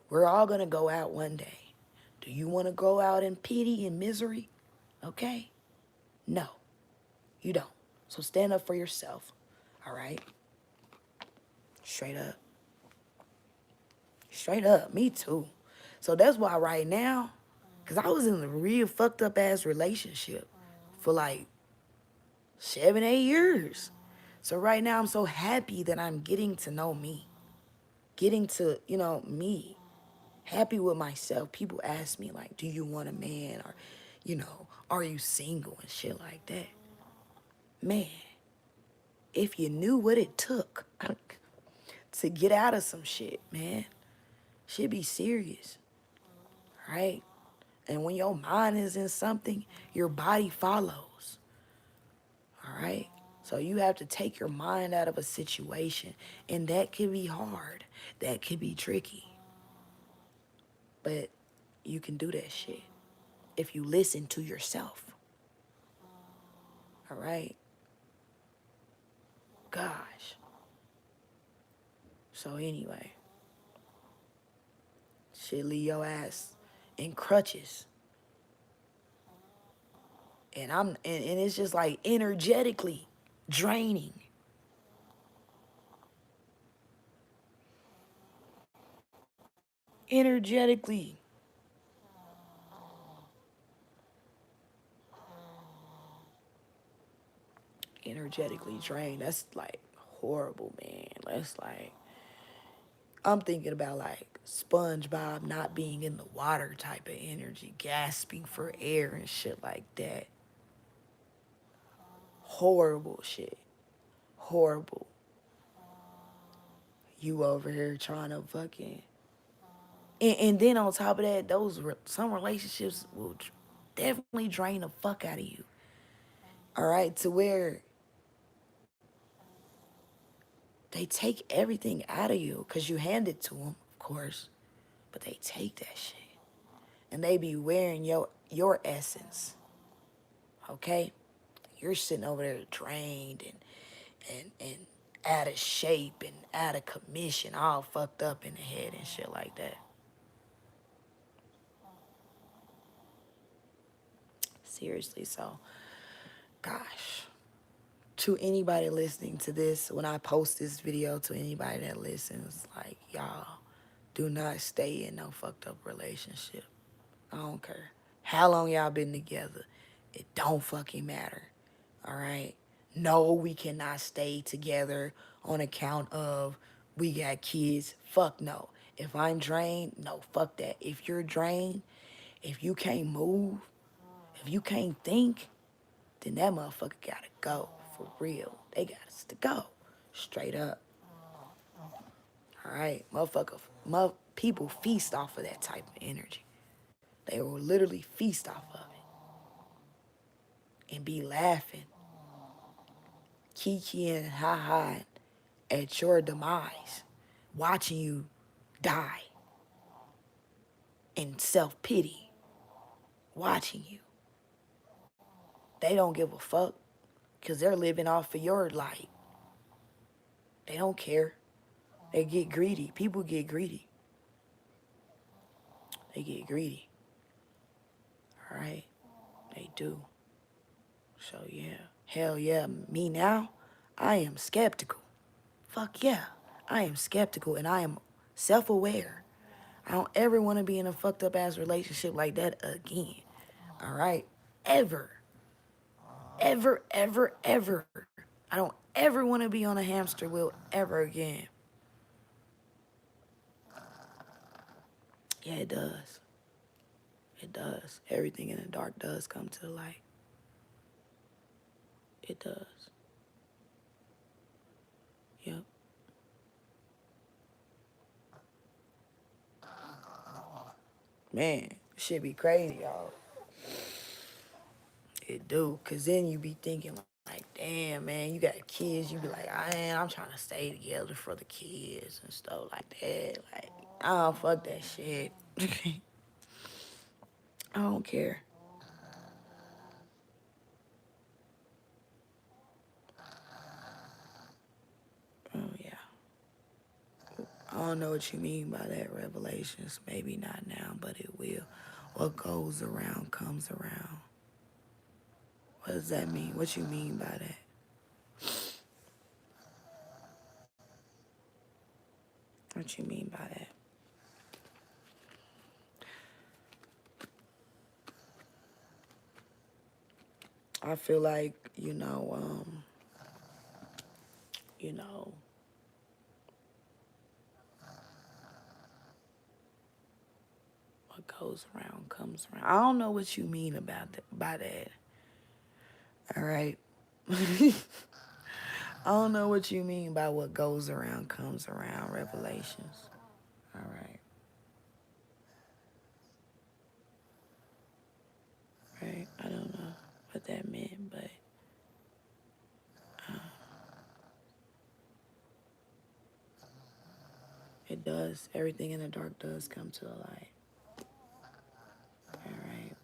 We're all going to go out one day. Do you want to go out in pity and misery? Okay? No, you don't. So stand up for yourself. All right? Straight up. Straight up. Me too. So that's why right now, because I was in a real fucked up ass relationship for like 7, 8 years. So right now I'm so happy that I'm getting to know me. Getting to, me. Happy with myself. People ask me like, do you want a man? Or, are you single and shit like that? Man, if you knew what it took to get out of some shit, man, shit be serious. Right? And when your mind is in something, your body follows. All right? So you have to take your mind out of a situation. And that can be hard. That can be tricky. But you can do that shit if you listen to yourself. All right? Gosh. So anyway, shit leave your ass in crutches. And it's just like energetically draining. Energetically. Energetically drained. That's like horrible, man. That's like, I'm thinking about like SpongeBob not being in the water type of energy, gasping for air and shit like that. Horrible shit. Horrible. You over here trying to fucking And then on top of that, some relationships will definitely drain the fuck out of you. All right, to where they take everything out of you because you hand it to them, of course, but they take that shit and they be wearing your essence. Okay, you're sitting over there drained and out of shape and out of commission, all fucked up in the head and shit like that. Seriously, so gosh. To anybody listening to this, when I post this video, to anybody that listens, like, y'all, do not stay in no fucked up relationship. I don't care how long y'all been together. It don't fucking matter. All right? No, we cannot stay together on account of we got kids. Fuck no. If I'm drained, no, fuck that. If you're drained, if you can't move, if you can't think, then that motherfucker gotta go. For real. They got us to go. Straight up. All right? People feast off of that type of energy. They will literally feast off of it and be laughing, kikiing and ha-ha at your demise, watching you die in self-pity, watching you. They don't give a fuck because they're living off of your light. They don't care. They get greedy. People get greedy. They get greedy. All right? They do. So, yeah. Hell yeah. Me now, I am skeptical. Fuck yeah. I am skeptical and I am self-aware. I don't ever want to be in a fucked up ass relationship like that again. All right? Ever. Ever, ever, ever. I don't ever want to be on a hamster wheel ever again. Yeah, it does. It does. Everything in the dark does come to the light. It does. Yep. Man, shit be crazy, y'all. It do. Because then you be thinking, like, damn, man, you got kids. You be like, I'm trying to stay together for the kids and stuff like that. Like, oh, fuck that shit. I don't care. Oh, yeah. I don't know what you mean by that, Revelations. Maybe not now, but it will. What goes around comes around. What does that mean? What you mean by that? What you mean by that? I feel like, you know, what goes around comes around. I don't know what you mean about that, by that. All right. I don't know what you mean by what goes around comes around, Revelations. All right. Right. I don't know what that meant, but it does. Everything in the dark does come to the light. All right.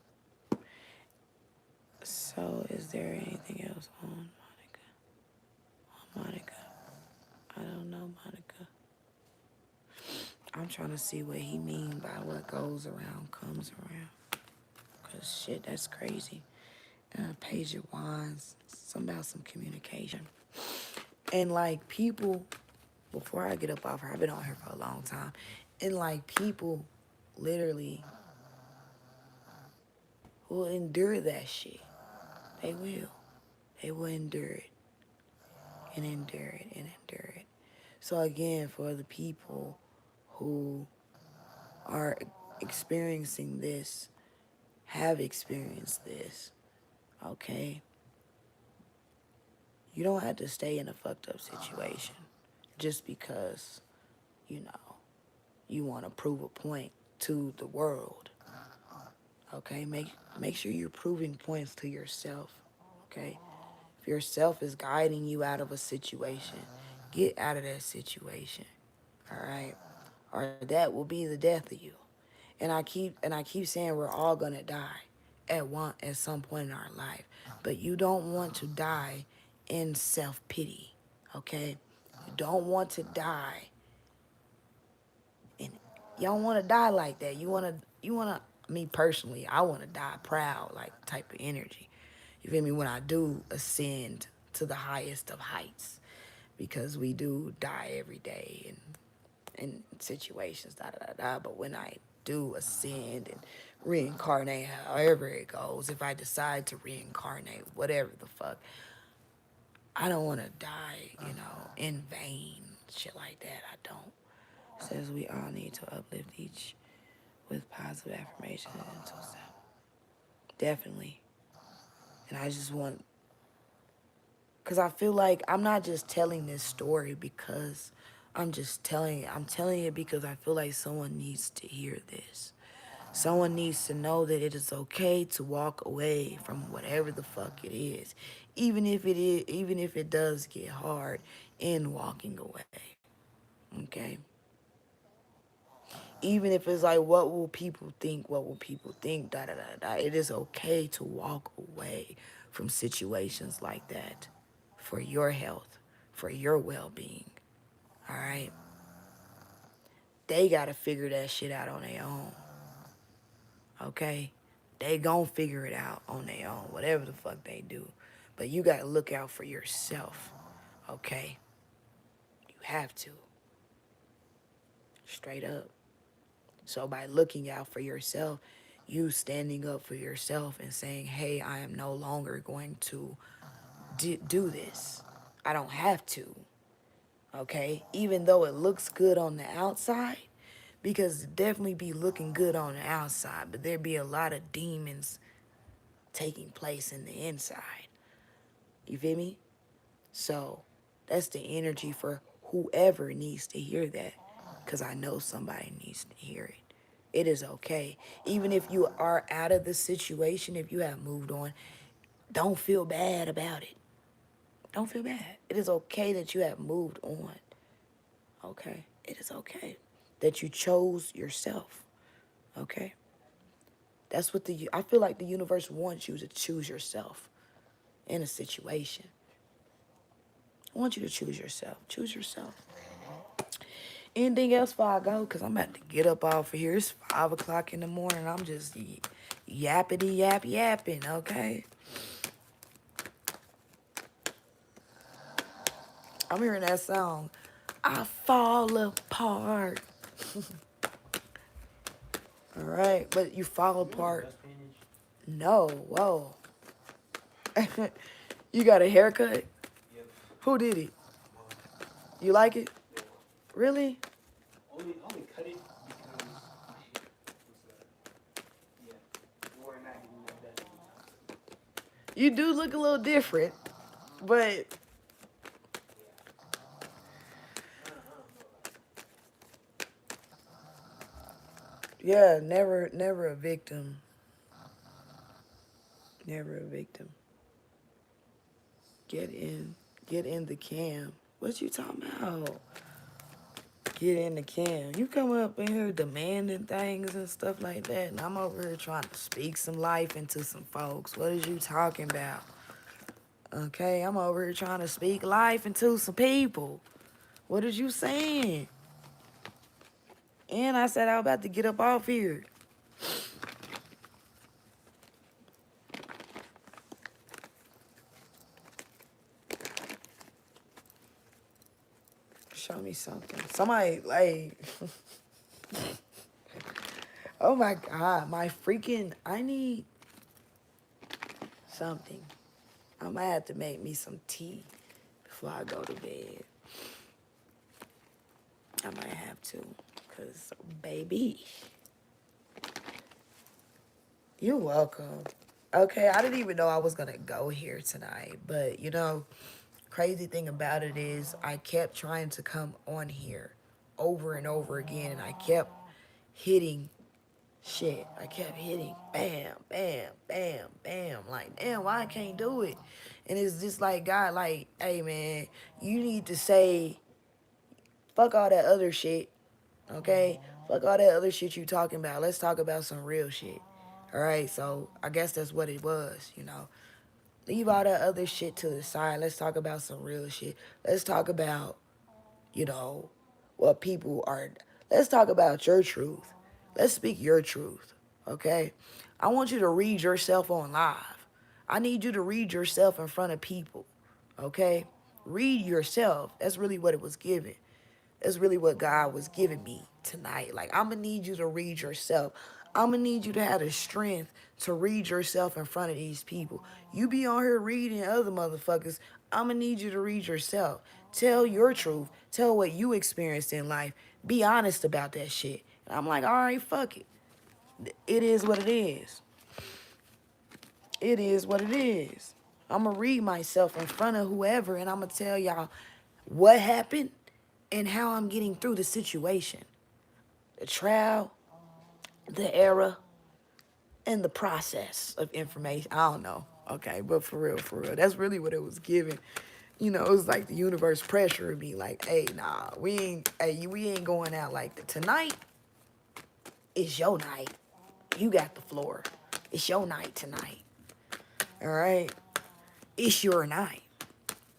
So, is there anything else on Monica? On Monica? I don't know, Monica. I'm trying to see what he mean by what goes around comes around. Cause shit, that's crazy. Page of Wands, something about some communication. And like people, before I get up off her, I've been on here for a long time. And like people literally will endure that shit. They will. They will endure it. And endure it and endure it. So again, for the people who are experiencing this, have experienced this, okay? You don't have to stay in a fucked up situation just because, you know, you want to prove a point. to the world. Okay, make sure you're proving points to yourself. Okay, if yourself is guiding you out of a situation, get out of that situation. All right, or that will be the death of you. And I keep saying we're all gonna die at some point in our life, but you don't want to die in self pity. Okay, you don't want to die, and you don't want to die like that. You wanna. Me personally, I want to die proud, like type of energy. You feel me? When I do ascend to the highest of heights, because we do die every day in situations, da da da da. But when I do ascend and reincarnate, however it goes, if I decide to reincarnate, whatever the fuck, I don't want to die, in vain, shit like that. I don't. It says we all need to uplift each with positive affirmations into self. Definitely. And I just want, because I feel like I'm not just telling this story because I'm telling it because I feel like someone needs to hear this. Someone needs to know that it is okay to walk away from whatever the fuck it is. Even if it does get hard in walking away. Okay? Even if it's like, what will people think? What will people think? Da da da da. It is okay to walk away from situations like that for your health, for your well being. All right? They got to figure that shit out on their own. Okay? They gon' figure it out on their own, whatever the fuck they do. But you got to look out for yourself. Okay? You have to. Straight up. So by looking out for yourself, you standing up for yourself and saying, hey, I am no longer going to do this. I don't have to. Okay? Even though it looks good on the outside, because it definitely be looking good on the outside, but there be a lot of demons taking place in the inside. You feel me? So that's the energy for whoever needs to hear that, because I know somebody needs to hear it. It is okay. Even if you are out of the situation, if you have moved on, don't feel bad about it. Don't feel bad. It is okay that you have moved on. Okay? It is okay that you chose yourself. Okay? That's what I feel like the universe wants you to choose yourself in a situation. I want you to choose yourself. Choose yourself. Anything else before I go? Because I'm about to get up off of here. It's 5 o'clock in the morning. I'm just yapping, okay? I'm hearing that song. I fall apart. All right, but you fall apart. No, whoa. You got a haircut? Who did it? You like it? Really? Only cut it because we're not getting that. You do look a little different, but yeah, never a victim. Never a victim. Get in the cam. What you talking about? Get in the cam. You come up in here demanding things and stuff like that, and I'm over here trying to speak some life into some folks. What is you talking about? Okay, I'm over here trying to speak life into some people. What is you saying? And I said I was about to get up off here. Show me something. Somebody, like... Oh my God, I need something. I might have to make me some tea before I go to bed. I might have to, because, baby. You're welcome. Okay, I didn't even know I was going to go here tonight, but, crazy thing about it is I kept trying to come on here over and over again, and I kept hitting Shit, I kept hitting, bam, bam, bam, bam. Like, damn, why I can't do it? And it's just like, God, like, hey, man, you need to say, fuck all that other shit, okay? Fuck all that other shit you talking about. Let's talk about some real shit. All right, so I guess that's what it was, you know. Leave all that other shit to the side. Let's talk about some real shit. Let's talk about, you know, what people are. Let's talk about your truth. Let's speak your truth, okay? I want you to read yourself on live. I need you to read yourself in front of people, okay? Read yourself. That's really what it was given. That's really what God was giving me tonight. Like, I'm going to need you to read yourself. I'm going to need you to have the strength to read yourself in front of these people. You be on here reading other motherfuckers. I'm going to need you to read yourself. Tell your truth. Tell what you experienced in life. Be honest about that shit. And I'm like, all right, fuck it. It is what it is. It is what it is. I'm going to read myself in front of whoever, and I'm going to tell y'all what happened and how I'm getting through the situation. The trial, the error, and the process of information. I don't know. Okay, but for real, that's really what it was giving. You know, it was like the universe pressuring me, like, hey, nah, we ain't going out like that. Tonight is your night. You got the floor. It's your night tonight. All right? It's your night.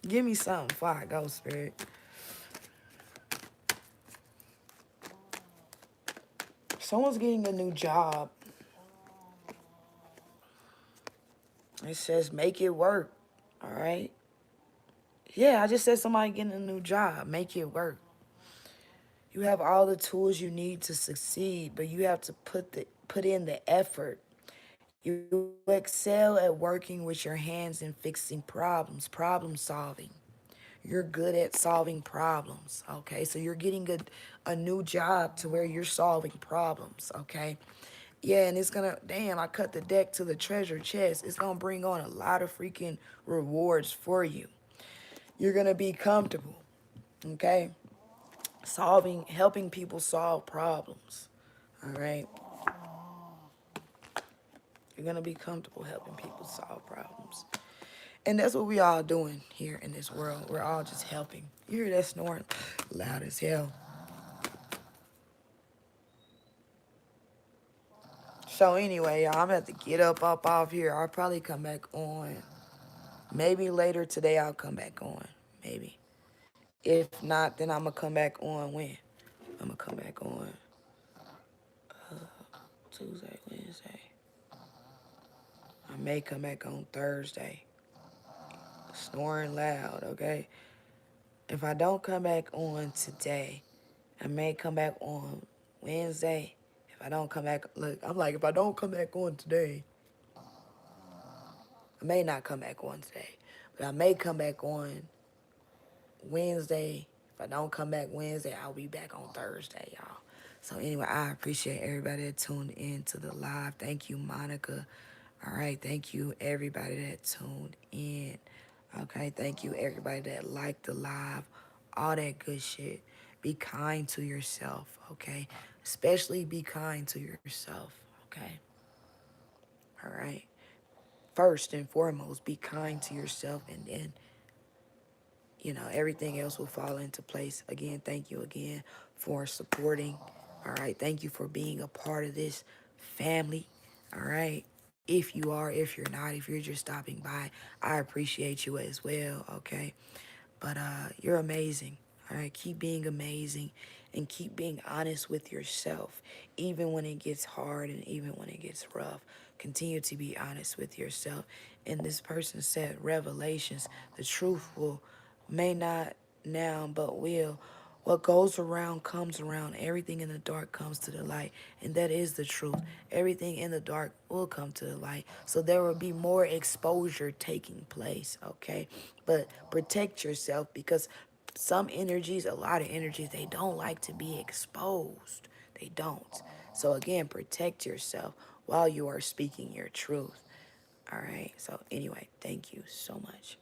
Give me something before I go, Spirit. Someone's getting a new job. It says make it work. All right? Yeah, I just said somebody getting a new job. Make it work. You have all the tools you need to succeed, but you have to put in the effort. You excel at working with your hands and fixing problems, problem solving. You're good at solving problems, okay? So you're getting a new job to where you're solving problems, okay? Yeah, and it's gonna, damn, I cut the deck to the treasure chest. It's gonna bring on a lot of freaking rewards for you. You're gonna be comfortable, okay? Helping people solve problems, all right? You're gonna be comfortable helping people solve problems. And that's what we all doing here in this world. We're all just helping. You hear that snoring? Loud as hell. So anyway, y'all, I'm gonna have to get up off here. I'll probably come back on. Maybe later today I'll come back on. Maybe. If not, then I'm gonna come back on when? I'm gonna come back on Tuesday, Wednesday. I may come back on Thursday. Snoring loud, okay? If I don't come back on today, I may come back on Wednesday. If I don't come back, look, I'm like, if I don't come back on today, I may not come back on today, but I may come back on Wednesday. If I don't come back Wednesday, I'll be back on Thursday, y'all. So anyway, I appreciate everybody that tuned in to the live. Thank you, Monica. All right, thank you, everybody that tuned in. Okay, thank you, everybody that liked the live, all that good shit. Be kind to yourself, okay? Especially be kind to yourself, okay? All right. First and foremost, be kind to yourself, and then, you know, everything else will fall into place. Again, thank you again for supporting. All right, thank you for being a part of this family. All right. If you are, if you're not, if you're just stopping by, I appreciate you as well, okay? But you're amazing. All right, keep being amazing and keep being honest with yourself, even when it gets hard and even when it gets rough. Continue to be honest with yourself. And this person said, revelations, the truth may not now, but will. What goes around comes around. Everything in the dark comes to the light. And that is the truth. Everything in the dark will come to the light. So there will be more exposure taking place, okay? But protect yourself, because some energies, a lot of energies, they don't like to be exposed. They don't. So again, protect yourself while you are speaking your truth. All right. So anyway, thank you so much.